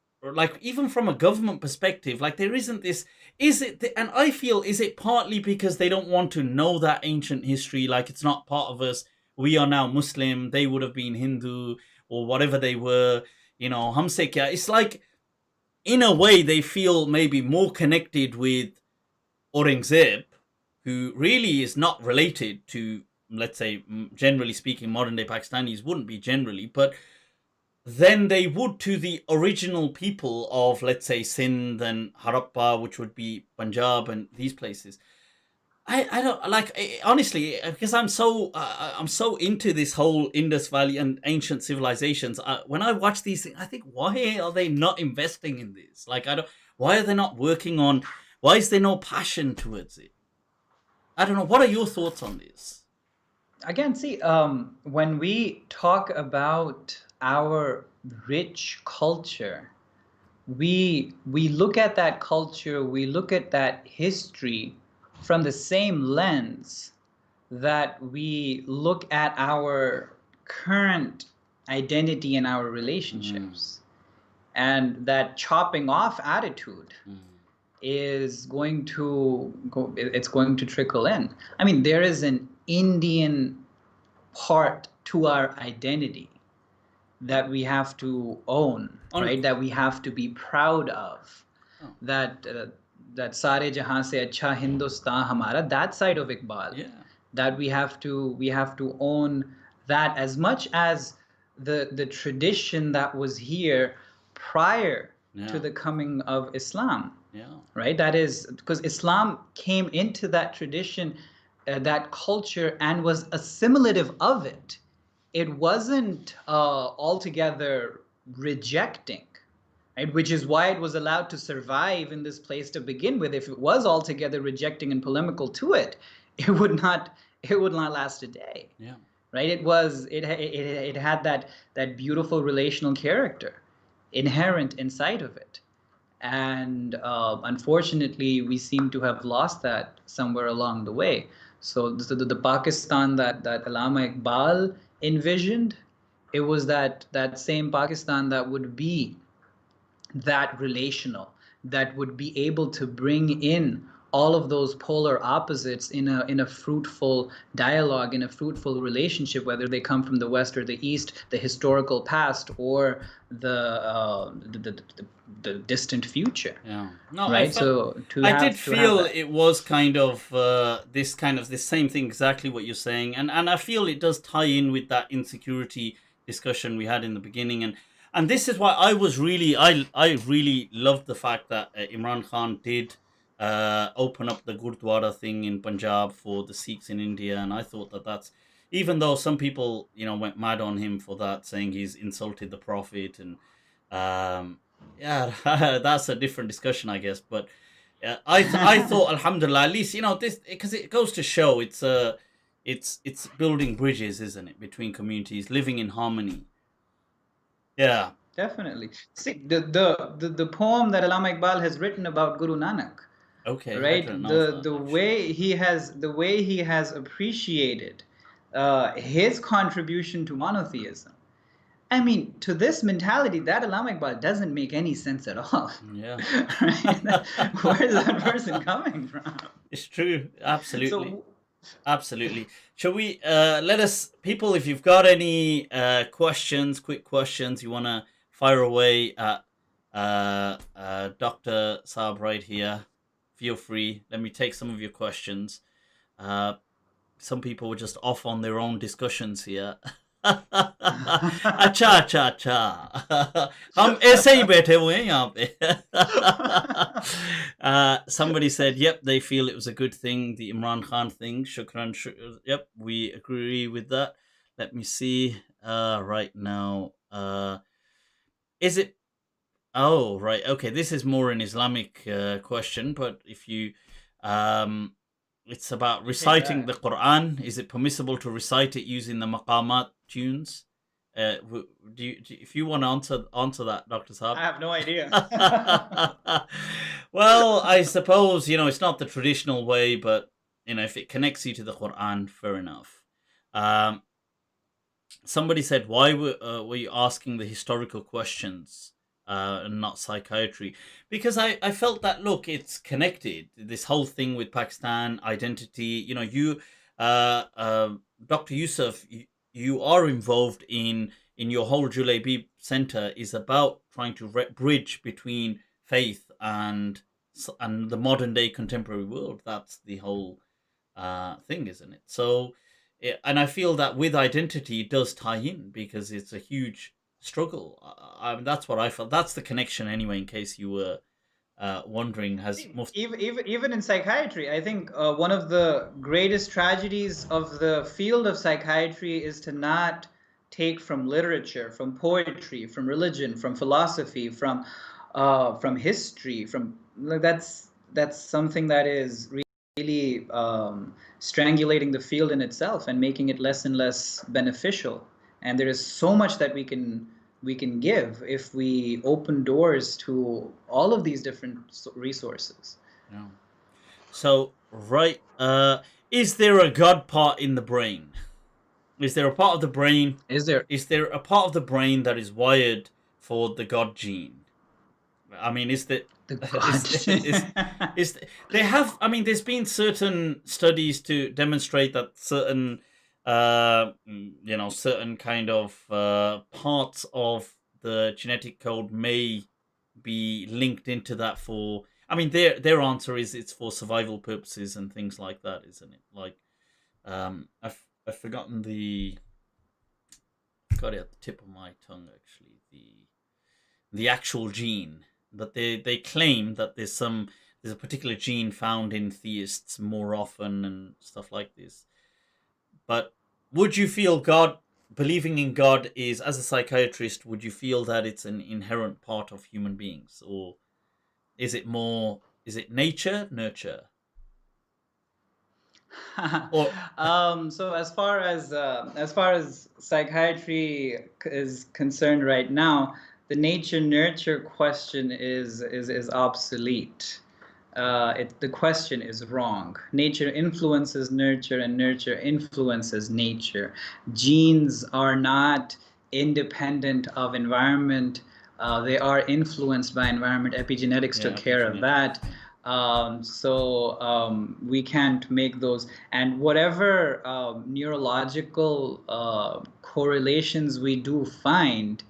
even from a government perspective, like there isn't this, and I feel, is it partly because they don't want to know that ancient history, like it's not part of us, we are now Muslim, they would have been Hindu or whatever they were, humse kya. It's like, in a way, they feel maybe more connected with Aurangzeb, who really is not related to, let's say, generally speaking, modern day Pakistanis wouldn't be generally, but then they would to the original people of, let's say, Sindh and Harappa, which would be Punjab and these places. I don't like, honestly, because I'm so into this whole Indus Valley and ancient civilizations. When I watch these things, I think, why are they not investing in this? Like, why are they not working on? Why is there no passion towards it? I don't know. What are your thoughts on this? Again, see, when we talk about our rich culture, we look at that culture, we look at that history from the same lens that we look at our current identity and our relationships. And that chopping off attitude is going to go, it's going to trickle in. I mean, there is an Indian part to our identity that we have to own, right? That we have to be proud of. That Sare Jahan se Acha Hindustan Hamara, that side of Iqbal. Yeah. That we have to own that, as much as the tradition that was here prior to the coming of Islam. Yeah. Right? That is because Islam came into that tradition, that culture, and was assimilative of it. It wasn't altogether rejecting, right? Which is why it was allowed to survive in this place to begin with. If it was altogether rejecting and polemical to it, it would not last a day. Yeah. Right? It had that beautiful relational character inherent inside of it. And unfortunately, we seem to have lost that somewhere along the way. So the Pakistan that Allama Iqbal envisioned, it was that same Pakistan that would be that relational, that would be able to bring in all of those polar opposites in a fruitful dialogue, in a fruitful relationship, whether they come from the West or the East, the historical past or the distant future. Yeah. No, right. I did feel it was kind of this same thing, exactly what you're saying, and I feel it does tie in with that insecurity discussion we had in the beginning, and this is why I really loved the fact that Imran Khan did open up the Gurdwara thing in Punjab for the Sikhs in India, and I thought that's, even though some people went mad on him for that, saying he's insulted the Prophet, and yeah, that's a different discussion, I guess. But I thought, alhamdulillah, at least this, because it goes to show it's building bridges, isn't it, between communities, living in harmony. Yeah, definitely. See, the poem that Allama Iqbal has written about Guru Nanak. Okay. Right. The way he has appreciated his contribution to monotheism. I mean, to this mentality, that Allama Iqbal doesn't make any sense at all. Yeah. Right? Where is that person coming from? It's true. Absolutely. Absolutely. Shall we let us, people, if you've got any questions, quick questions you want to fire away at Dr. Saab right here, feel free. Let me take some of your questions. Some people were just off on their own discussions here. अच्छा अच्छा अच्छा हम ऐसे ही बैठे हुए हैं यहाँ पे. Somebody said, yep, they feel it was a good thing, the Imran Khan thing. Shukran. Yep, we agree with that. Let me see right now. Is it? Oh, right. Okay, this is more an Islamic question, but if you it's about reciting the Quran. Is it permissible to recite it using the maqamat tunes? If you want to answer that, Dr. Saab? I have no idea. Well, I suppose, it's not the traditional way, but, if it connects you to the Quran, fair enough. Somebody said, why were you asking the historical questions and not psychiatry? Because I felt that, look, it's connected. This whole thing with Pakistan, identity, you, Dr. Yousuf, you are involved in your whole Julaybeeb Center is about trying to bridge between faith and the modern day contemporary world. That's the whole thing, isn't it? So, and I feel that with identity it does tie in, because it's a huge struggle. That's what I felt. That's the connection anyway, in case you were wondering. Even in psychiatry, I think one of the greatest tragedies of the field of psychiatry is to not take from literature, from poetry, from religion, from philosophy, from history, that's something that is really strangulating the field in itself and making it less and less beneficial. And there is so much that we can give if we open doors to all of these different resources. Yeah. So, right, is there a God part in the brain? Is there a part of the brain? Is there a part of the brain that is wired for the God gene? I mean, they have? I mean, there's been certain studies to demonstrate that certain certain kind of parts of the genetic code may be linked into that for. I mean, their answer is it's for survival purposes and things like that, isn't it? Like, I've forgotten got it at the tip of my tongue, actually, the actual gene, but they claim that there's a particular gene found in theists more often and stuff like this. But would you feel believing in God is, as a psychiatrist, would you feel that it's an inherent part of human beings, or is it nature, nurture? So as far as psychiatry is concerned right now, the nature nurture question is obsolete. The question is wrong. Nature influences nurture, and nurture influences nature. Genes are not independent of environment. They are influenced by environment. Epigenetics took care of that. We can't make those. And whatever neurological correlations we do find,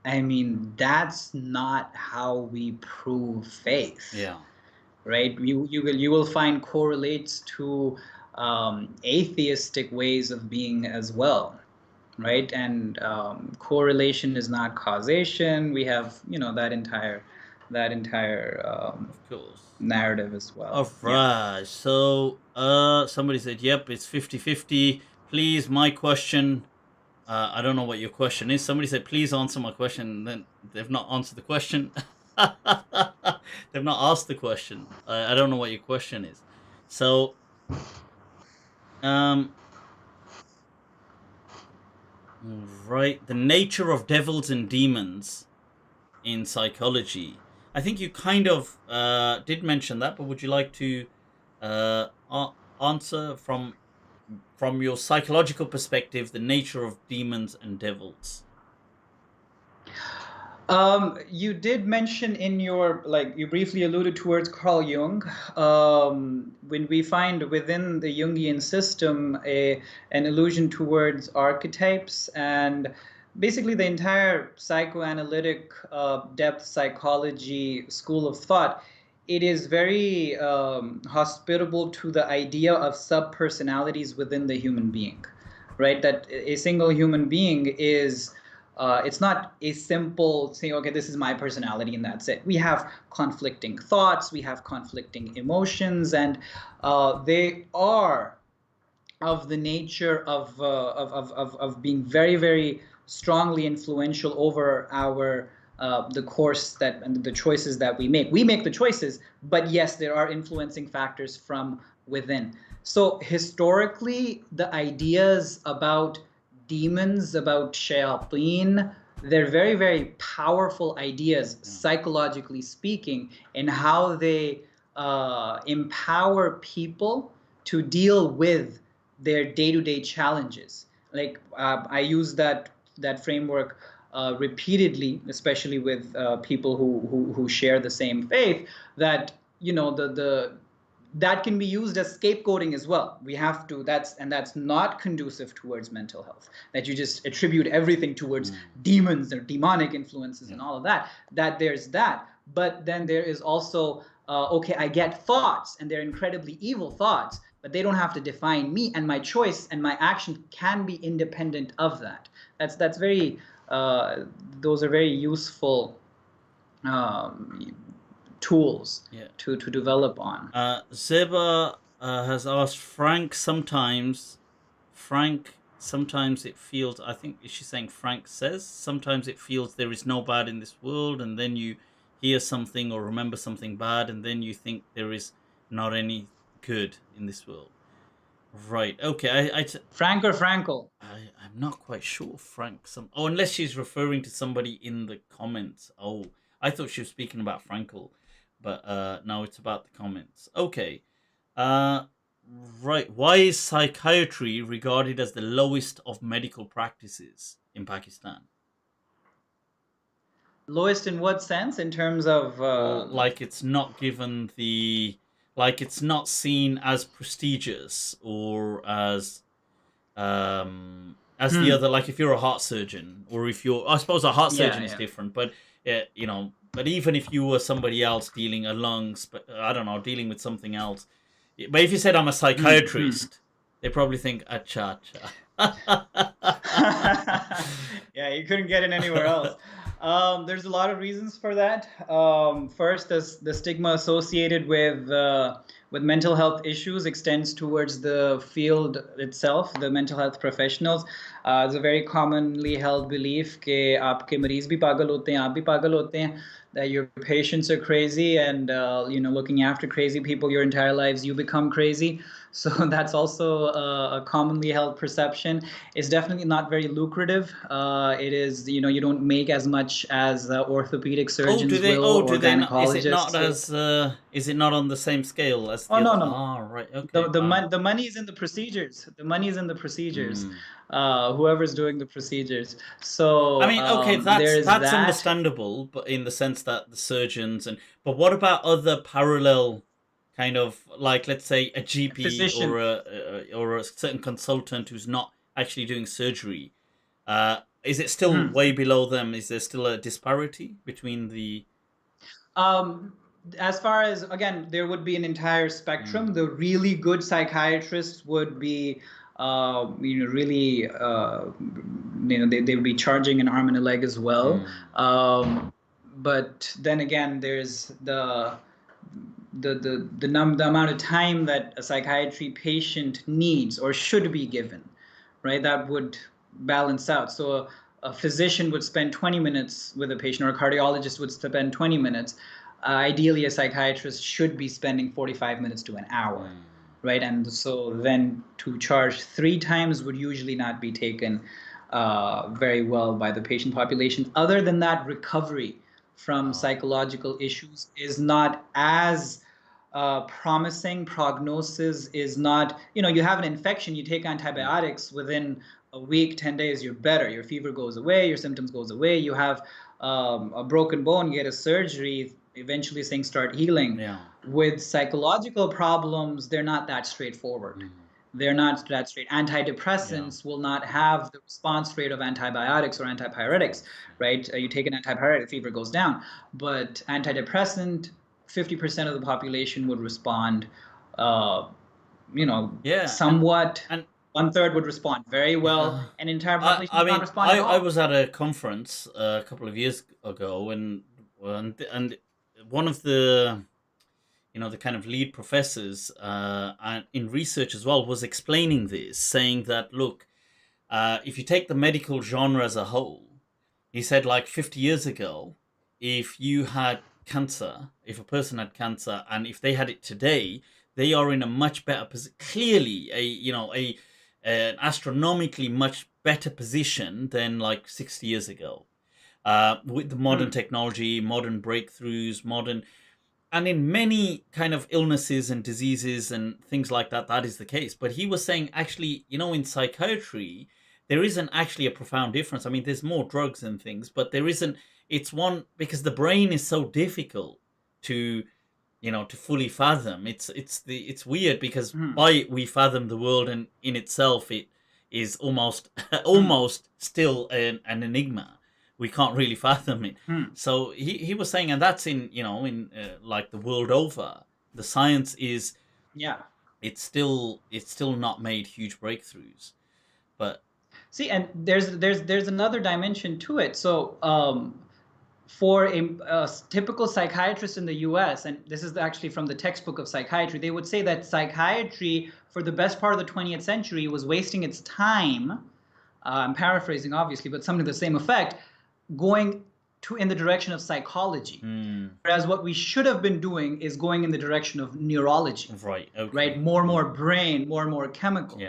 I mean, that's not how we prove faith. Yeah. Right? You will find correlates to atheistic ways of being as well. Right? And correlation is not causation. We have, you know, that entire Of course. narrative as well. All right. Yeah. So somebody said, yep, it's 50-50. Please, my question. I don't know what your question is. Somebody said, please answer my question. Then they've not answered the question. They've not asked the question. I don't know what your question is. So, right. The nature of devils and demons in psychology. I think you kind of did mention that, but would you like to answer from your psychological perspective the nature of demons and devils? You did mention in your, like, you briefly alluded towards Carl Jung. When we find within the Jungian system an allusion towards archetypes, and basically the entire psychoanalytic depth psychology school of thought, it is very hospitable to the idea of subpersonalities within the human being, right? That a single human being is it's not a simple saying, okay, this is my personality and that's it. We have conflicting thoughts, we have conflicting emotions, and they are of the nature of being very, very strongly influential over our the course that and the choices that we make. We make the choices, but yes, there are influencing factors from within. So historically, the ideas about demons, about shayateen, they're very, very powerful ideas, psychologically speaking, in how they empower people to deal with their day-to-day challenges. Like I use that framework repeatedly, especially with people who share the same faith. That, you know, that can be used as scapegoating as well. We have to, that's not conducive towards mental health, that you just attribute everything towards demons or demonic influences and all of that. That there's that. But then there is also, okay, I get thoughts and they're incredibly evil thoughts, but they don't have to define me, and my choice and my action can be independent of that. That's very, those are very useful tools to develop on. Zeba has asked sometimes it feels, I think she's saying Frank says, sometimes it feels there is no bad in this world, and then you hear something or remember something bad, and then you think there is not any good in this world. Right. Okay. Frank or Frankl? I'm not quite sure. Frank. Unless she's referring to somebody in the comments. Oh, I thought she was speaking about Frankl. But now it's about the comments. Okay. Right. Why is psychiatry regarded as the lowest of medical practices in Pakistan? Lowest in what sense? In terms of... like it's not given the... Like it's not seen as prestigious or as the other... Like if you're a heart surgeon, or if you're... I suppose a heart surgeon is different, but, you know... But even if you were somebody else dealing dealing with something else. But if you said I'm a psychiatrist, they probably think, acha. Yeah, you couldn't get it anywhere else. There's a lot of reasons for that. First, the stigma associated with mental health issues extends towards the field itself, the mental health professionals. It's a very commonly held belief that आपके मरीज भी पागल होते हैं, आप भी पागल होते हैं, that your patients are crazy, and looking after crazy people your entire lives, you become crazy. So that's also a commonly held perception. It's definitely not very lucrative. It is, you don't make as much as orthopedic surgeons or gynecologists. Is it not on the same scale as the other? No. Oh, right. Okay. The money is in the procedures. The money is in the procedures. Whoever's doing the procedures. So I mean, okay, that's understandable, but in the sense that the surgeons but what about other parallel kind of like, let's say, a GP Physician. or a certain consultant who's not actually doing surgery? Is it still way below them? Is there still a disparity between the? As far as, again, there would be an entire spectrum. The really good psychiatrists would be, really, they would be charging an arm and a leg as well. But then again, there's the amount of time that a psychiatry patient needs or should be given, right? That would balance out. So a physician would spend 20 minutes with a patient, or a cardiologist would spend 20 minutes. Ideally, a psychiatrist should be spending 45 minutes to an hour, right? And so then to charge 3 times would usually not be taken very well by the patient population. Other than that, recovery from psychological issues is not as promising. Prognosis is not, you have an infection, you take antibiotics, within a week, 10 days, you're better. Your fever goes away, your symptoms goes away. You have a broken bone, you get a surgery, eventually things start healing. With psychological problems, they're not that straightforward. They're not that straight. Antidepressants will not have the response rate of antibiotics or antipyretics, right? You take an antipyretic, fever goes down. But antidepressant, 50% of the population would respond, somewhat. And 1/3 would respond very well, and entire population would not respond at all. I was at a conference a couple of years ago, and one of the the kind of lead professors and in research as well was explaining this, saying that, look, if you take the medical genre as a whole, he said, like 50 years ago, if you had cancer, if a person had cancer, and if they had it today, they are in a much better position, clearly an astronomically much better position than like 60 years ago, with the modern technology, modern breakthroughs, and in many kind of illnesses and diseases and things like that, that is the case. But he was saying, actually, in psychiatry, there isn't actually a profound difference. I mean, there's more drugs and things, but there isn't. It's one, because the brain is so difficult to fully fathom. It's weird, because by we fathom the world, and in itself it is almost still an enigma. We can't really fathom it. So he was saying, and that's in like the world over, the science is it's still not made huge breakthroughs. But see, and there's another dimension to it. So for a typical psychiatrist in the US, and this is actually from the textbook of psychiatry, they would say that psychiatry for the best part of the 20th century was wasting its time, I'm paraphrasing obviously, but something to the same effect, going in the direction of psychology. Whereas what we should have been doing is going in the direction of neurology. Right. Okay. Right? More and more brain, more and more chemicals.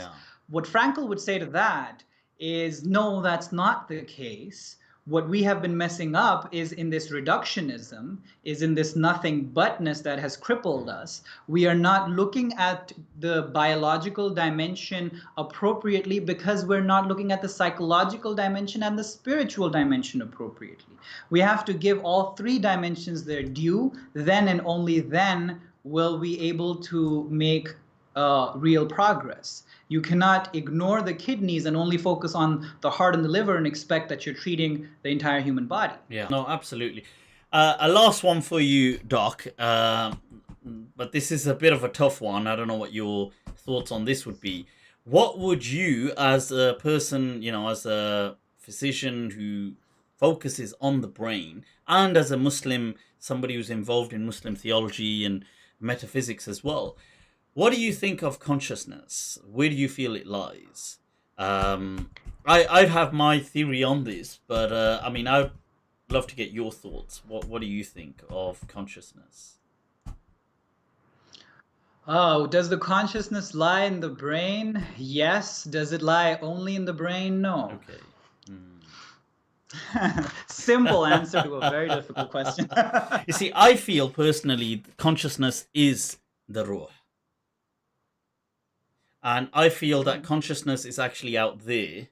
What Frankl would say to that is, no, that's not the case. What we have been messing up is in this reductionism, is in this nothing butness that has crippled us. We are not looking at the biological dimension appropriately, because we're not looking at the psychological dimension and the spiritual dimension appropriately. We have to give all 3 dimensions their due. Then and only then will we be able to make real progress. You cannot ignore the kidneys and only focus on the heart and the liver and expect that you're treating the entire human body. Yeah, no, absolutely. A last one for you, Doc. But this is a bit of a tough one. I don't know what your thoughts on this would be. What would you, as a person, as a physician who focuses on the brain, and as a Muslim, somebody who's involved in Muslim theology and metaphysics as well, what do you think of consciousness? Where do you feel it lies? I have my theory on this, but I mean, I'd love to get your thoughts. What do you think of consciousness? Oh, does the consciousness lie in the brain? Yes. Does it lie only in the brain? No. Okay. Simple answer to a very difficult question. You see, I feel personally consciousness is the ruh. And I feel that consciousness is actually out there,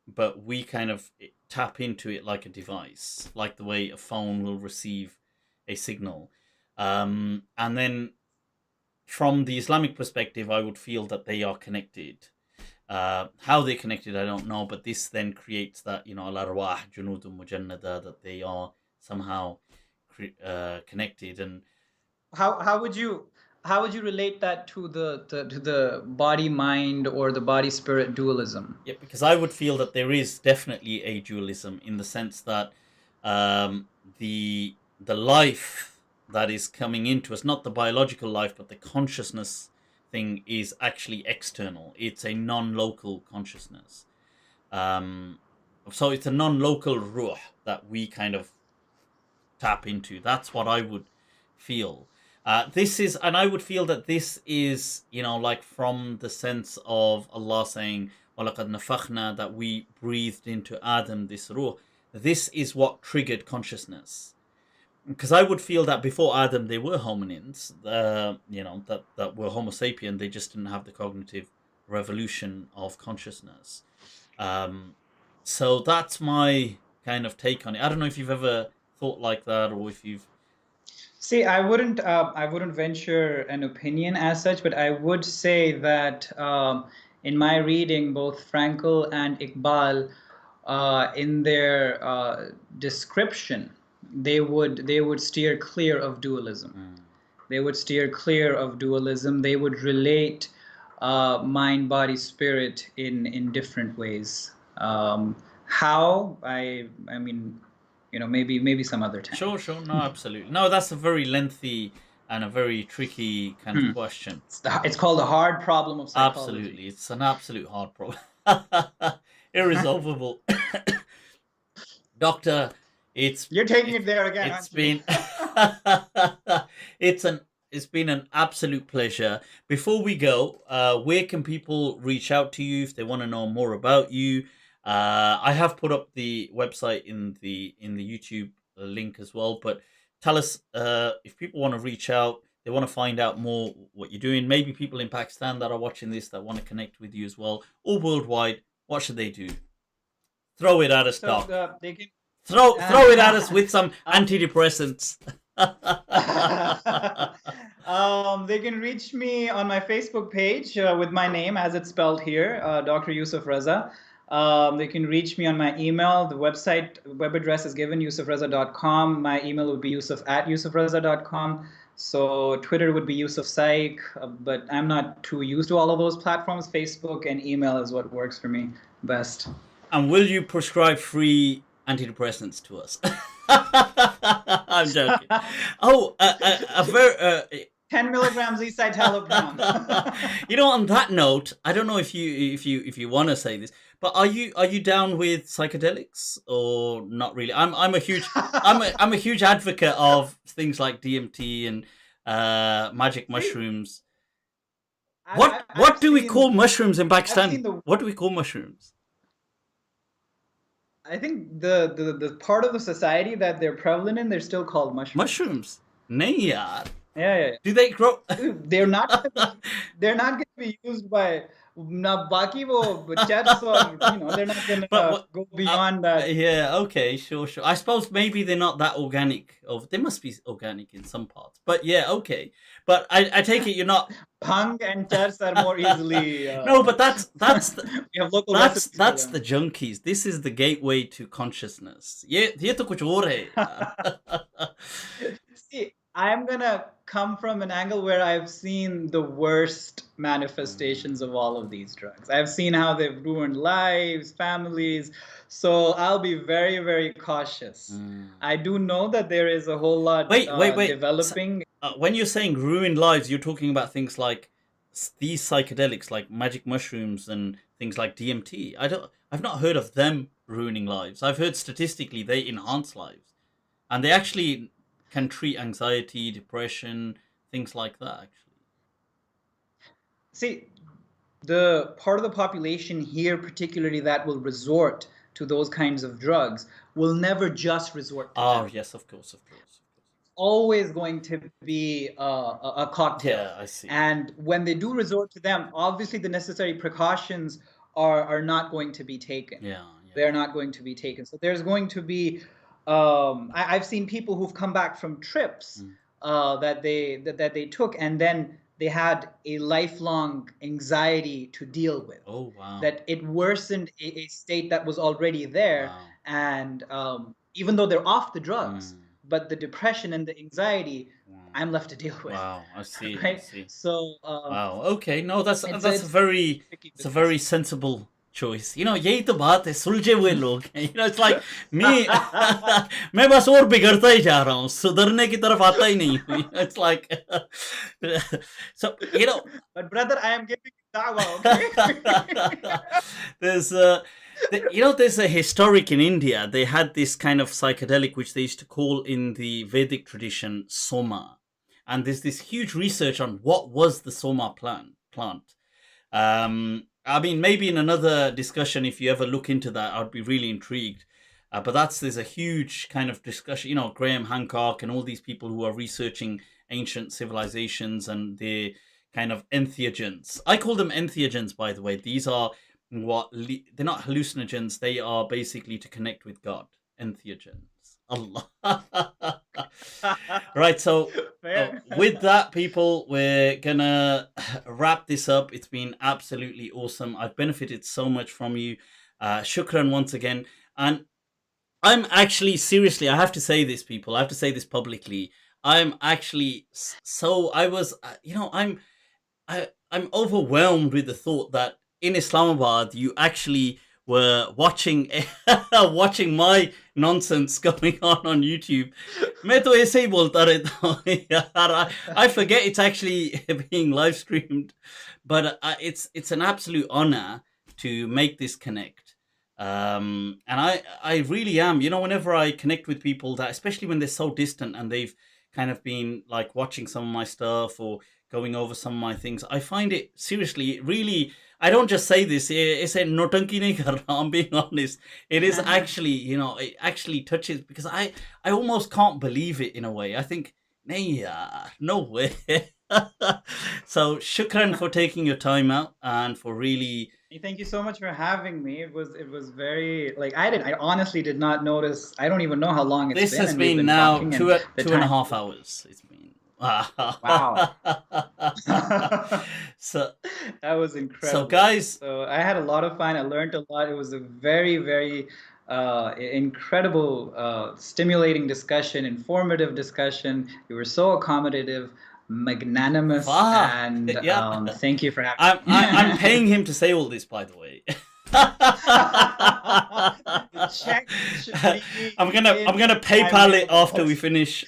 but we kind of tap into it like a device, like the way a phone will receive a signal. And then from the Islamic perspective, I would feel that they are connected. How they're connected, I don't know, but this then creates that, al-arwah junudun mujannada, that they are somehow connected. And how would you relate that to the body mind or the body spirit dualism? yeah, because I would feel that there is definitely a dualism in the sense that the life that is coming into us, not the biological life, but the consciousness thing, is actually external. It's a non-local consciousness. So it's a non-local ruh that we kind of tap into. That's what I would feel. And I would feel that this is, like from the sense of Allah saying, وَلَقَدْ نَفَخْنَا, that we breathed into Adam this ruh. This is what triggered consciousness. Because I would feel that before Adam, they were hominins, that were Homo sapien. They just didn't have the cognitive revolution of consciousness. So that's my kind of take on it. I don't know if you've ever thought like that, or if you've... See, I wouldn't venture an opinion as such, but I would say that in my reading, both Frankl and Iqbal, in their description, they would steer clear of dualism. They would steer clear of dualism. They would relate mind, body, spirit in different ways. How? I mean, maybe some other time. Sure. No, absolutely. No, that's a very lengthy and a very tricky kind of question. It's called a hard problem of psychology. Absolutely. It's an absolute hard problem. Irresolvable. Doctor, you're taking it there again. It's been it's been an absolute pleasure. Before we go, where can people reach out to you if they want to know more about you? I have put up the website in the YouTube link as well. But tell us, if people want to reach out, they want to find out more what you're doing. Maybe people in Pakistan that are watching this that want to connect with you as well, or worldwide. What should they do? Throw it at us, Doc. They can throw it at us with some antidepressants. They can reach me on my Facebook page with my name as it's spelled here, Dr. Yousuf Raza. They can reach me on my email. The web address is given, yusufraza.com. My email would be yusuf@yusufraza.com. So Twitter would be Yousuf Psych, but I'm not too used to all of those platforms. Facebook and email is what works for me best. And will you prescribe free antidepressants to us? I'm joking. Oh, a very 10 milligrams escitalopram. On that note, I don't know if you want to say this, but are you down with psychedelics or not really? I'm a huge advocate of things like DMT and magic mushrooms. What do we call mushrooms in Pakistan? What do we call mushrooms? I think the part of the society that they're prevalent in, they're still called mushrooms. Mushrooms? Nahi yaar. Yeah. Do they grow? They're not going to be used by baki wo chats, or they're not going to go beyond that. Yeah, okay, sure. I suppose maybe they're not that organic. They must be organic in some parts. But yeah, okay. But I take it you're not. Bhang and chats are more easily. No, but that's we have local that's the junkies. This is the gateway to consciousness. Ye to kuch aur hai. See, I'm gonna come from an angle where I've seen the worst manifestations of all of these drugs. I've seen how they've ruined lives, families. So I'll be very, very cautious. I do know that there is a whole lot wait. developing. When you're saying ruined lives, you're talking about things like these psychedelics, like magic mushrooms and things like DMT. I've not heard of them ruining lives. I've heard statistically they enhance lives, and they actually can treat anxiety, depression, things like that, actually. See, the part of the population here, particularly that will resort to those kinds of drugs, will never just resort to them. Yes, of course. Always going to be a cocktail. Yeah, I see. And when they do resort to them, obviously the necessary precautions are not going to be taken. Yeah. They're not going to be taken. So there's going to be... I've seen people who've come back from trips that they took, and then they had a lifelong anxiety to deal with. Oh, wow. That it worsened a state that was already there. Wow. And even though they're off the drugs, but the depression and the anxiety, I'm left to deal with. Wow, I see. Right? I see. So Wow. Okay. No, that's it's a very tricky it's a business. very sensible choice. You know, यही तो बात है, सुलझे हुए लोग हैं. You know, it's like me. मैं बस और बिगड़ता ही जा रहा हूँ, सुधरने की तरफ आता ही नहीं हूँ. It's like so, you know. But brother, I am giving you da'wah, okay? There's you know, there's a historic in India. They had this kind of psychedelic which they used to call in the Vedic tradition soma, and there's this huge research on what was the soma plant. I mean, maybe in another discussion, if you ever look into that, I'd be really intrigued. But there's a huge kind of discussion. You know, Graham Hancock and all these people who are researching ancient civilizations and the kind of entheogens. I call them entheogens, by the way. These are they're not hallucinogens. They are basically to connect with God. Entheogens. Allah. Right. So with that, people, we're gonna wrap this up. It's been absolutely awesome. I've benefited so much from you. Shukran once again. And I'm actually, seriously, I have to say this, people. I have to say this publicly. I'm actually I'm overwhelmed with the thought that in Islamabad you actually were watching watching my nonsense going on YouTube. मैं तो ऐसे ही बोलता रहता हूँ यार. I forget it's actually being live streamed, but it's an absolute honor to make this connect. And I really am. You know, whenever I connect with people that, especially when they're so distant and they've kind of been like watching some of my stuff or going over some of my things, I find it seriously, really, I don't just say this, it's a notanki nahi kar raha, I'm being honest. It is actually, you know, it actually touches, because I almost can't believe it in a way. I think, nahi yaar, no way. So shukran for taking your time out and for really... Thank you so much for having me. It was very, like, I honestly did not notice. I don't even know how long it's been. This has been now two and a half hours. It's been. Wow. So that was incredible. So guys, so I had a lot of fun. I learned a lot. It was a very, very incredible, stimulating discussion, informative discussion. You were so accommodative, magnanimous, and thank you for having me. I'm paying him to say all this, by the way. I'm gonna PayPal it after we finish.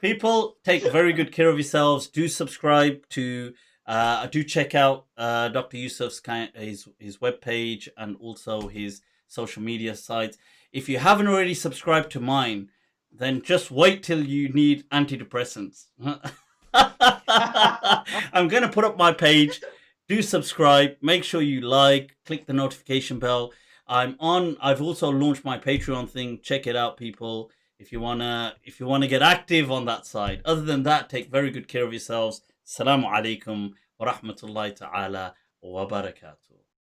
People, take very good care of yourselves. Do subscribe to do check out Dr. Yousuf's his webpage and also his social media sites. If you haven't already subscribed to mine, then just wait till you need antidepressants. I'm gonna put up my page. Do subscribe, make sure you like, click the notification bell. I've also launched my Patreon thing. Check it out, people, if you wanna get active on that side. Other than that, take very good care of yourselves. Assalamu alaikum wa rahmatullahi ta'ala wa barakatuh.